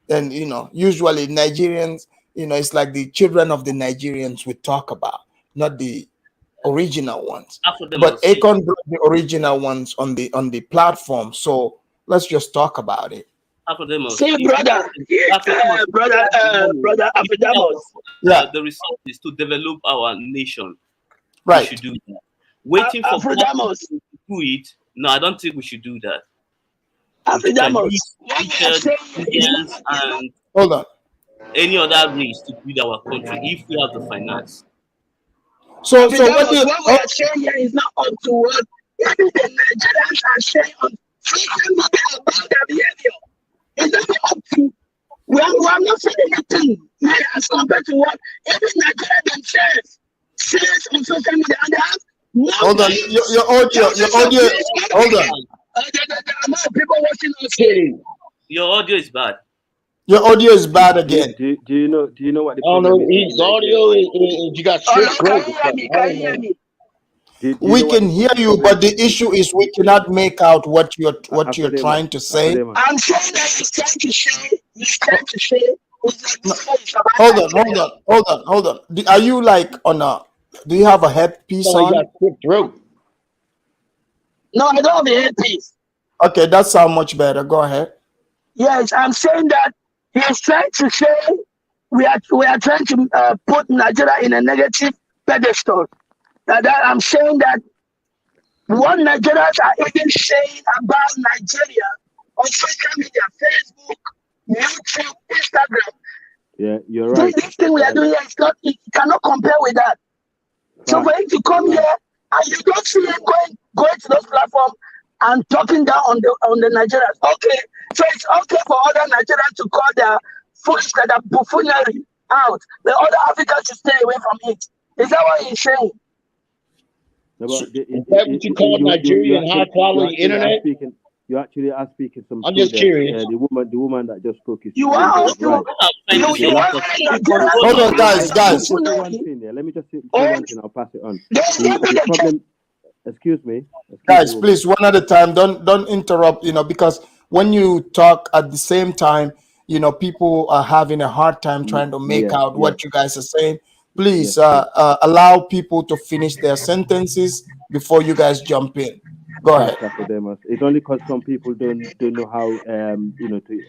and usually Nigerians, it's like the children of the Nigerians we talk about, not the original ones. But Akon brought the original ones on the platform, so let's just talk about it. See, brother Afidamos. Yeah, the result is to develop our nation. Right. We should do that. Waiting for Afidamos to do it. No, I don't think we should do that. Afidamos. And hold on. Any other race to build our country if we have the finance. So what we are saying here is not up to what the Nigerians are saying on social media about their behavior. It's not up to. We are not saying anything as compared to what even Nigeria themselves says on social media, and they have no. Hold on, your audio. Hold on. People watching us. Your audio is bad. Your audio is bad again. Do you know what the problem is? His audio is you got shit. Can you hear me? We can hear you, but the issue is we cannot make out what you're trying to say. I'm saying that he's trying to say. Hold on. Are you like on a? Do you have a headpiece on? No, I don't have a headpiece. Okay, that sounds much better. Go ahead. Yes, I'm saying that he's trying to say we are trying to put Nigeria in a negative pedestal. That I'm saying that what Nigerians are even saying about Nigeria on social media, Facebook, YouTube, Instagram. Yeah, you're right. This thing we are doing here it cannot compare with that. So for him to come here and you don't see him going to those platforms and talking down on the Nigerians. Okay, so it's okay for other Nigerians to call their fools that are buffoonery out. The other Africans should stay away from it. Is that what he's saying? Is that what you call Nigerian high quality internet? You actually are speaking some I'm truth just there. curious. The woman that just spoke is You is are right. you The lack of Hold on, guys. let me just say one thing there. Let me just say one thing. I'll pass it on. The problem. Excuse me. Guys, please, one at a time. Don't interrupt. Because when you talk at the same time, people are having a hard time trying to make out what you guys are saying. Please allow people to finish their sentences before you guys jump in. Go ahead. It's only because some people don't know how to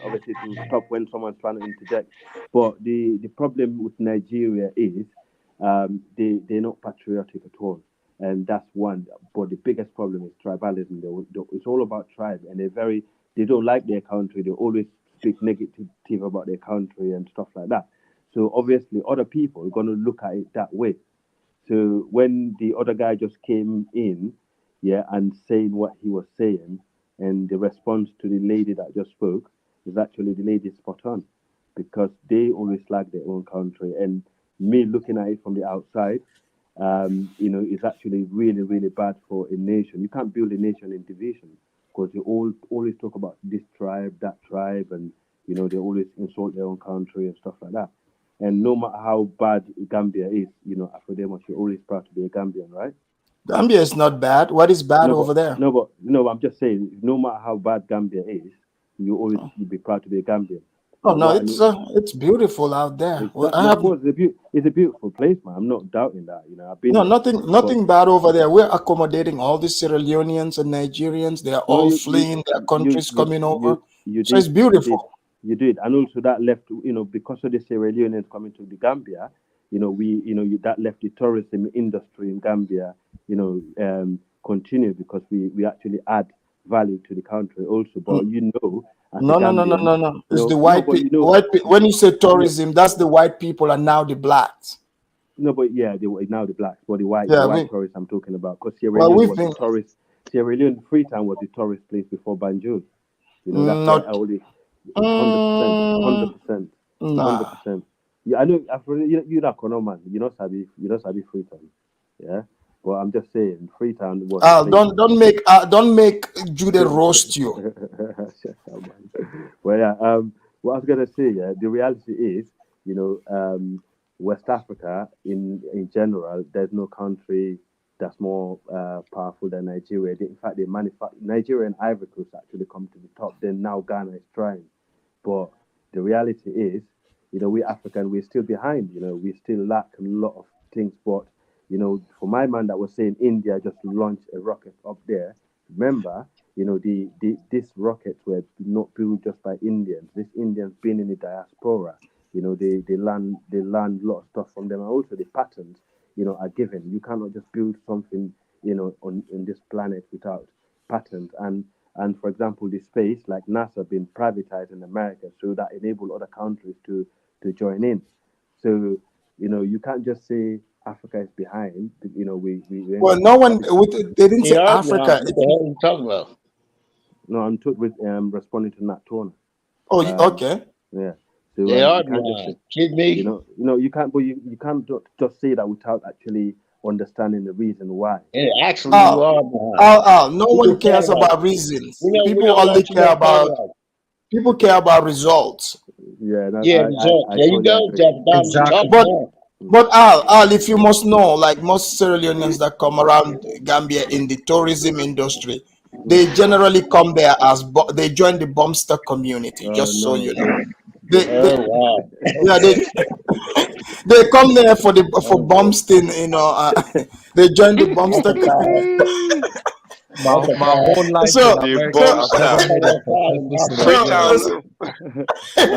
obviously to stop when someone's trying to interject. But the problem with Nigeria is they're not patriotic at all, and that's one. But the biggest problem is tribalism. It's all about tribe, and they don't like their country. They always speak negative about their country and stuff like that. So obviously, other people are going to look at it that way. So when the other guy just came in, and saying what he was saying, and the response to the lady that just spoke is actually the lady spot on, because they always like their own country. And me looking at it from the outside, is actually really, really bad for a nation. You can't build a nation in division, because you always talk about this tribe, that tribe, and they always insult their own country and stuff like that. And no matter how bad Gambia is, Afro-Demos, you're always proud to be a Gambian, right? Gambia is not bad. What is bad over there? No, I'm just saying, no matter how bad Gambia is, you'll be proud to be a Gambian. Oh no, it's beautiful out there. It's a beautiful place, man. I'm not doubting that. I've been. No, nothing bad over there. We're accommodating all the Sierra Leoneans and Nigerians. They are all fleeing their countries, coming over. So it's beautiful. You did, and also that left, because of the Sierra Leoneans coming to the Gambia, that left the tourism industry in Gambia, continue, because we actually add value to the country also. But No. It's the white people. When you say tourism, that's the white people and now the blacks. No, but now the blacks, but the white tourists I'm talking about, because Sierra Leone, Freetown was the tourist place before Banjul. That's why I only 100%. Yeah, I know. You're not Kono man. You don't sabi Freetown. Yeah, but I'm just saying Freetown was. Don't make Jude roast you. Well, yeah. What I was gonna say, the reality is, West Africa in general, there's no country that's more powerful than Nigeria. In fact, Nigeria and Ivory Coast actually come to the top. Then now Ghana is trying, but the reality is, we African, we're still behind. We still lack a lot of things. But for my man that was saying India just launched a rocket up there. Remember, these rockets were not built just by Indians. These Indians been in the diaspora. They learn a lot of stuff from them, and also the patterns are given. You cannot just build something on this planet without patterns. And for example, the space like NASA being privatized in America, so that enable other countries to join in. So you can't just say Africa is behind. Well, no one. They didn't say Africa. What the hell are you talking about? No, I'm responding to Nat Turner. Oh, okay. Yeah. So, they are behind. Kid me. You can't. But you can't just say that without actually understanding the reason why. Yeah, actually, you are behind. No one cares about reasons. People only care about. People care about results. Yeah. Results. There you go, Jeff. Exactly. But Al, if you must know, like most Sierra Leoneans that come around Gambia in the tourism industry, they generally come there as they join the Bumster community. So you know, they come there for Bumsting. They join the Bumster community. My whole life.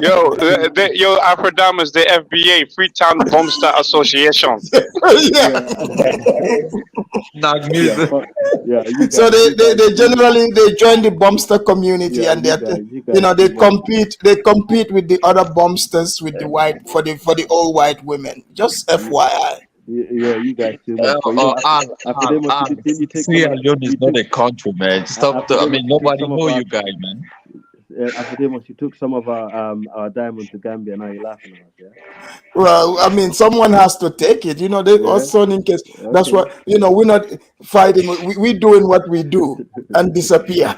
Yo, Afrodamas, the FBA, Freetown Bumster Association. So they generally join the Bumster community, and they compete with the other Bumsters with the white for the old white women. Just FYI. Yeah, you guys too much. Sierra Leone is not a country, man. Stop. Nobody know you guys, man. Afrodemos, you took some of our diamonds to Gambia. Now you're laughing at us, yeah? Well, someone has to take it. They also in case. That's what we're not fighting. We're doing what we do and disappear.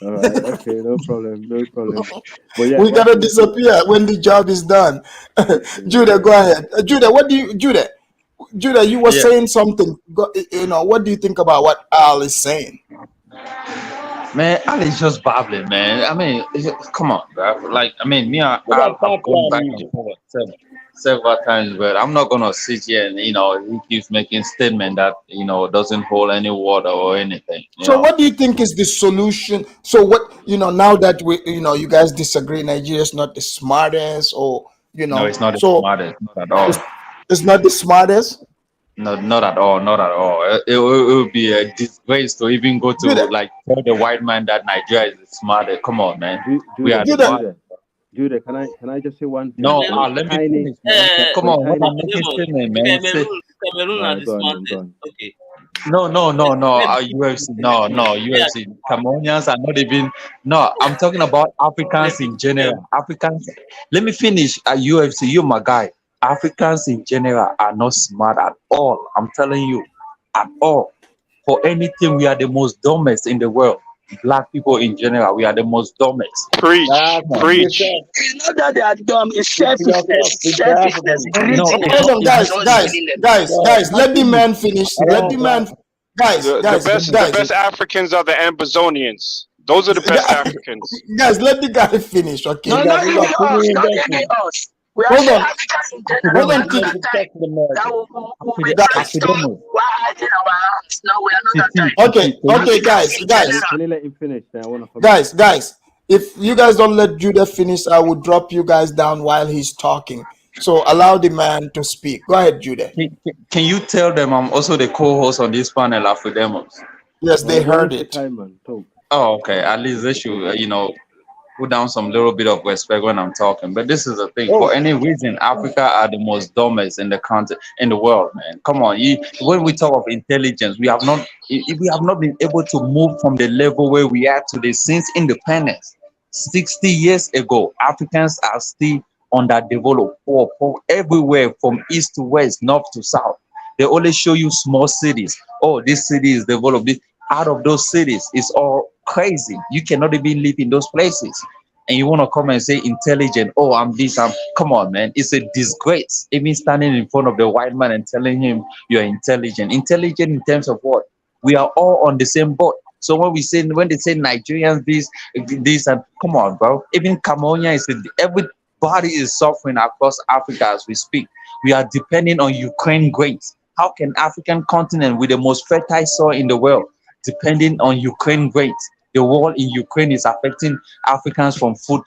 All right. Okay. No problem. No problem. But yeah, We gotta disappear when the job is done. Judah, go ahead. Judah, Judah, you were Yeah. saying something. What do you think about what Al is saying? Man, Ali's just babbling, man. I mean, come on, bro. Like, I mean, me and What Al about have gone back background and forth several times, but I'm not gonna sit here and he keeps making statement that doesn't hold any water or anything. So what do you think is the solution? So what, now that you guys disagree, Nigeria is not the smartest, or No, it's not the so smartest, not at all. it's not the smartest. No, not at all, not at all. It would be a disgrace to even go to like tell the white man that Nigeria is the smartest. Come on, man. We are the smartest. Judah, can I just say one thing? No, let me finish, man. Come on, what I'm making statement, man. Cameroon are the Go smartest. on. Okay. No, UFC, no, UFC. Cameroonians are not even. No, I'm talking about Africans in general. Africans. Let me finish. UFC, you my guy. Africans in general are not smart at all. I'm telling you, at all. For anything, we are the most dumbest in the world. Black people in general, we are the most dumbest. Preach. It's not that they are dumb, it's selfishness. Selfishness, greediness. Hold on, guys. Let the man finish. Let the man. The best Africans are the Amazonians. Those are the best Africans. Guys, let the guy finish. Okay. No, not even us. Not even us. We are Hold on. Africans in general. Hold on, We are not that we make that stuff. We're hiding our hands. No, we are not that type. Okay, guys. Can you let him finish? Then I want to. Guys. If you guys don't let Judah finish, I will drop you guys down while he's talking. So allow the man to speak. Go ahead, Judah. Can you tell them I'm also the co-host on this panel, Afridemos? Yes, they heard it. Oh, okay. At least they should, put down some little bit of respect when I'm talking. But this is the thing. For any reason, Africa are the most dumbest in the world, man. Come on. When we talk of intelligence, we have not been able to move from the level where we are today since independence. 60 years ago, Africans are still underdeveloped, poor everywhere from east to west, north to south. They only show you small cities. Oh, this city is developed. Out of those cities, it's all crazy. You cannot even live in those places. And you want to come and say intelligent. Oh, I'm this. Come on, man. It's a disgrace. Even standing in front of the white man and telling him you're intelligent. Intelligent in terms of what? We are all on the same boat. So when they say Nigerians this and come on, bro. Even Cameroonian everybody is suffering across Africa as we speak. We are depending on Ukraine grains. How can African continent with the most fertile soil in the world depending on Ukraine grains? The war in Ukraine is affecting Africans from food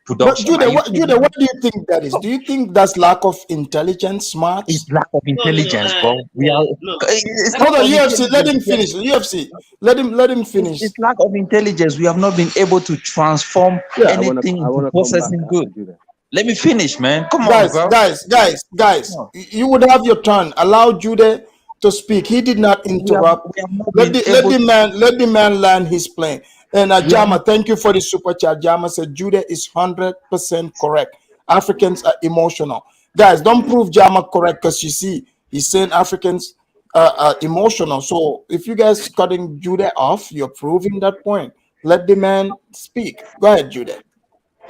production. But Judah, what do you think that is? Do you think that's lack of intelligence, smarts? It's lack of intelligence, bro. We are. Hold on, UFC. Let him finish. UFC. Let him finish. It's lack of intelligence. We have not been able to transform anything into processing good. Let me finish, man. Come on, bro. Guys. You would have your turn. Allow Judah to speak. He did not interrupt. Let the man land his plane. And Jama, thank you for the super chat. Jama said Judah is 100% correct. Africans are emotional. Guys, don't prove Jama correct, because you see, he's saying Africans are emotional. So if you guys cutting Judah off, you're proving that point. Let the man speak. Go ahead, Judah.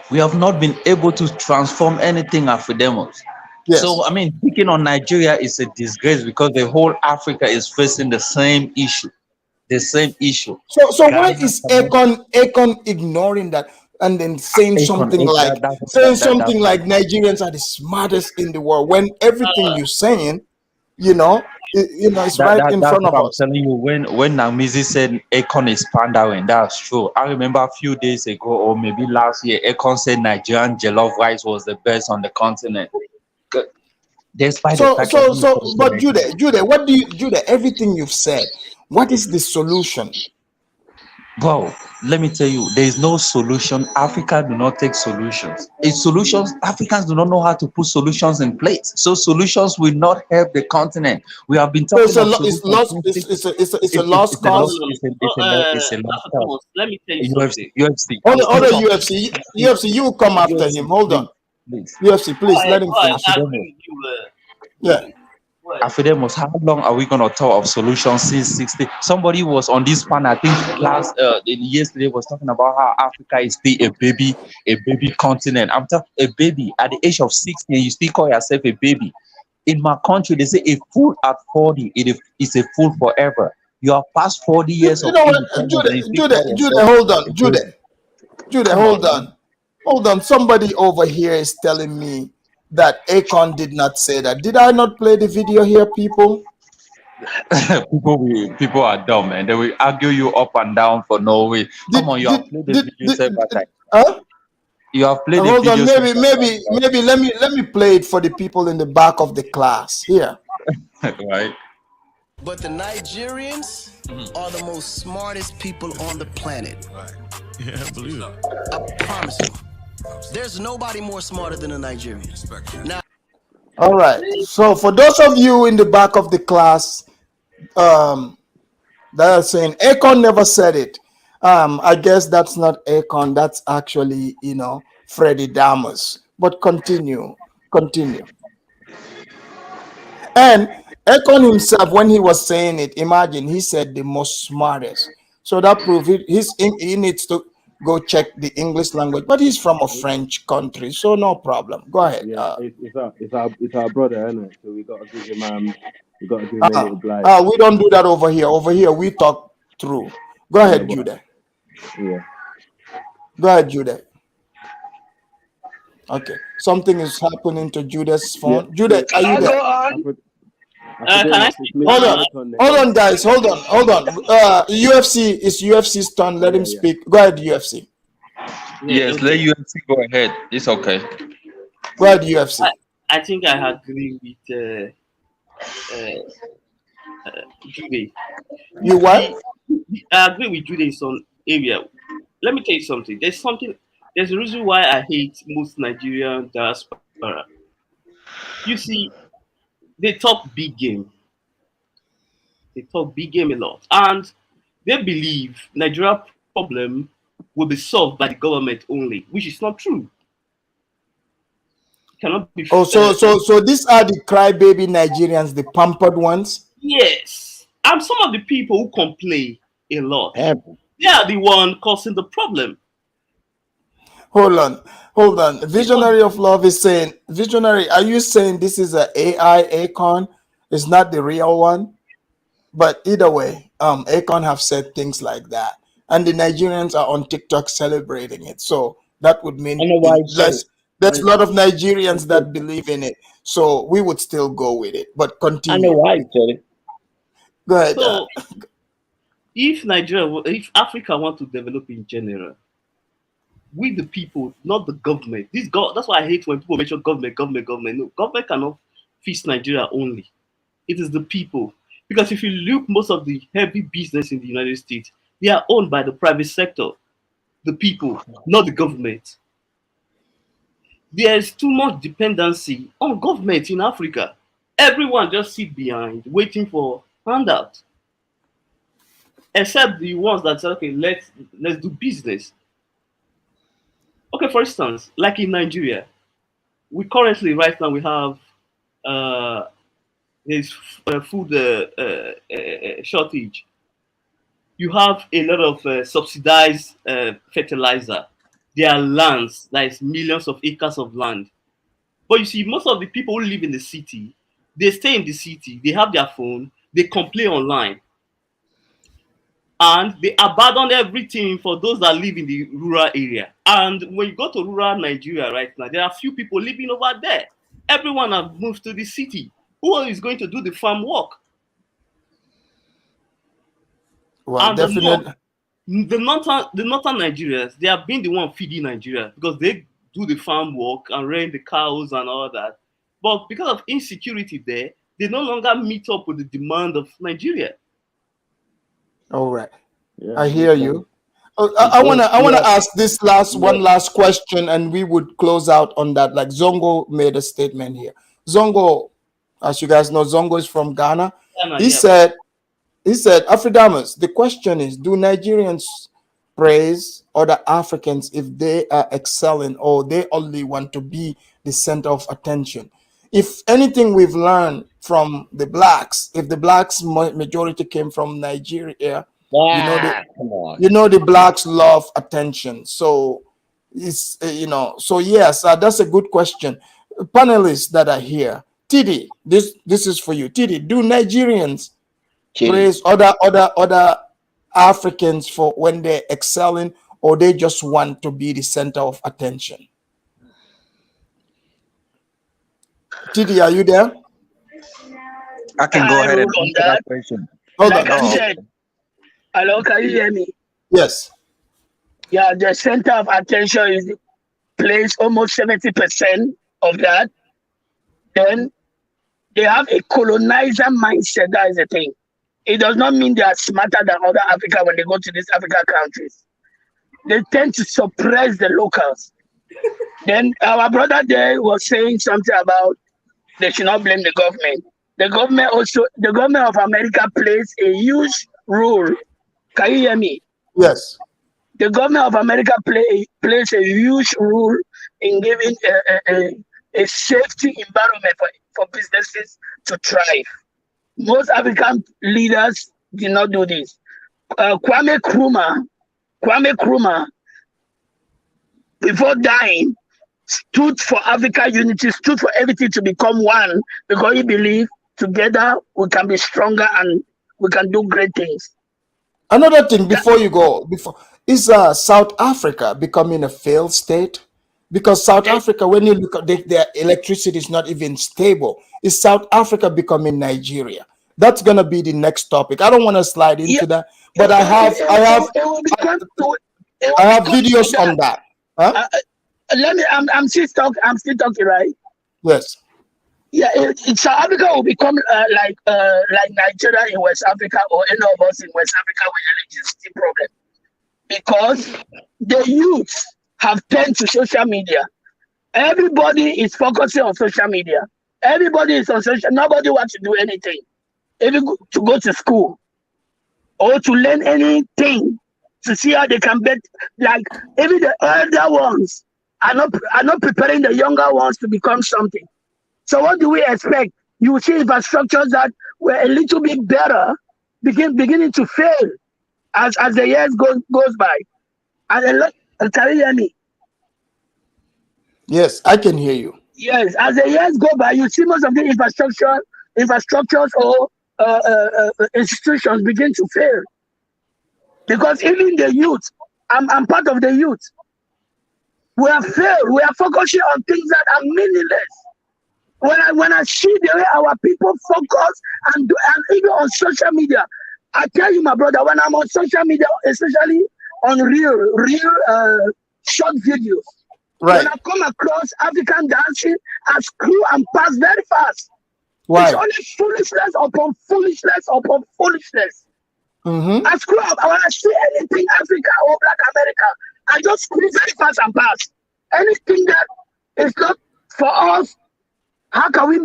We have not been able to transform anything, Afridemos. Yes. So, I mean, picking on Nigeria is a disgrace because the whole Africa is facing the same issue. The same issue. So why is Akon ignoring that and then saying something like Nigerians are the smartest in the world, when everything you're saying, it's right in front of us. I'm telling you, when Namizi said Akon is pandering, that's true. I remember a few days ago, or maybe last year, Akon said Nigerian jollof rice was the best on the continent. Despite but Judah, everything you've said, what is the solution? Bro, let me tell you, there is no solution. Africa do not take solutions. Africans do not know how to put solutions in place. So solutions will not help the continent. We have been talking about it's a lost cause. It's a lost cause. Let me tell you something. UFC. UFC, you come after him. Hold on. UFC, please let him finish. Yeah. Affidemos, how long are we gonna talk of solutions since 60? Somebody was on this panel, I think yesterday was talking about how Africa is still a baby continent. I'm talking a baby at the age of 60, and you still call yourself a baby. In my country, they say a fool at 40 is a fool forever. You are past 40 years You of know what, independence, and you still Jude, call yourself hold on, a baby. Jude, Come hold on, man. on. Hold on. Somebody over here is telling me that Akon did not say that. Did I not play the video here, people? People are dumb, man. They will argue you up and down for no way. Come on, you have played the video several times. Huh? You have played the Hold on, video several times, maybe let me play it for the people in the back of the class here. right? But the Nigerians are the most smartest people on the planet. Right. Yeah, I believe it. I promise you. There's nobody more smarter than the Nigerians. Now, All right. So for those of you in the back of the class that are saying Akon never said it, I guess that's not Akon. That's actually, Freddie Damas. But continue. And Akon himself, when he was saying it, imagine he said the most smartest. So that proves he needs to go check the English language. But he's from a French country, so no problem. Go ahead. Yeah, it's our brother, isn't it? So we gotta give him a little blight. We don't do that over here. Over here, we talk through. Go ahead, Judah. Yeah. Go ahead, Judah. Okay, something is happening to Judah's phone. Yeah. Judah, are you there? Hold on, guys. Hold on. UFC is UFC's turn. Let him speak. Go ahead, UFC. Yes, let UFC go ahead. It's okay. Go ahead, UFC. I think I agree with Jude. You what? I agree with Jude in some area. Let me tell you something. There's a reason why I hate most Nigerian diaspora. You see, they talk big game. They talk big game a lot. And they believe Nigeria problem will be solved by the government only, which is not true. Cannot be. So these are the crybaby Nigerians, the pampered ones. Yes, and some of the people who complain a lot, they are the one causing the problem. Hold on. Visionary of Love is saying, Visionary, are you saying this is an AI Akon? It's not the real one? But either way, Akon have said things like that, and the Nigerians are on TikTok celebrating it. So that would mean there's a lot of Nigerians that believe in it. So we would still go with it. But continue. I know why he said it. Go ahead. So if Africa want to develop in general, we the people, not the government. That's why I hate when people mention government. No, government cannot fix Nigeria only. It is the people. Because if you look, most of the heavy business in the United States, they are owned by the private sector, the people, not the government. There is too much dependency on government in Africa. Everyone just sit behind, waiting for handout. Except the ones that say, okay, let's do business. Okay, for instance, like in Nigeria, we currently right now we have there's food shortage. You have a lot of subsidized fertilizer. There are lands, that is millions of acres of land. But you see, most of the people who live in the city, they stay in the city, they have their phone, they complain online. And they abandon everything for those that live in the rural area. And when you go to rural Nigeria right now, there are few people living over there. Everyone has moved to the city. Who is going to do the farm work? Well, definitely. The northern Nigerians, they have been the one feeding Nigeria because they do the farm work and raise the cows and all that. But because of insecurity there, they no longer meet up with the demand of Nigeria. All right. Yeah, I hear you. I wanna ask this one last question, and we would close out on that. Like Zongo made a statement here. Zongo, as you guys know, Zongo is from Ghana. He said, Afridamus, the question is, do Nigerians praise other Africans if they are excelling or they only want to be the center of attention? if anything we've learned from the blacks, if the blacks majority came from Nigeria, you know Come on. the blacks love attention. So it's so yes, that's a good question. Panelists that are here, Tidi, this is for you. Tidi, do Nigerians praise other Africans for when they're excelling, or they just want to be the center of attention? Tidi, are you there? I can go ahead and rule on answer that question. Hold Like on. I said, hello, can you hear me? Yes. Yeah, the center of attention is plays almost 70% of that. Then they have a colonizer mindset. That is the thing. It does not mean they are smarter than other Africa when they go to these African countries. They tend to suppress the locals. Then our brother there was saying something about they should not blame the government. The government of America plays a huge role. Can you hear me? Yes. The government of America plays a huge role in giving a safety environment for businesses to thrive. Most African leaders did not do this. Kwame Nkrumah, before dying, stood for Africa unity, stood for everything to become one, because he believed together we can be stronger and we can do great things. Another thing before you go, is South Africa becoming a failed state? Because South Africa, when you look at their electricity is not even stable. Is South Africa becoming Nigeria? That's gonna be the next topic. I don't want to slide into that, but I have videos on that. Huh? I'm still talking, right? Yes. Yeah, South Africa will become like Nigeria in West Africa, or any of us in West Africa with electricity problem, because the youth have turned to social media. Everybody is focusing on social media. Everybody is on social. Nobody wants to do anything, even to go to school or to learn anything to see how they can bet. Like even the elder ones are not preparing the younger ones to become something. So what do we expect? You will see infrastructures that were a little bit better beginning to fail as the years goes by. And can you hear me? Yes, I can hear you. Yes, as the years go by, you see most of the infrastructures or institutions begin to fail, because even the youth, I'm part of the youth. We have failed. We are focusing on things that are meaningless. When I see the way our people focus and even on social media, I tell you, my brother, when I'm on social media, especially on real short videos, right, when I come across African dancing, I screw and pass very fast. Why? It's only foolishness upon foolishness upon foolishness. Mm-hmm. I screw up. When I see anything Africa or Black America, I just screw very fast and pass. Anything that is not for us, how can we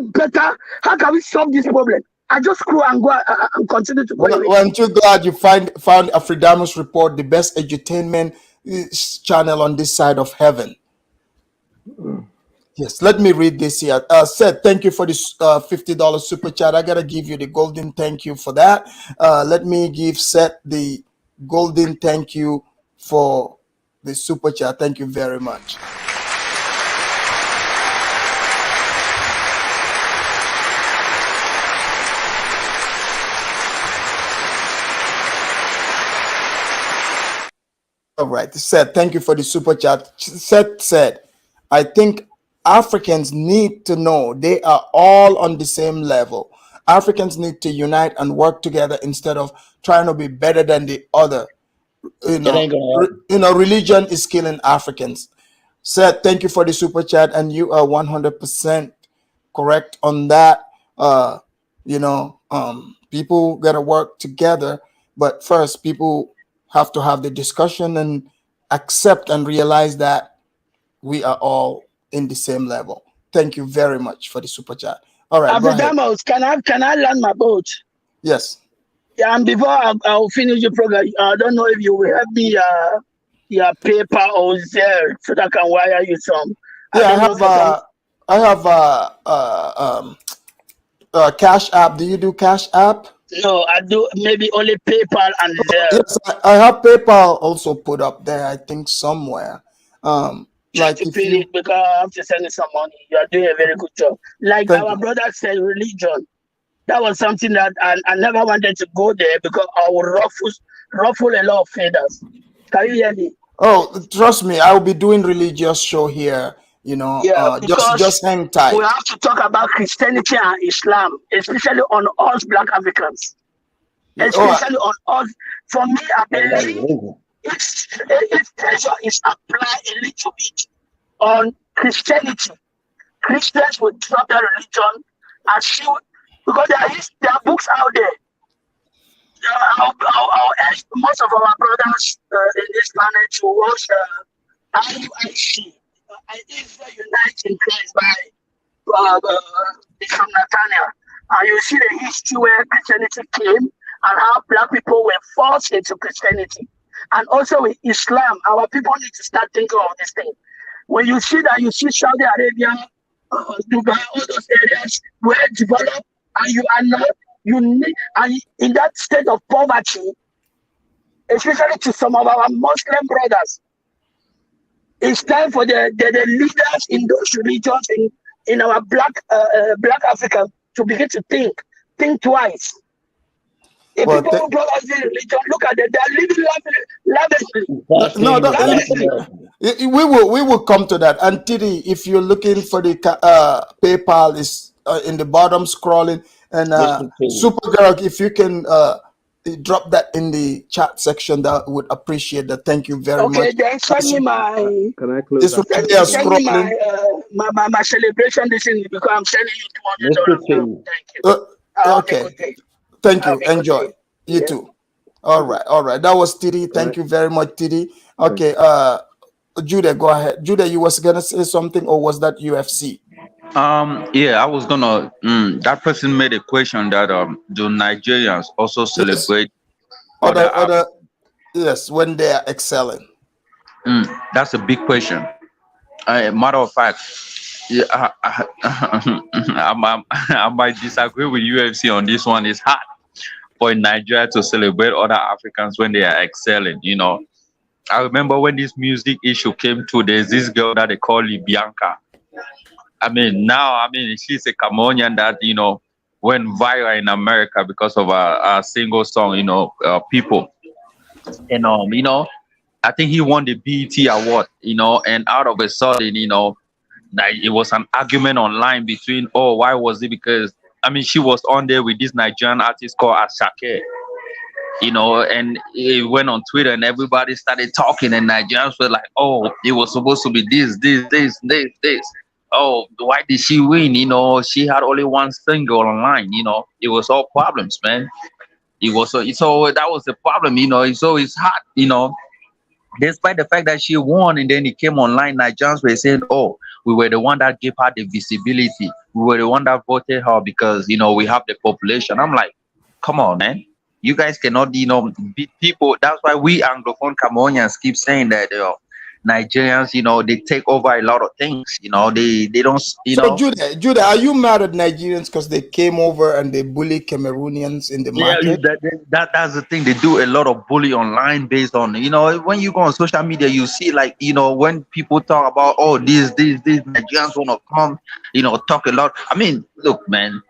solve this problem? I just screw and go and continue to go. Well, aren't you glad you found Afridamus Report, the best edutainment channel on this side of heaven? Yes, let me read this here. Seth, thank you for this $50 super chat. I gotta give you the golden thank you for that. Let me give Seth the golden thank you for the super chat. Thank you very much. All right, Seth, thank you for the super chat. Seth said, I think Africans need to know they are all on the same level. Africans need to unite and work together instead of trying to be better than the other. Religion is killing Africans. Seth, thank you for the super chat, and you are 100% correct on that. People gotta work together, but first people have to have the discussion and accept and realize that we are all in the same level. Thank you very much for the super chat. All right, go ahead. Can I land my boat? Yes. Yeah, and before I'll finish the program, I don't know if you will help me your paper or Zelle so that I can wire you some. Yeah, I have Cash App. Do you do Cash App? No, I do maybe only PayPal and Yes, I have PayPal also put up there. I think somewhere. Just Like to if pay you it because I have to send you some money. You are doing a very good job. Like thank our you. brother said, religion. That was something that I never wanted to go there because I would ruffle a lot of feathers. Can you hear me? Oh, trust me, I will be doing religious show here. You know, Yeah, just because hang we tight. have to talk about Christianity and Islam, especially on us Black Africans. Oh, Especially on us. For me, I believe its pressure is applied a little bit on Christianity. Christians will drop their religion and see because there are books out there. I'll ask most of our brothers in this planet to watch IUIC, Israel Unite in Christ by Bishop Nathaniel. And you see the history where Christianity came and how Black people were forced into Christianity. And also with Islam, our people need to start thinking of this thing. When you see that, you see Saudi Arabia, Dubai, all those areas were developed, and you are not, you need, and in that state of poverty, especially to some of our Muslim brothers, it's time for the leaders in those regions in our Black Africa to begin to think twice. If well, people who brought us in religion, look at them, they're living lavishly. we will come to that. And Titi, if you're looking for the PayPal is in the bottom scrolling, and Supergirl, if you can drop that in the chat section, that would appreciate that. Thank you very much. Okay, then send me my. Can I close This that? right there Send me scrolling. my celebration this evening because I'm sending you $200. Thank you. Okay. Thank you. Enjoy. You too. All right. That was Titi. Thank you very much, Titi. Okay. Judah, go ahead. Judah, you was gonna say something, or was that UFC? Yeah, I was gonna. That person made a question that do Nigerians also celebrate Other yes, when they are excelling. That's a big question. Matter of fact, yeah, I might disagree with UFC on this one. It's hard for Nigeria to celebrate other Africans when they are excelling. You know, I remember when this music issue came to, there's this girl that they call Bianca. She's a Cameroonian that, went viral in America because of a single song, People. And, I think he won the BET award, and out of a sudden, it was an argument online between, why was it? Because, she was on there with this Nigerian artist called Ashake, and it went on Twitter and everybody started talking, and Nigerians were like, it was supposed to be this. Oh, why did she win? She had only one single online, it was all problems, man. It was so that was the problem, so it's hard, despite the fact that she won and then it came online, Nigerians were saying, we were the one that gave her the visibility. We were the one that voted her because, we have the population. I'm like, come on, man. You guys cannot, beat people. That's why we Anglophone Cameroonians keep saying that, Nigerians, they take over a lot of things. They don't, So Judah, are you mad at Nigerians because they came over and they bully Cameroonians in the market? That's the thing. They do a lot of bully online based on, when you go on social media, you see like, when people talk about, these Nigerians want to come, talk a lot. Look, man,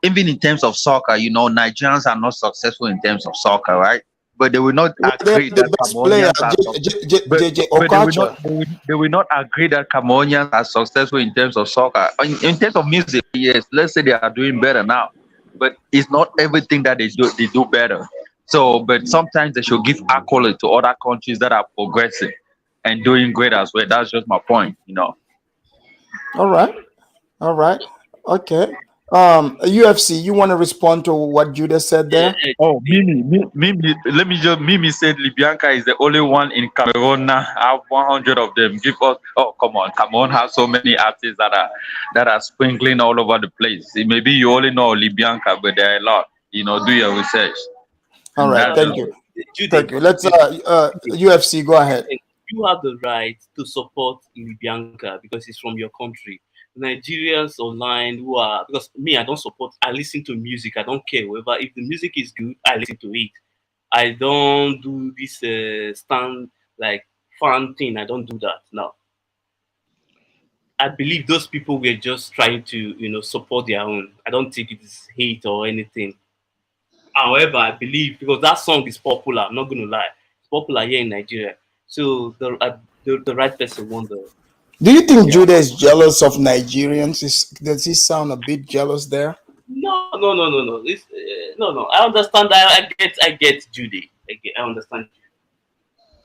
even in terms of soccer, Nigerians are not successful in terms of soccer, right? But they will not agree that Cameroonians they will not agree that Cameroonians are successful in terms of soccer. In terms of music, yes, let's say they are doing better now, but it's not everything that they do better. So, but sometimes they should give accolade to other countries that are progressing and doing great as well. That's just my point, All right. Okay. UFC, you want to respond to what Judah said there? Mimi, Mimi said Bianca is the only one in Cameroon now. I have 100 of them. Give us, come on, Cameroon has so many artists that are sprinkling all over the place. Maybe you only know Bianca, but there are a lot. Do your research. All right, thank you. Thank you. Let's UFC, go ahead. You have the right to support Bianca because it's from your country. Nigerians online who are, because me, I don't support, I listen to music, I don't care whether, if the music is good, I listen to it. I don't do this stand like fan thing, I don't do that. No. I believe those people were just trying to, support their own. I don't think it is hate or anything. However, I believe because that song is popular, I'm not going to lie, it's popular here in Nigeria. So the right person won the. Do you think Judah is jealous of Nigerians? Does he sound a bit jealous there? No. It's, no. I understand that. I get Judy. I understand.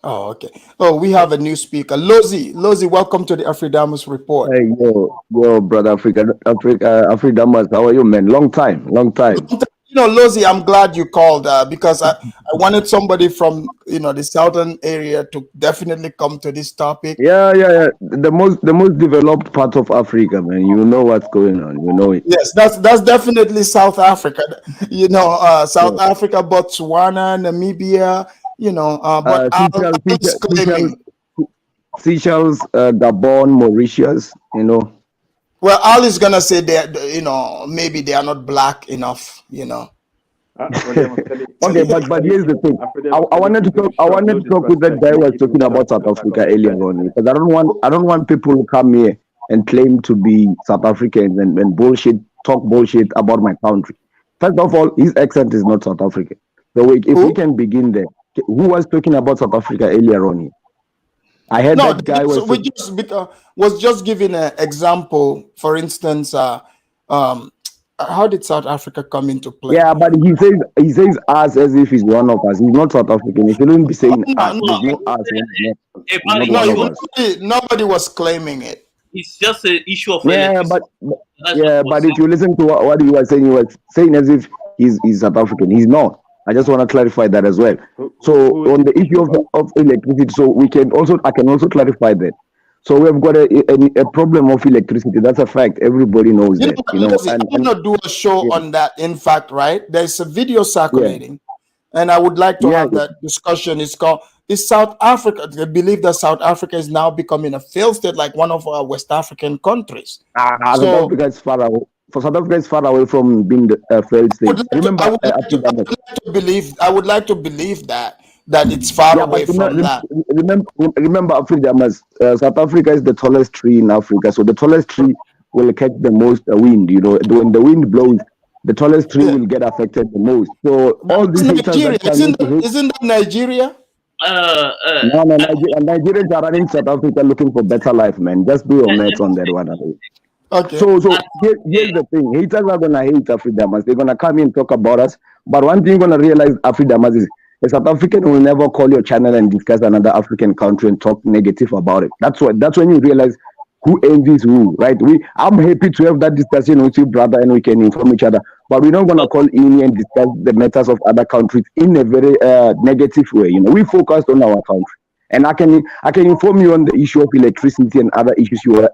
Oh, okay. Oh, we have a new speaker, Lozi. Lozi, welcome to the Afridamus Report. Hey, yo, brother, Afridamus, how are you, man? Long time. You know, Lozi, I'm glad you called because I wanted somebody from the southern area to definitely come to this topic. Yeah. The most developed part of Africa, man. You know what's going on. You know it. Yes, that's definitely South Africa. South Africa, Botswana, Namibia. But Al's claiming. Seychelles, Gabon, Mauritius. Well, Al is gonna say that maybe they are not black enough. Okay, but here's the thing. I wanted to talk with that guy who was talking about South Africa earlier on, because I don't want people to come here and claim to be South Africans and talk bullshit about my country. First of all, his accent is not South African. So if we can begin there, who was talking about South Africa earlier on here? I heard that guy was just giving an example. For instance, how did South Africa come into play? Yeah, but he says us as if he's one of us. He's not South African. He shouldn't be saying us. Nobody was claiming it. It's just an issue of but if you listen to what he was saying as if he's South African. He's not. I just want to clarify that as well. So on the issue of electricity, I can also clarify that. So we've got a problem of electricity. That's a fact. Everybody knows that. I'm gonna do a show on that. In fact, right? There's a video circulating, and I would like to have that discussion. It's called "Is South Africa?" They believe that South Africa is now becoming a failed state, like one of our West African countries. South Africa is far away. South Africa is far away from being the failed state. I would like to believe that it's far away from that. Remember, South Africa is the tallest tree in Africa. So the tallest tree will catch the most wind. When the wind blows, the tallest tree will get affected the most. So all these isn't that Nigeria? No, Nigerians are running South Africa looking for better life, man. Just do your maths on that one. Okay. So here's the thing. Haters are gonna hate Afridamas. They're gonna come in and talk about us. But one thing you're gonna realize, Afridamas, is a South African will never call your channel and discuss another African country and talk negative about it. That's when you realize who envies who, right? I'm happy to have that discussion with you, brother, and we can inform each other. But we're not gonna call in and discuss the matters of other countries in a very negative way. We focused on our country. And I can inform you on the issue of electricity and other issues you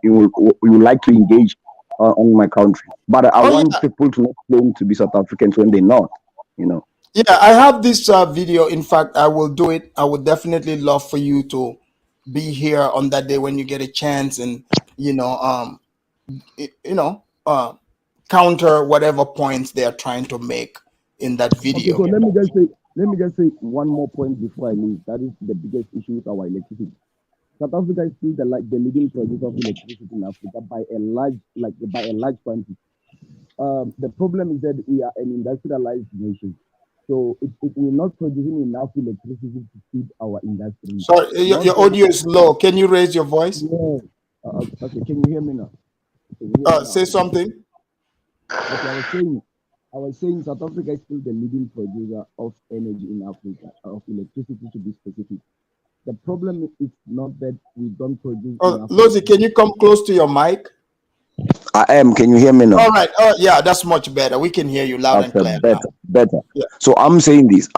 like to engage on my country. But I want people to not claim to be South Africans when they're not, Yeah, I have this video. In fact, I will do it. I would definitely love for you to be here on that day when you get a chance, and counter whatever points they are trying to make in that video. Okay, so let me just say one more point before I leave. That is the biggest issue with our electricity. South Africa is still the leading producer of electricity in Africa by a large quantity. The problem is that we are an industrialized nation, so we're not producing enough electricity to feed our industry. Sorry, your audio is low. Can you raise your voice? Yeah. Okay. Can you hear me now? Say something. Okay, I was saying South Africa is still the leading producer of energy in Africa, of electricity to be specific. The problem is not that we don't produce. Lozi, can you come close to your mic? I am. Can you hear me now? All right. Yeah, that's much better. We can hear you loud and clear. Better. Yeah. So I'm saying this.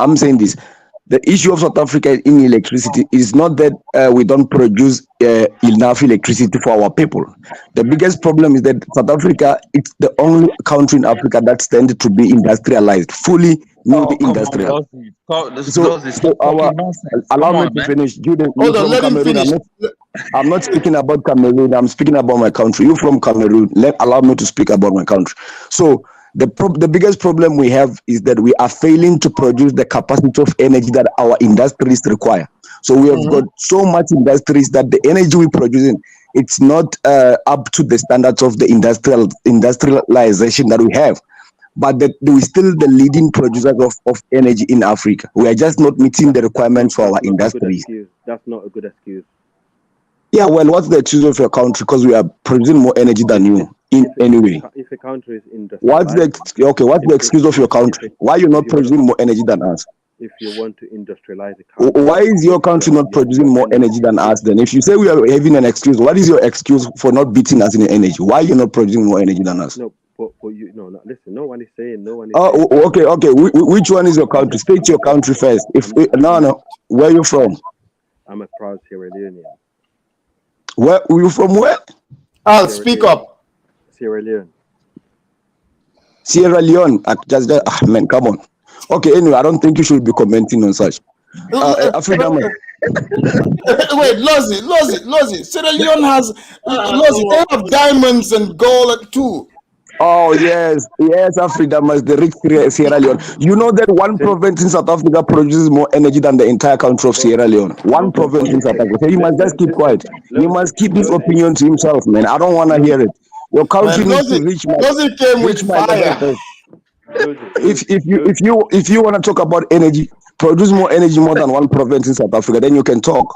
The issue of South Africa in electricity is not that we don't produce enough electricity for our people. The biggest problem is that South Africa, it's the only country in Africa that stands to be industrialized, fully newly industrial. So our, allow me to finish. Jude, you from Cameroon. I'm not speaking about Cameroon. I'm speaking about my country. You from Cameroon. Allow me to speak about my country. So the biggest problem we have is that we are failing to produce the capacity of energy that our industries require. So we have got so much industries that the energy we produce, it's not up to the standards of the industrialization that we have. But that we're still the leading producers of energy in Africa. We are just not meeting the requirements for our industries. That's not a good excuse. Yeah, well, what's the excuse of your country? Because we are producing more energy than you in any way. If a country is industrialized, What's the excuse of your country? Why are you not producing more energy than us? If you want to industrialize a country, why is your country not producing more energy than us then? If you say we are having an excuse, what is your excuse for not beating us in energy? Why are you not producing more energy than us? No, but you no, listen, no one is saying. Okay. Which one is your country? State your country first. Where are you from? I'm a proud Sierra Leonean. Where are you from? Where? I'll speak up. Sierra Leone. Sierra Leone. Man, come on. Okay, anyway, I don't think you should be commenting on such. Africa. Wait, Lozi. Sierra Leone has they have diamonds and gold too. Oh yes, Africa, the rich Sierra Leone. You know that one province in South Africa produces more energy than the entire country of Sierra Leone. One province in South Africa. So he must just keep quiet. He must keep his opinion to himself, man. I don't want to hear it. Your country needs to reach my level. If you want to talk about energy, produce more energy more than one province in South Africa, then you can talk.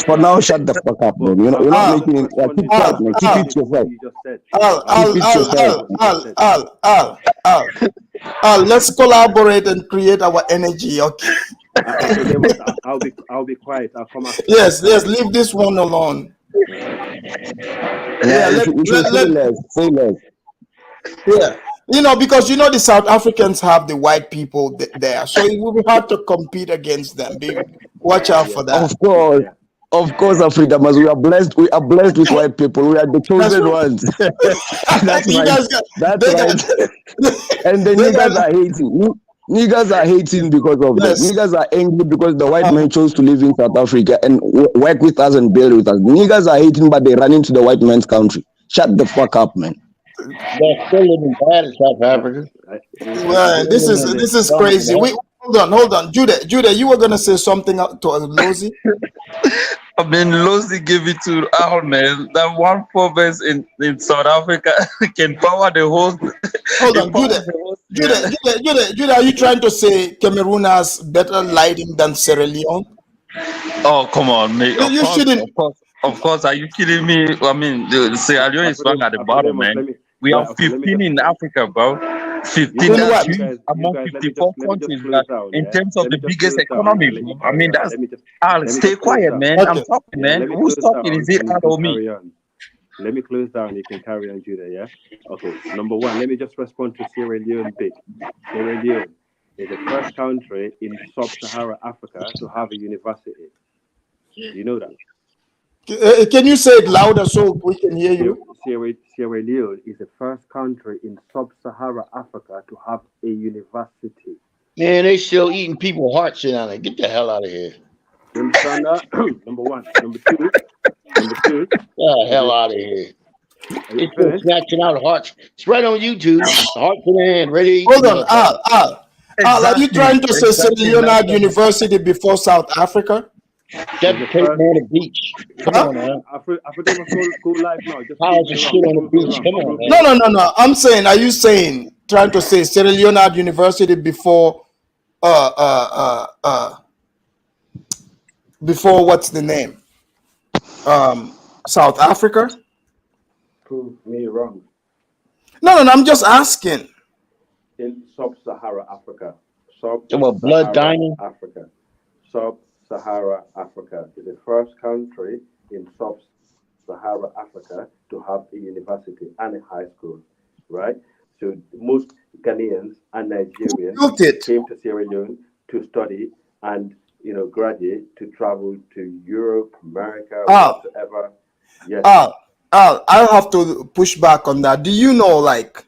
For now, shut the fuck up, man. You're not making it. Keep quiet, man. Keep it yourself. Let's collaborate and create our energy, okay? I'll be quiet. I'll come after. Yes, leave this one alone. Say less. Yeah. Because the South Africans have the white people there, so it will be hard to compete against them. Watch out for that. Of course, Africa, we are blessed. We are blessed with white people. We are the chosen ones. That's right. And the niggas are hating. Niggas are hating because of that. Niggas are angry because the white man chose to live in South Africa and work with us and build with us. Niggas are hating, but they run into the white man's country. Shut the fuck up, man. They're still living bad in South Africa. Well, this is crazy. Hold on. Judah, you were gonna say something to Lozi? I mean, Lozi gave it to Al, man. That one province in South Africa can power the whole. Hold on, Judah, are you trying to say Cameroon has better lighting than Sierra Leone? Oh, come on, mate. You shouldn't. Of course, are you kidding me? I mean, the Sierra Leone is right at the bottom, man. We are 15 in Africa, bro. 15 among 54 countries in terms of the biggest economy, bro. I mean, that's. I'll stay quiet, man. I'm talking, man. Who's talking? Is it Al or me? Let me close down. You can carry on, Judah, yeah? Okay, number one, let me just respond to Sierra Leone bit. Sierra Leone is the first country in sub-Saharan Africa to have a university. You know that? Can you say it louder so we can hear you? Sierra Leone is the first country in sub-Saharan Africa to have a university. Man, they still eating people's hearts in on it. Get the hell out of here. You understand that? Number one. Number two. Get the hell out of here. They still snatching out hearts. It's right on YouTube. Heart in the hand, ready. Hold on, Al, are you trying to say Sierra Leone University before South Africa? Just take on the beach. Come on, man. Africa school life now. How's the shit on the beach? Come on, man. No. I'm saying, are you trying to say Sierra Leone University before what's the name? South Africa? Prove me wrong. No, I'm just asking. In sub-Saharan Africa. Blood dining? Africa. Sub-Saharan Africa is the first country in sub-Saharan Africa to have a university and a high school, right? So most Ghanaians and Nigerians came to Sierra Leone to study and graduate to travel to Europe, America, Al, whatsoever. Yes. Al, I have to push back on that. Do you know, like,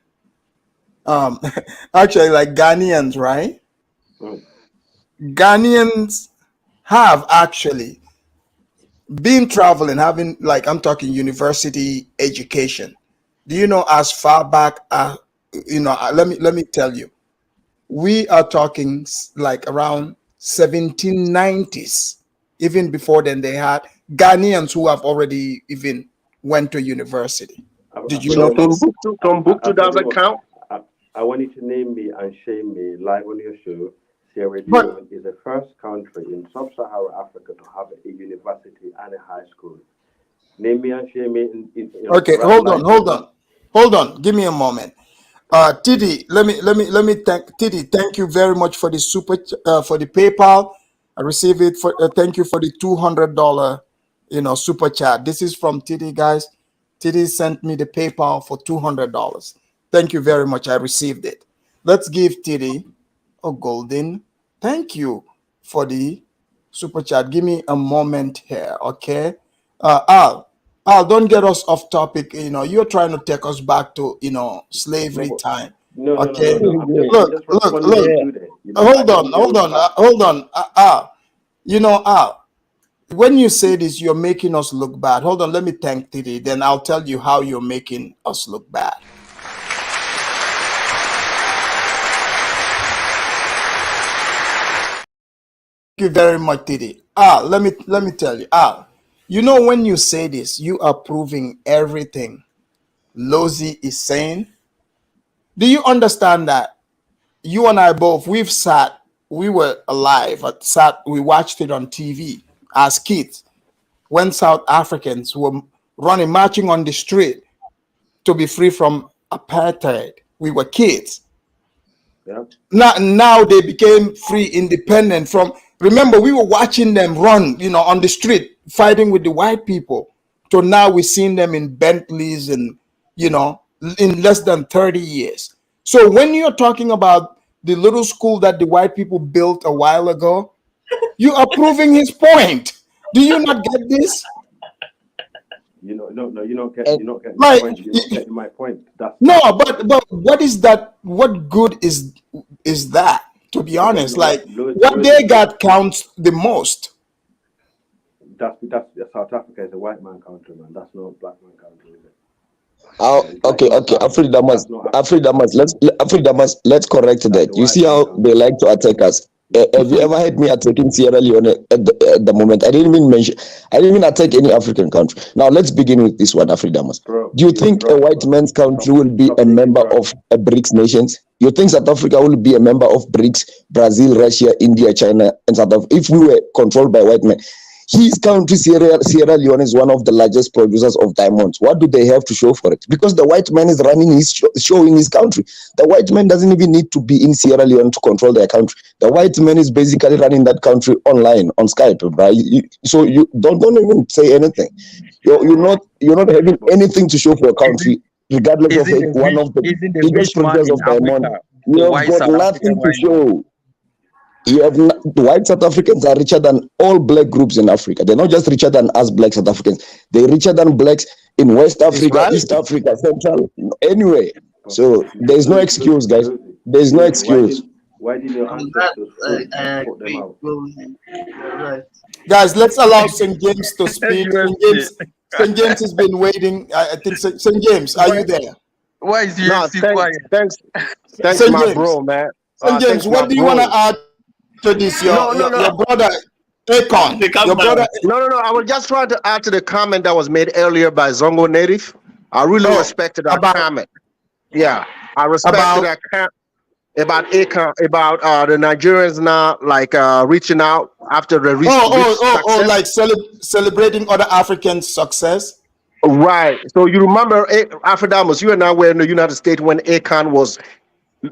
actually, like Ghanaians, right? Ghanaians have actually been traveling, having, like, I'm talking university education. Do you know, as far back as, let me tell you, we are talking like around 1790s. Even before then, they had Ghanaians who have already even went to university. Did you know this? Timbuktu doesn't count. I want you to name me and shame me live on your show. Sierra Leone is the first country in sub-Saharan Africa to have a university and a high school. Name me and shame me. Okay, hold on. Give me a moment. Titi, let me thank Titi. Thank you very much for the for the PayPal. I receive it for. Thank you for the $200, super chat. This is from Titi, guys. Titi sent me the PayPal for $200. Thank you very much. I received it. Let's give Titi a golden. Thank you for the super chat. Give me a moment here, okay? Al, don't get us off topic. You're trying to take us back to slavery time. No. Look. Hold on. When you say this, you're making us look bad. Hold on, let me thank Titi. Then I'll tell you how you're making us look bad. Thank you very much, Titi. Let me tell you. When you say this, you are proving everything Lozi is saying. Do you understand that? You and I both, we were alive, we watched it on TV as kids when South Africans were marching on the street to be free from apartheid. We were kids. Yeah. Now they became free, independent from. Remember, we were watching them run, on the street, fighting with the white people. So now we're seeing them in Bentleys and, in less than 30 years. So when you're talking about the little school that the white people built a while ago, you are proving his point. Do you not get this? No, you don't get my point. You're not getting my point. But what is that? What good is that? To be honest, like what they got counts the most. That's South Africa is a white man country, man. That's not a black man country, is it? Okay. Afridamas, let's correct that. You see how they like to attack us. Have you ever heard me attacking Sierra Leone at the moment? I didn't even attack any African country. Now let's begin with this one, Afridamas. Do you think a white man's country will be a member of a BRICS nations? You think South Africa will be a member of BRICS, Brazil, Russia, India, China, and South Africa, if we were controlled by white men? His country, Sierra Leone, is one of the largest producers of diamonds. What do they have to show for it? Because the white man is running his show in his country. The white man doesn't even need to be in Sierra Leone to control their country. The white man is basically running that country online on Skype, right? So you don't even say anything. You're not having anything to show for your country, regardless of one of the biggest producers of diamonds. You have got nothing to show. White South Africans are richer than all black groups in Africa. They're not just richer than us black South Africans. They're richer than blacks in West Africa, East Africa, Central, anyway. So there's no excuse, guys. There's no excuse. Why did your ancestors put them out? Guys, let's allow St. James to speak. St. James has been waiting. I think St. James, are you there? Why is you quiet? Thanks, St. my James. bro, man. St. James, what do you want to add to this? Your brother Akon. Your brother. No. I was just trying to add to the comment that was made earlier by Zongo Native. I really respected that comment. Yeah, I respected that comment about Akon, about the Nigerians now reaching out after the success. Like celebrating other African success. Right. So you remember, Afridamus, you and I were in the United States when Akon was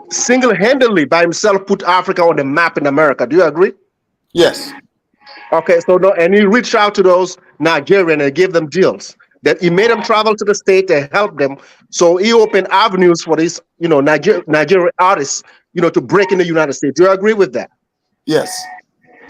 single-handedly by himself put Africa on the map in America. Do you agree? Yes. Okay, and he reached out to those Nigerians and gave them deals. That he made them travel to the state to help them. So he opened avenues for these, Nigerian artists, to break in the United States. Do you agree with that? Yes.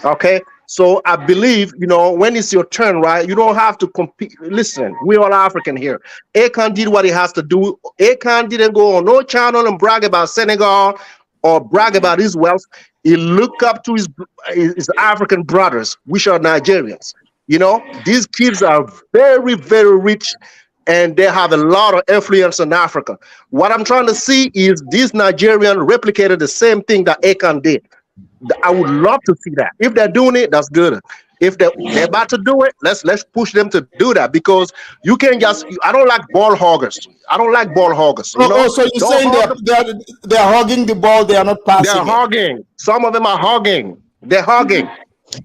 Okay, so I believe, you know, when it's your turn, right, you don't have to compete. Listen, we're all African here. Akon did what he has to do. Akon didn't go on no channel and brag about Senegal or brag about his wealth. He looked up to his African brothers, which are Nigerians. You know, these kids are very, very rich, and they have a lot of influence in Africa. What I'm trying to see is these Nigerians replicated the same thing that Akon did. I would love to see that. If they're doing it, that's good. If they're about to do it, let's push them to do that, because you can't just. I don't like ball hoggers. I don't like ball hoggers. You know? So you're saying they're hogging the ball, they are not passing. They're hogging. Some of them are hogging. They're hogging.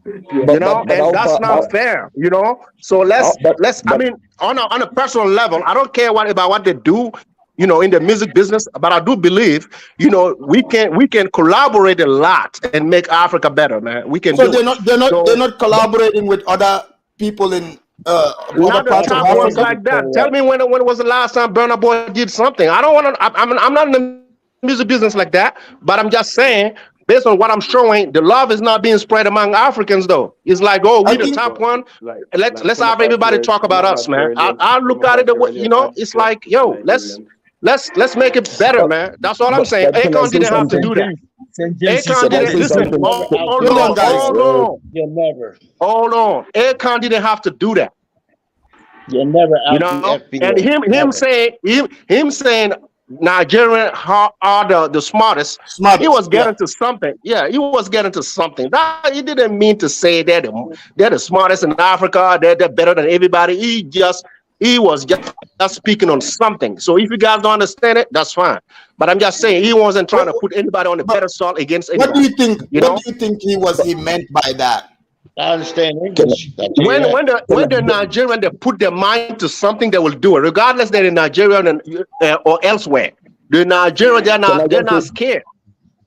You know, and that's not fair. You know, so let's. I mean, on a personal level, I don't care about what they do, you know, in the music business, but I do believe, you know, we can collaborate a lot and make Africa better, man. We can. So they're not collaborating with other people in other parts of Africa like that. Tell me when was the last time Burna Boy did something? I don't want to. I'm not in the music business like that, but I'm just saying, based on what I'm showing, the love is not being spread among Africans, though. It's like, oh, we the top one. Let's have everybody talk about us, man. I look at it the way, you know, it's like, yo, let's make it better, man. That's all I'm saying. Akon didn't have to do that. Akon didn't listen. Hold on. Akon didn't have to do that. You're never out, you know, and him saying Nigerians are the smartest. He was getting to something. Yeah, he was getting to something. That he didn't mean to say they're the smartest in Africa. They're better than everybody. He was just speaking on something. So if you guys don't understand it, that's fine. But I'm just saying he wasn't trying to put anybody on the pedestal against anybody. What do you think? What do you think he meant by that? I understand English. When the Nigerian, they put their mind to something, they will do it, regardless they're in Nigeria or elsewhere. The Nigerian, they're not scared.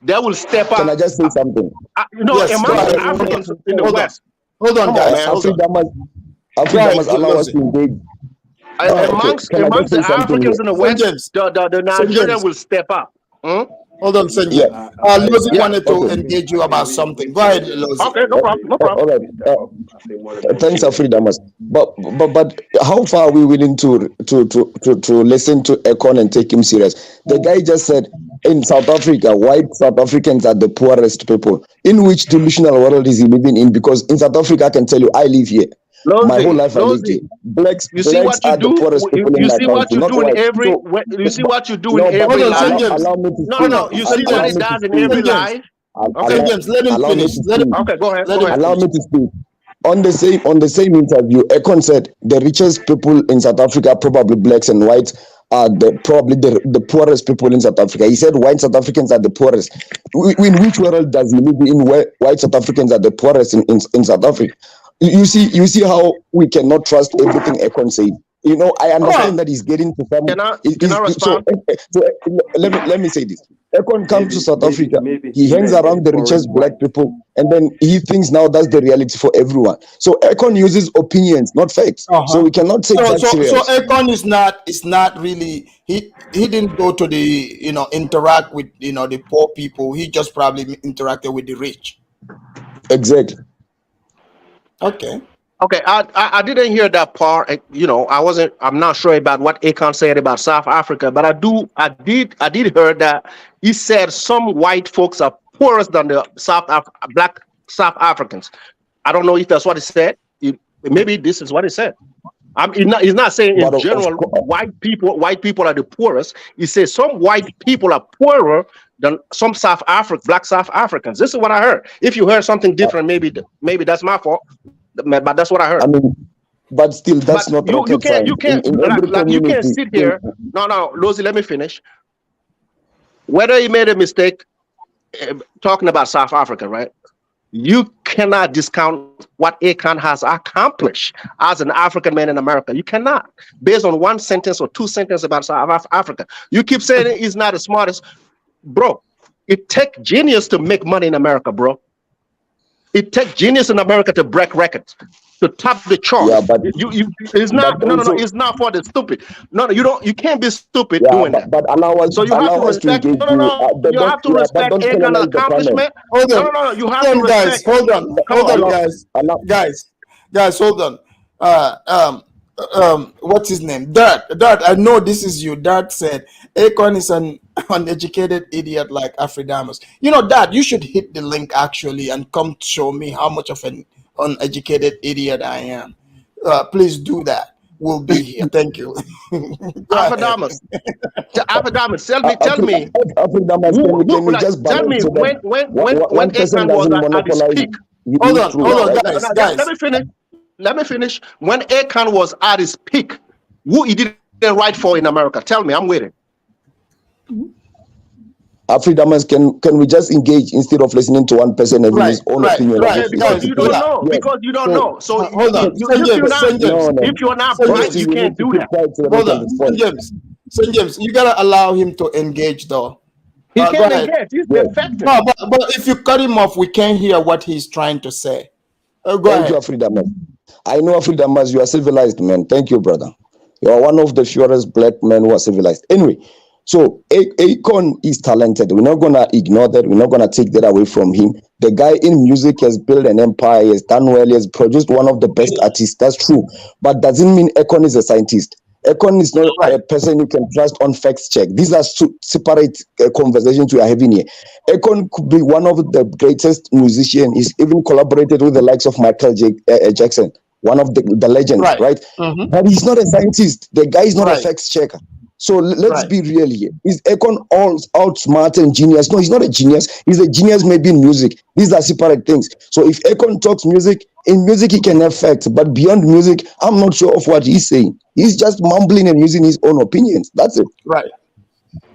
They will step up. Can I just say something? Among Africans in the West. Hold on, guys. Africa must allow us to engage. Amongst the Africans in the West, the Nigerian will step up. Hold on, Senja. Lozi wanted to engage you about something. Go ahead, Lozi. Okay, no problem. All right. Thanks, Afridamas. But how far are we willing to listen to Akon and take him serious? The guy just said in South Africa, white South Africans are the poorest people. In which delusional world is he living in? Because in South Africa, I can tell you, I live here. My whole life I lived here. Blacks you see what you do. You see what you do in every. You see what you do in every life. No. You see what it does in every life. Okay, James, let him finish. Okay, go ahead. Allow me to speak. On the same interview, Akon said the richest people in South Africa, probably blacks and whites, are probably the poorest people in South Africa. He said white South Africans are the poorest. In which world does he live in where white South Africans are the poorest in South Africa? You see how we cannot trust everything Akon says. You know, I understand that he's getting to some. Can I respond? So let me say this. Akon comes to South Africa. He hangs around the richest black people, and then he thinks now that's the reality for everyone. So Akon uses opinions, not facts. So we cannot take that serious. So Akon is not really. He didn't go to the interact with the poor people. He just probably interacted with the rich. Exactly. Okay, I didn't hear that part. You know, I'm not sure about what Akon said about South Africa, but I did hear that he said some white folks are poorer than the black South Africans. I don't know if that's what he said. Maybe this is what he said. He's not saying in general white people are the poorest. He says some white people are poorer than some black South Africans. This is what I heard. If you heard something different, maybe that's my fault. But that's what I heard. I mean, but still, that's not you can't sit here. No, Lozi, let me finish. Whether he made a mistake talking about South Africa, right? You cannot discount what Akon has accomplished as an African man in America. You cannot, based on one sentence or two sentences about South Africa. You keep saying he's not the smartest. Bro, it takes genius to make money in America, bro. It takes genius in America to break records, to top the chart. Yeah, but it's not. but No, also, it's not for the stupid. No, you don't. You can't be stupid yeah, doing that. but allow us So you have to to respect. engage No, you. you have to Yeah, but respect don't Akon's penalize the panel. accomplishment. Hold on. No. You have Hold to on, guys. respect. Hold on. Come Hold on, on, guys. Hold on. What's his name? Dart. I know this is you. Dart said Akon is an uneducated idiot like Afridamus. You know, Dart, you should hit the link actually and come show me how much of an uneducated idiot I am. Please do that. We'll be here. Thank you. Afridamus. Afridamus, tell me. Afridamus, can we just tell me balance so when person Akon was doesn't at his monopolize peak. Hold on, guys. Let me finish. When Akon was at his peak, who he didn't write for in America? Tell me, I'm waiting. Afridamus, can we just engage instead of listening to one person having his own opinion? Because you don't know. Yes. Because you don't know. So hold on. If you're not bright, you can't do that. Hold on, St. James, you gotta allow him to engage though. He can't engage. He's defective. No, but if you cut him off, we can't hear what he's trying to say. Go Thank ahead. you, Afridamus. I know, Afridamus, you are civilized, man. Thank you, brother. You are one of the purest black men who are civilized. Anyway, so Akon is talented. We're not gonna ignore that. We're not gonna take that away from him. The guy in music has built an empire. He has done well. He has produced one of the best artists. That's true, but doesn't mean Akon is a scientist. Akon is not a person you can trust on facts check. These are separate conversations we are having here. Akon could be one of the greatest musicians. He's even collaborated with the likes of Michael Jackson, one of the legends, right? Mm-hmm. But he's not a scientist. The guy is not a facts checker. So let's be real here. Is Akon all smart and genius? No, he's not a genius. He's a genius maybe in music. These are separate things. So if Akon talks music, in music he can have facts, but beyond music, I'm not sure of what he's saying. He's just mumbling and using his own opinions. That's it. Right.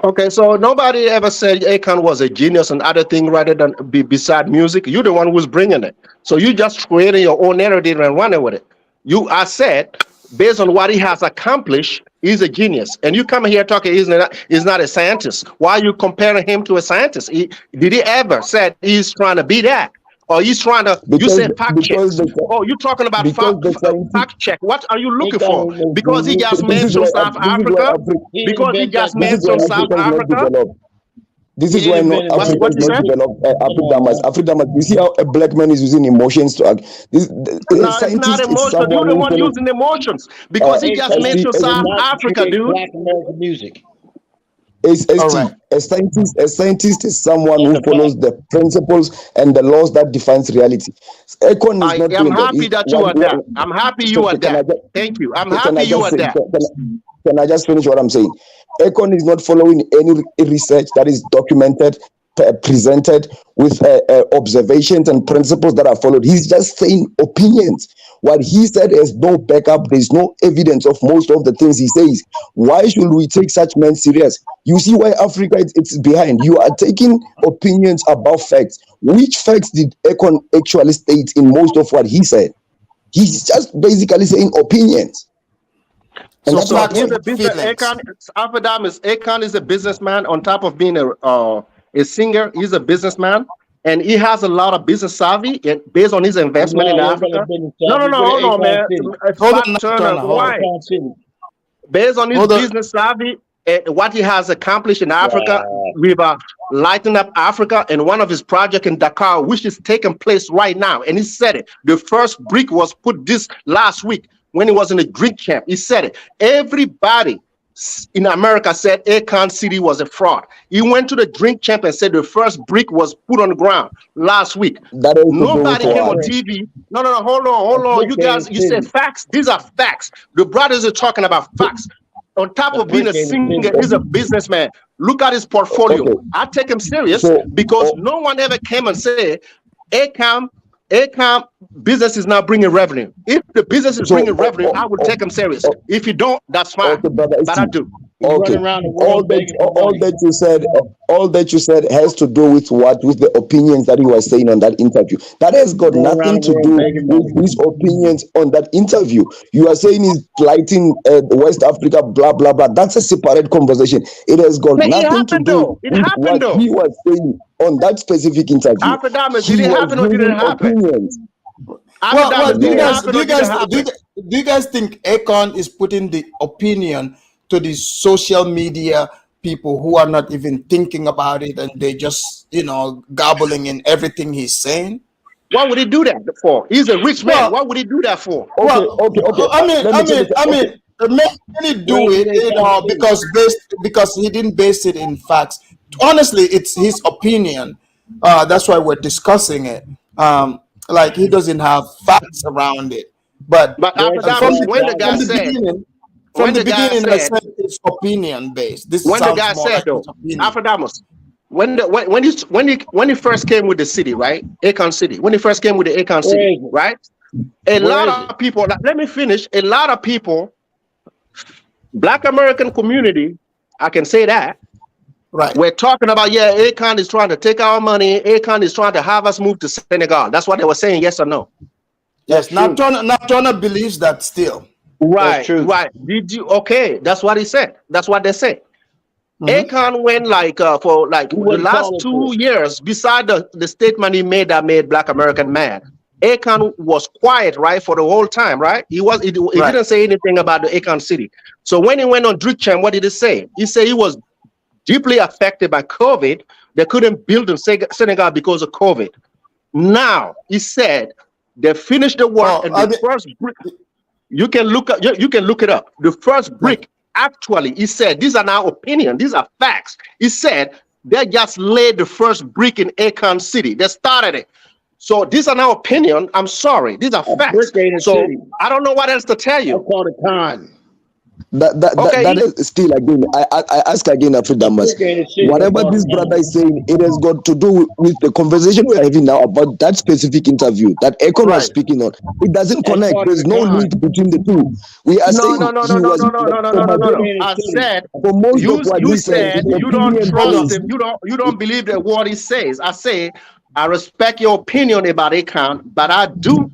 Okay, so nobody ever said Akon was a genius and other thing rather than beside music. You're the one who's bringing it. So you just creating your own narrative and running with it. I said, based on what he has accomplished, he's a genius. And you come here talking he's not a scientist. Why are you comparing him to a scientist? Did he ever said he's trying to be that? Or he's trying to, you said fact check. You're talking about fact check. What are you looking for? Because he just mentioned South Africa? Because he just mentioned South Africa? This is why Africa is not developed. Afridamus, you see how a black man is using emotions to act. It's not emotions. You're the one using emotions. Because he just mentioned South Africa, dude. Black American music. A scientist is someone who follows the principles and the laws that defines reality. Akon is not doing that. I'm happy that you are that. I'm happy you are that. Thank you. I'm happy you are that. Can I just finish what I'm saying? Akon is not following any research that is documented, presented with observations and principles that are followed. He's just saying opinions. What he said has no backup. There's no evidence of most of the things he says. Why should we take such men serious? You see why Africa it's behind. You are taking opinions about facts. Which facts did Akon actually state in most of what he said? He's just basically saying opinions. And so he's a business. Akon is a businessman on top of being a singer. He's a businnesman. And he has a lot of business savvy and based on his investment in Africa. No, hold on, man. Why? Based on his business savvy and what he has accomplished in Africa, we've lightened up Africa. And one of his projects in Dakar, which is taking place right now, and he said it. The first brick was put this last week when he was in a drink camp. He said it. Everybody in America said Akon City was a fraud. He went to the drink champ and said the first brick was put on the ground last week. Nobody came on TV. No, hold on. You guys, you said facts. These are facts. The brothers are talking about facts. On top of being a singer, he's a businessman. Look at his portfolio. I take him serious because no one ever came and said Akon business is not bringing revenue. If the business is bringing revenue, I will take them serious. If you don't, that's fine. But I do. running around the all world begging for all money. that you said has to do with what, with the opinions that he was saying on that interview. That has got Going around nothing the to world do begging money. with his opinions on that interview. You are saying he's plighting West Africa, blah blah blah. That's a separate conversation. It has got But it nothing to happened do though. It with happened what though. he was saying on that specific interview. Afrodamus, He did it was happen or did it giving happen? opinions. Afrodamus, did it happen Do or you did it guys happen? do you guys think Akon is putting the opinion to the social media people who are not even thinking about it and they just gobbling in everything he's saying? Why would he do that for? He's a rich man. Well, Why would he do that for? Okay. Many do it, because he didn't base it in facts. Honestly, it's his opinion. That's why we're discussing it. Like he doesn't have facts around it. But Afrodamus, when the guy said, I said it's opinion based. This when the sounds guy more said like though, his opinion. Afrodamus, when he first came with the city, right? Akon City. When he first came with the Akon City, right? A lot of people, let me finish. A lot of people, Black American community, I can say that. Right. We're talking about, Akon is trying to take our money. Akon is trying to have us move to Senegal. That's what they were saying, yes or no? Yes, Natona believes that still. Right, right. Did you? Okay, that's what he said. That's what they said. Akon went for the last 2 years, beside the statement he made that made Black American mad. Akon was quiet, right, for the whole time, right? He didn't say anything about the Akon City. So when he went on Drickchan, what did he say? He said he was deeply affected by COVID. They couldn't build in Senegal because of COVID. Now he said they finished the work and the first brick. You can look it up. The first brick, actually, he said, these are now opinion, these are facts. He said they just laid the first brick in Akon City. They started it. So these are now opinion. I'm sorry, these are facts. So I don't know what else to tell you. Call it con. That is still, again, I ask again, Afridamus, whatever this brother is saying, it has got to do with the conversation we're having now about that specific interview that Akon was speaking on. It doesn't connect. There's no link between the two. We are saying no. I said you said you don't trust him. You don't believe that what he says. I say I respect your opinion about Akon, but I do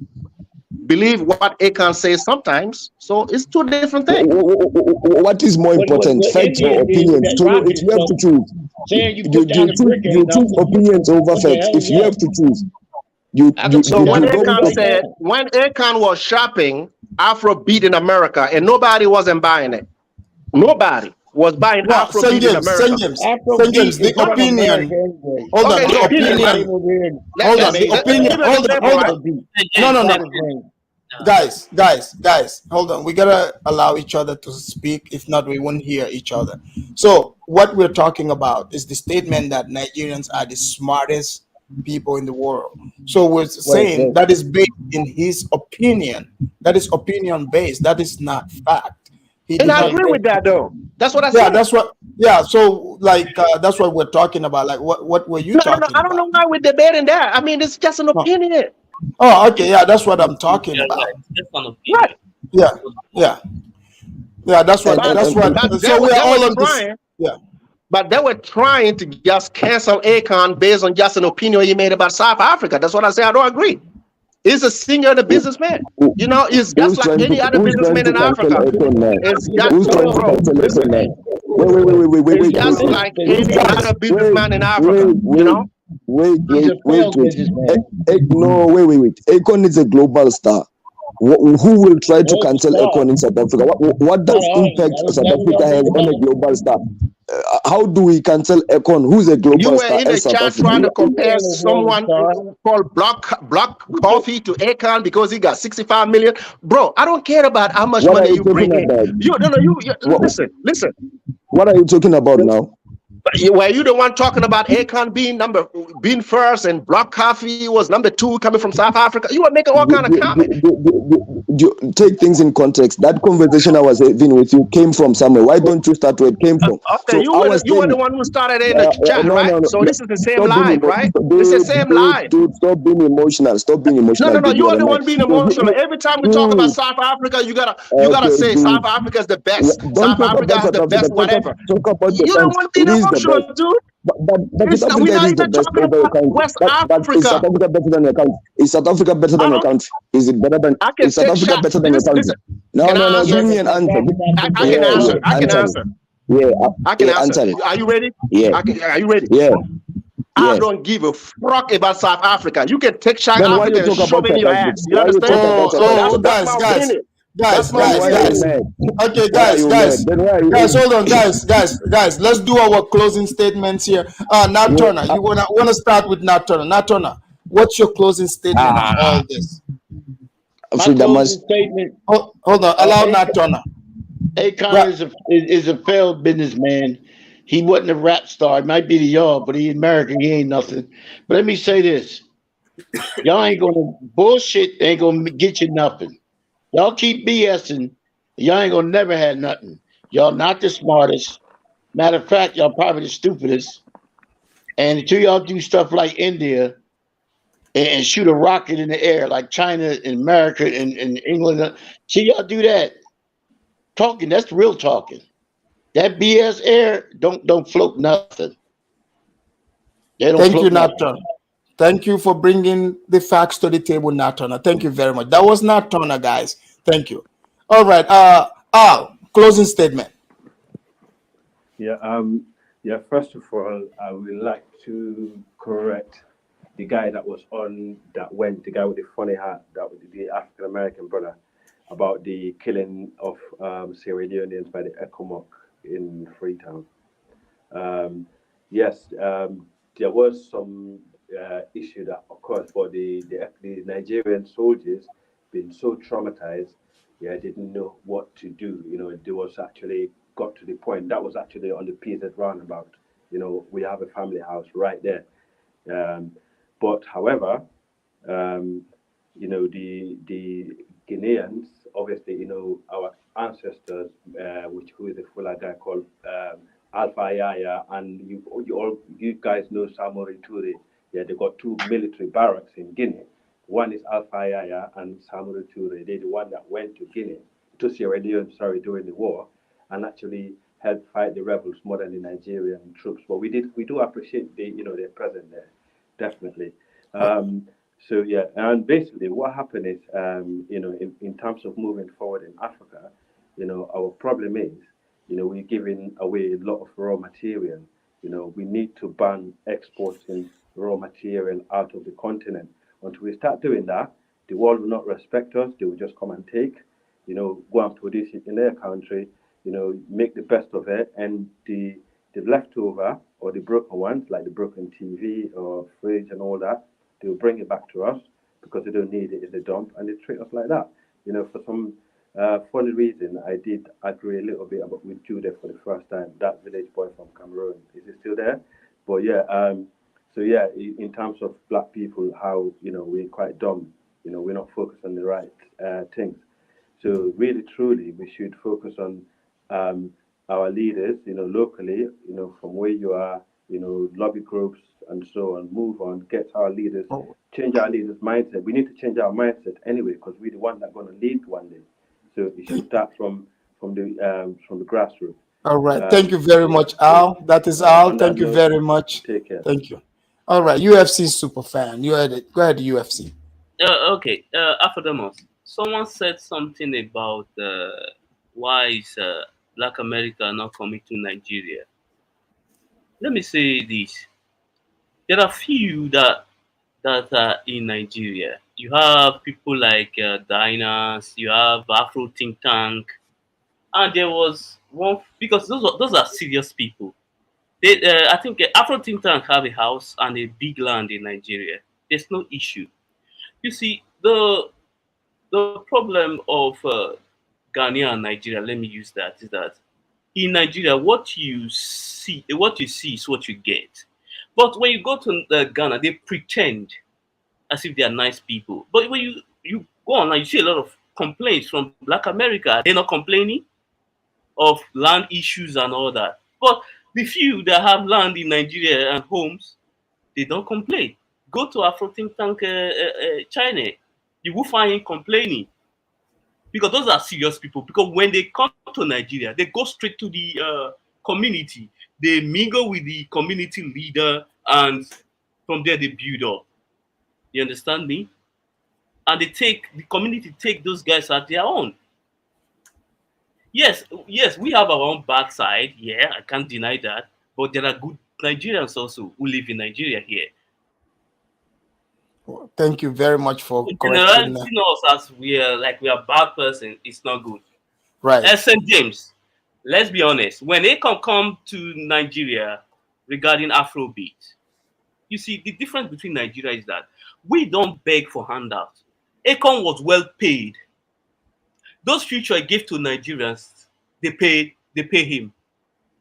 believe what Akon says sometimes. So it's two different things. What is more important, facts or opinions? If you have to choose, you choose opinions over facts. If you have to choose, when Akon was shopping Afrobeat in America and nobody wasn't buying it. Nobody was buying Afrobeat in America. The opinion. Hold on, the opinion. Hold on. Guys, hold on. We gotta allow each other to speak. If not, we won't hear each other. So what we're talking about is the statement that Nigerians are the smartest people in the world. So we're saying that is based in his opinion. That is opinion based. That is not fact. And I agree with that though. That's what I said. Yeah, that's what. Yeah, so that's what we're talking about. Like, what were you talking about? I don't know why we're debating that. I mean, it's just an opinion. Oh, okay, yeah, that's what I'm talking about. Right. Yeah. That's what. So we're all on this. Yeah. But they were trying to just cancel Akon based on just an opinion he made about South Africa. That's what I say. I don't agree. He's a singer and a businessman. You know, he's just like any other businessman in Africa. It's just like any other businessman in Africa. You know. Wait. Akon is a global star. Who will try to cancel Akon in South Africa? What does impact South Africa have on a global star? How do we cancel Akon? Who's a global star? You were in the chat trying to compare someone called Block Coffee to Akon because he got 65 million. Bro, I don't care about how much money you bring in. Listen. What are you talking about now? Were you the one talking about Akon being first and Black Coffee was number 2 coming from South Africa? You were making all kind of comments. Take things in context. That conversation I was having with you came from somewhere. Why don't you start where it came from? Okay, So you were the one who started in the chat, right? So this is the same live, right? It's the same live. Dude, stop being emotional. Stop being emotional. No. You are the one being emotional. Every time we talk about South Africa, you gotta say South Africa is the best. Don't South talk Africa about has the South best, Africa. whatever. Talk about the You're the country. one being It is the emotional, best. dude. But South We're Africa not is the even best talking over your about country. West But is South Africa. Africa better than your country? Is South Africa better than your country? Is it better than? I can Is South take Africa shots. better than your country? Listen. No. Can I answer? Give me an answer. I can answer. I can answer. Yeah, I can answer. answer it. Are you ready? Yeah. Are you ready? Yeah. I Yes. don't give a fuck about South Africa. You can take South Then why you Africa and talk shove about it in South your Africa? ass. You Why you understand? talk about South Africa? That's my opinion. That's my Then why are you opinion. mad? Okay, Why are you guys, mad? Then why are you guys, mad? hold on, guys. Let's do our closing statements here. Nat Turner, you wanna start with Nat Turner. Nat Turner, what's your closing statement on all this? My closing statement. Hold on, allow Nat Turner. Akon is a failed businessman. He wasn't a rap star. He might be to y'all, but he American. He ain't nothing. But let me say this: y'all ain't gonna bullshit. Ain't gonna get you nothing. Y'all keep BSing. Y'all ain't gonna never have nothing. Y'all not the smartest. Matter of fact, y'all probably the stupidest. And until y'all do stuff like India and shoot a rocket in the air like China and America and England, see y'all do that. Talking, that's real talking. That BS air don't float nothing. They don't Thank float you, Nat nothing. Turner. Thank you for bringing the facts to the table, Nat Turner. Thank you very much. That was Nat Turner, guys. Thank you. All right. Al, closing statement. Yeah. First of all, I would like to correct the guy that was on the guy with the funny hat, that was the African American brother, about the killing of Sierra Leoneans by the Ecomog in Freetown. Yes, there was some issue that occurred for the Nigerian soldiers being so traumatized, didn't know what to do. There was actually got to the point that was actually on the PZ roundabout. We have a family house right there. But however, the Guineans, obviously, our ancestors, who is a fuller guy called Alpha Yaya, and you guys know Samori Toure. Yeah, they got 2 military barracks in Guinea. One is Alpha Yaya and Samori Toure. They're the one that went to Sierra Leone, during the war, and actually helped fight the rebels more than the Nigerian troops. But we do appreciate their presence there, definitely. So yeah, and basically what happened is, in terms of moving forward in Africa, our problem is, we're giving away a lot of raw material. We need to ban exporting raw material out of the continent. Until we start doing that, the world will not respect us. They will just come and take, go and produce it in their country, make the best of it, and the leftover or the broken ones, like the broken TV or fridge and all that, they'll bring it back to us because they don't need it in the dump, and they treat us like that. For some funny reason, I did agree a little bit with Judah for the first time. That village boy from Cameroon, is he still there? But yeah, so yeah, in terms of black people, how we're quite dumb. We're not focused on the right things. So really, truly, we should focus on our leaders, locally, from where you are, lobby groups and so on, move on, get our leaders, change our leaders' mindset. We need to change our mindset anyway, because we're the one that's going to lead one day. So it should start from the grassroots. All right. Thank you very much, Al. That is Al. Thank you very much. Take care. Thank you. All right. UFC super fan. You had it. Go ahead, UFC. Okay, Afrodemus, someone said something about why is Black America not coming to Nigeria. Let me say this. There are few that are in Nigeria. You have people like Dinas, you have Afro Think Tank, and there was one, because those are serious people. I think Afro Think Tank have a house and a big land in Nigeria. There's no issue. You see, the problem of Ghana and Nigeria, let me use that, is that in Nigeria, what you see is what you get. But when you go to Ghana, they pretend as if they are nice people. But when you go on, you see a lot of complaints from Black America. They're not complaining of land issues and all that. But the few that have land in Nigeria and homes, they don't complain. Go to Afro think tank China, you will find him complaining. Because those are serious people. Because when they come to Nigeria, they go straight to the community. They mingle with the community leader, and from there they build up. You understand me? And the community take those guys at their own. Yes, we have our own bad side. Yeah, I can't deny that. But there are good Nigerians also who live in Nigeria here. Thank you very much for correcting that. Generalizing us as we are a bad person, it's not good. Right. St. James, let's be honest. When Akon come to Nigeria regarding Afrobeat, you see the difference between Nigeria is that we don't beg for handouts. Akon was well paid. Those future he gave to Nigerians, they pay him.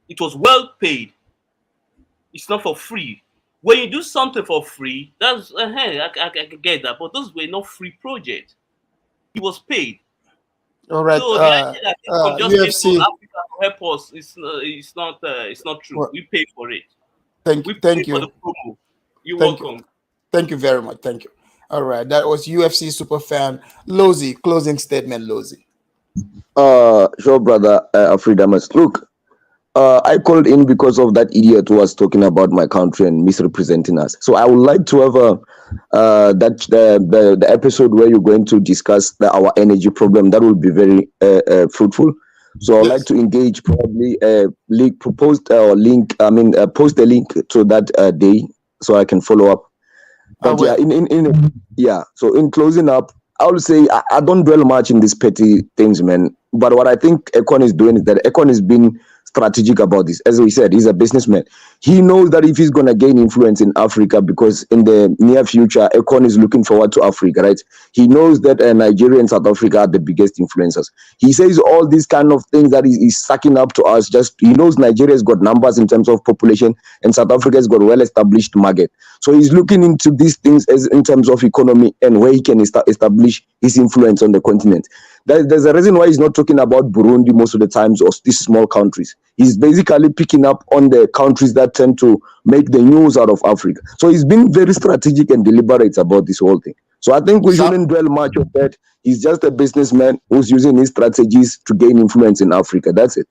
It was well paid. It's not for free. When you do something for free, that's I can get that. But those were not free projects. He was paid. All right. So the idea that Akon just came UFC. to Africa to help us, it's not true. Well, we pay for it. Thank We you. pay for the promo. You're welcome. Thank you very much. Thank you. All right. That was UFC superfan Lozi. Closing statement, Lozi. Sure, brother Freedomus. Look, I called in because of that idiot who was talking about my country and misrepresenting us. So I would like to have the episode where you're going to discuss our energy problem. That will be very fruitful. So I'd like to engage, probably post a link to that day so I can follow up. But so in closing up, I will say I don't dwell much in these petty things, man. But what I think Akon is doing is that Akon has been strategic about this. As we said, he's a businessman. He knows that if he's going to gain influence in Africa, because in the near future, Akon is looking forward to Africa, right? He knows that Nigeria and South Africa are the biggest influencers. He says all these kind of things that he's sucking up to us. Just he knows Nigeria's got numbers in terms of population, and South Africa's got well-established market. So he's looking into these things as in terms of economy and where he can establish his influence on the continent. There's a reason why he's not talking about Burundi most of the times, or these small countries. He's basically picking up on the countries that tend to make the news out of Africa. So he's been very strategic and deliberate about this whole thing. So I think we shouldn't dwell much on that. He's just a businessman who's using his strategies to gain influence in Africa. That's it.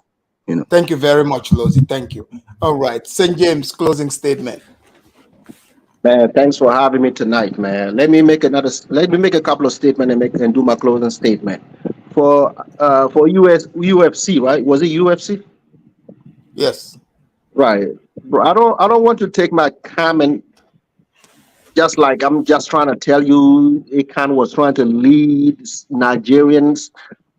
Thank you very much, Lozi. Thank you. All right. St. James, closing statement. Man, thanks for having me tonight, man. Let me make a couple of statements and do my closing statement. For UFC, right? Was it UFC? Yes. Right. Bro, I don't want to take my comment just like I'm just trying to tell you Akon was trying to lead Nigerians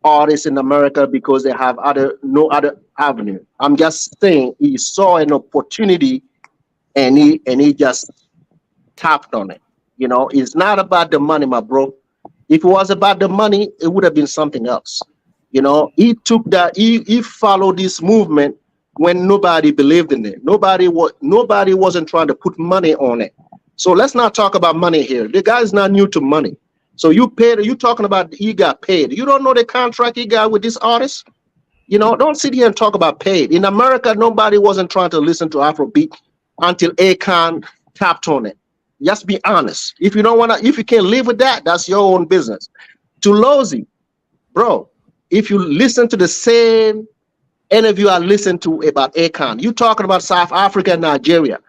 artists in America because they have no other avenue. I'm just saying he saw an opportunity and he just tapped on it. It's not about the money, my bro. If it was about the money, it would have been something else. He took that. He followed this movement when nobody believed in it. Nobody wasn't trying to put money on it. So let's not talk about money here. The guy's not new to money. So you talking about he got paid. You don't know the contract he got with this artist? Don't sit here and talk about paid. In America, nobody wasn't trying to listen to Afrobeat until Akon tapped on it. Just be honest. If you can't live with that, that's your own business. To Lozi, bro, if you listen to the same interview I listened to about Akon, you talking about South Africa and Nigeria.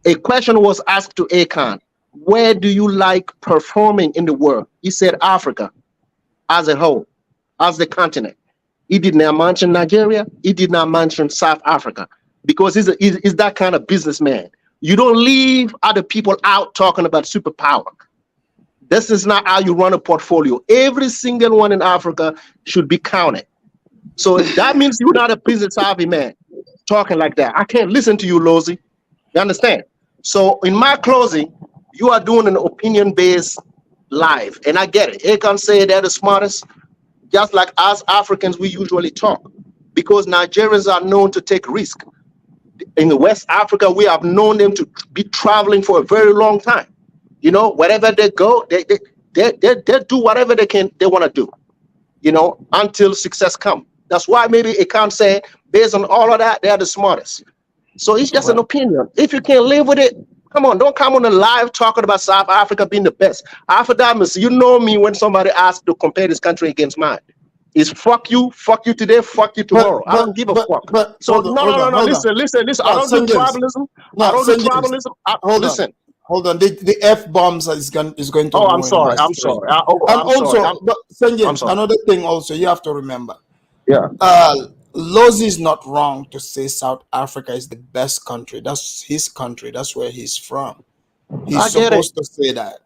A question was asked to Akon, where do you like performing in the world? He said Africa as a whole, as the continent. He did not mention Nigeria. He did not mention South Africa because he's that kind of businessman. You don't leave other people out talking about superpower. This is not how you run a portfolio. Every single one in Africa should be counted. So that means you're not a business savvy man talking like that. I can't listen to you, Lozi. You understand? So in my closing, you are doing an opinion-based live, and I get it. Akon say they're the smartest. Just like us Africans, we usually talk. because Nigerians are known to take risk. In the West Africa, we have known them to be traveling for a very long time. You know, wherever they go, they do whatever they want to do, you know, until success comes. That's why maybe it can't say, based on all of that, they're the smartest. So it's just an opinion. If you can't live with it, come on, don't come on a live talking about South Africa being the best. Afterdamus, you know me when somebody asks to compare this country against mine. It's fuck you today, fuck you tomorrow. I don't give a fuck. So no. Listen. I don't do tribalism. I don't do tribalism. Listen. Hold on. The F bombs is going to. Oh, I'm sorry. I'm sorry. But St. James, another thing also you have to remember. Yeah. Lozi is not wrong to say South Africa is the best country. That's his country. That's where he's from. He's supposed to say that.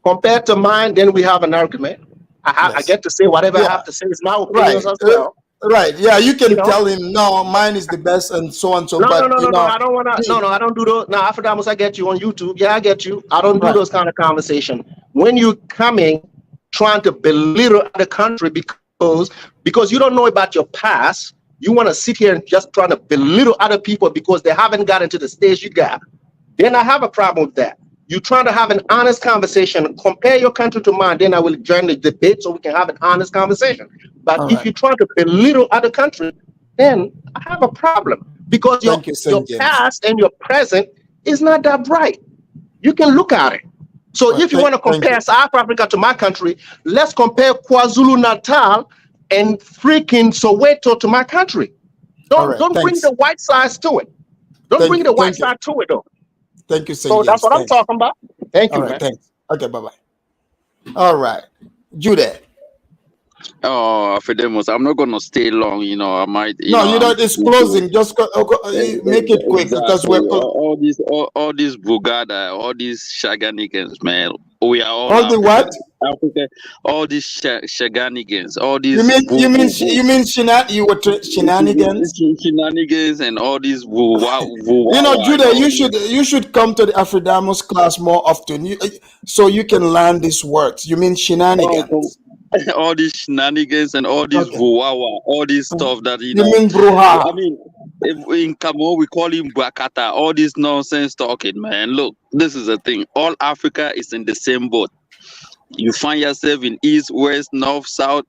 Compared to mine, then we have an argument. I get to say whatever I have to say. It's my opinion as well. Right. Yeah, you can tell him, no, mine is the best and so and so. No, I don't want to. No, I don't do those. Now, Afterdamus, I get you on YouTube. Yeah, I get you. I don't do those kind of conversation. When you coming trying to belittle the country because you don't know about your past, you want to sit here and just trying to belittle other people because they haven't gotten to the stage you got. Then I have a problem with that. You're trying to have an honest conversation. Compare your country to mine, then I will join the debate so we can have an honest conversation. But if you're trying to belittle other countries, then I have a problem because your past and your present is not that bright. You can look at it. So if you want to compare South Africa to my country, let's compare KwaZulu-Natal and freaking Soweto to my country. Don't bring the white sides to it. Don't bring the white side to it, though. Thank you, St. So that's what I'm talking about. Thank you, man. Thanks. Okay, bye-bye. All right. Judah. Oh, Afedemus, I'm not gonna stay long. You know, I might. It's closing. Just make it quick because we're all this bugada, all these shaganigans, man. We are all the what? Africa, all these shaganigans, all these. You mean shenanigans? Shenanigans and all these. Judah, you should come to the Afrodamus class more often, so you can learn these words. You mean shenanigans? All these shenanigans and all this vuwawa, all this stuff that you mean bruha. I mean, in Kamo we call him Brakata. All this nonsense talking, man. Look, this is the thing. All Africa is in the same boat. You find yourself in east, west, north, south.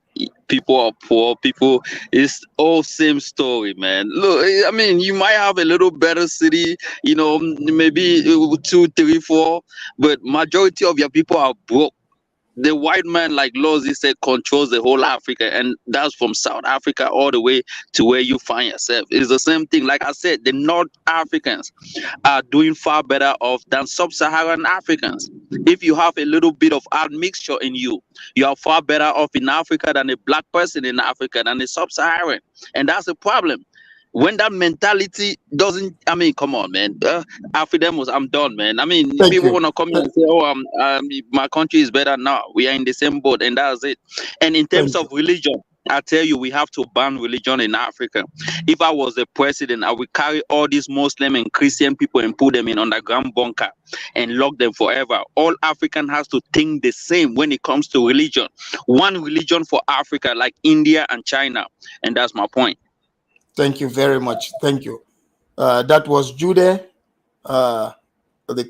People are poor. People, it's all same story, man. Look, I mean, you might have a little better city, maybe 2, 3, 4, but majority of your people are broke. The white man, like Lozi said, controls the whole Africa, and that's from South Africa all the way to where you find yourself. It's the same thing. Like I said, the North Africans are doing far better off than Sub-Saharan Africans. If you have a little bit of admixture in you, you are far better off in Africa than a black person in Africa than a Sub-Saharan, and that's a problem. When that mentality doesn't, I mean, come on, man. Afrodemus, I'm done, man. I mean, people want to come and say, my country is better now. We are in the same boat, and that's it. And in terms of religion, I tell you, we have to ban religion in Africa. If I was the president, I would carry all these Muslim and Christian people and put them in underground bunker and lock them forever. All African has to think the same when it comes to religion. One religion for Africa, like India and China. And that's my point. Thank you very much. Thank you. That was Judah, the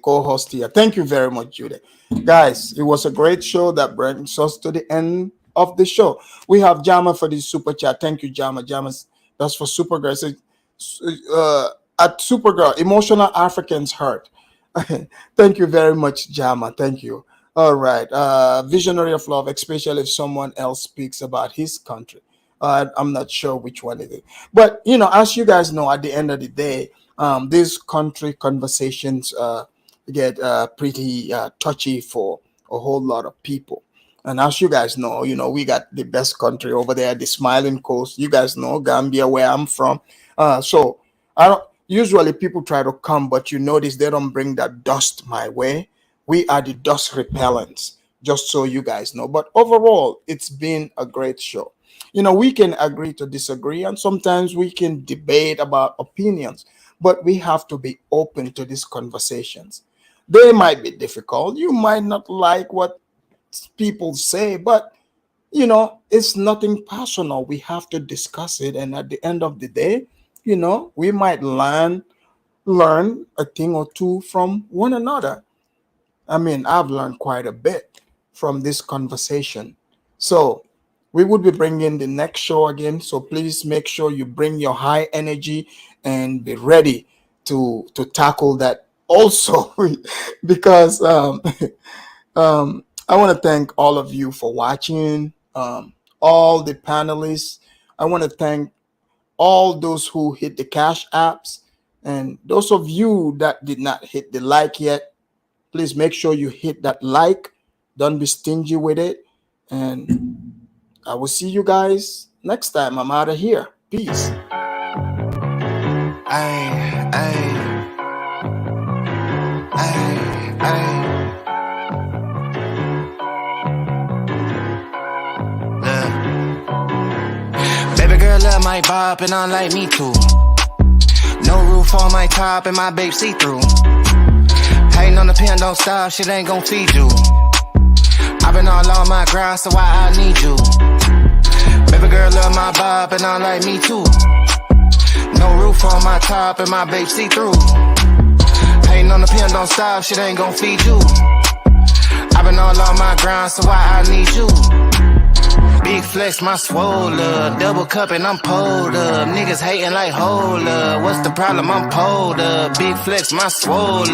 co-host here. Thank you very much, Judah. Guys, it was a great show that brings us to the end of the show. We have Jama for the super chat. Thank you, Jama. That's for Supergirl. At Supergirl, emotional Africans hurt. Thank you very much, Jama. Thank you. All right. Visionary of love, especially if someone else speaks about his country. I'm not sure which one it is. But, as you guys know, at the end of the day, these country conversations get pretty touchy for a whole lot of people. And as you guys know, we got the best country over there, the Smiling Coast. You guys know Gambia, where I'm from. So usually people try to come, but you notice they don't bring that dust my way. We are the dust repellents, just so you guys know. But overall, it's been a great show. We can agree to disagree, and sometimes we can debate about opinions, but we have to be open to these conversations. They might be difficult. You might not like what people say, but, you know, it's nothing personal. We have to discuss it. And at the end of the day, you know, we might learn a thing or two from one another. I mean, I've learned quite a bit from this conversation. So we would be bringing the next show again. So please make sure you bring your high energy and be ready to tackle that also. Because I want to thank all of you for watching, all the panelists. I want to thank all those who hit the cash apps, and those of you that did not hit the like yet, please make sure you hit that like. Don't be stingy with it. And I will see you guys next time. I'm out of here. Peace. Baby girl love my bop and I like me too. No roof on my top and my babe see-through. Hating on the pen, don't stop, shit ain't gon' feed you. I've been all on my grind, so why I need you? Baby girl love my bop and I like me too. No roof on my top and my babe see-through. Hating on the pen, don't stop, shit ain't gon' feed you. I've been all on my grind, so why I need you? Big flex, my swole up. Double cup and I'm pulled up. Niggas hating like hold up. What's the problem? I'm pulled up. Big flex, my swole up.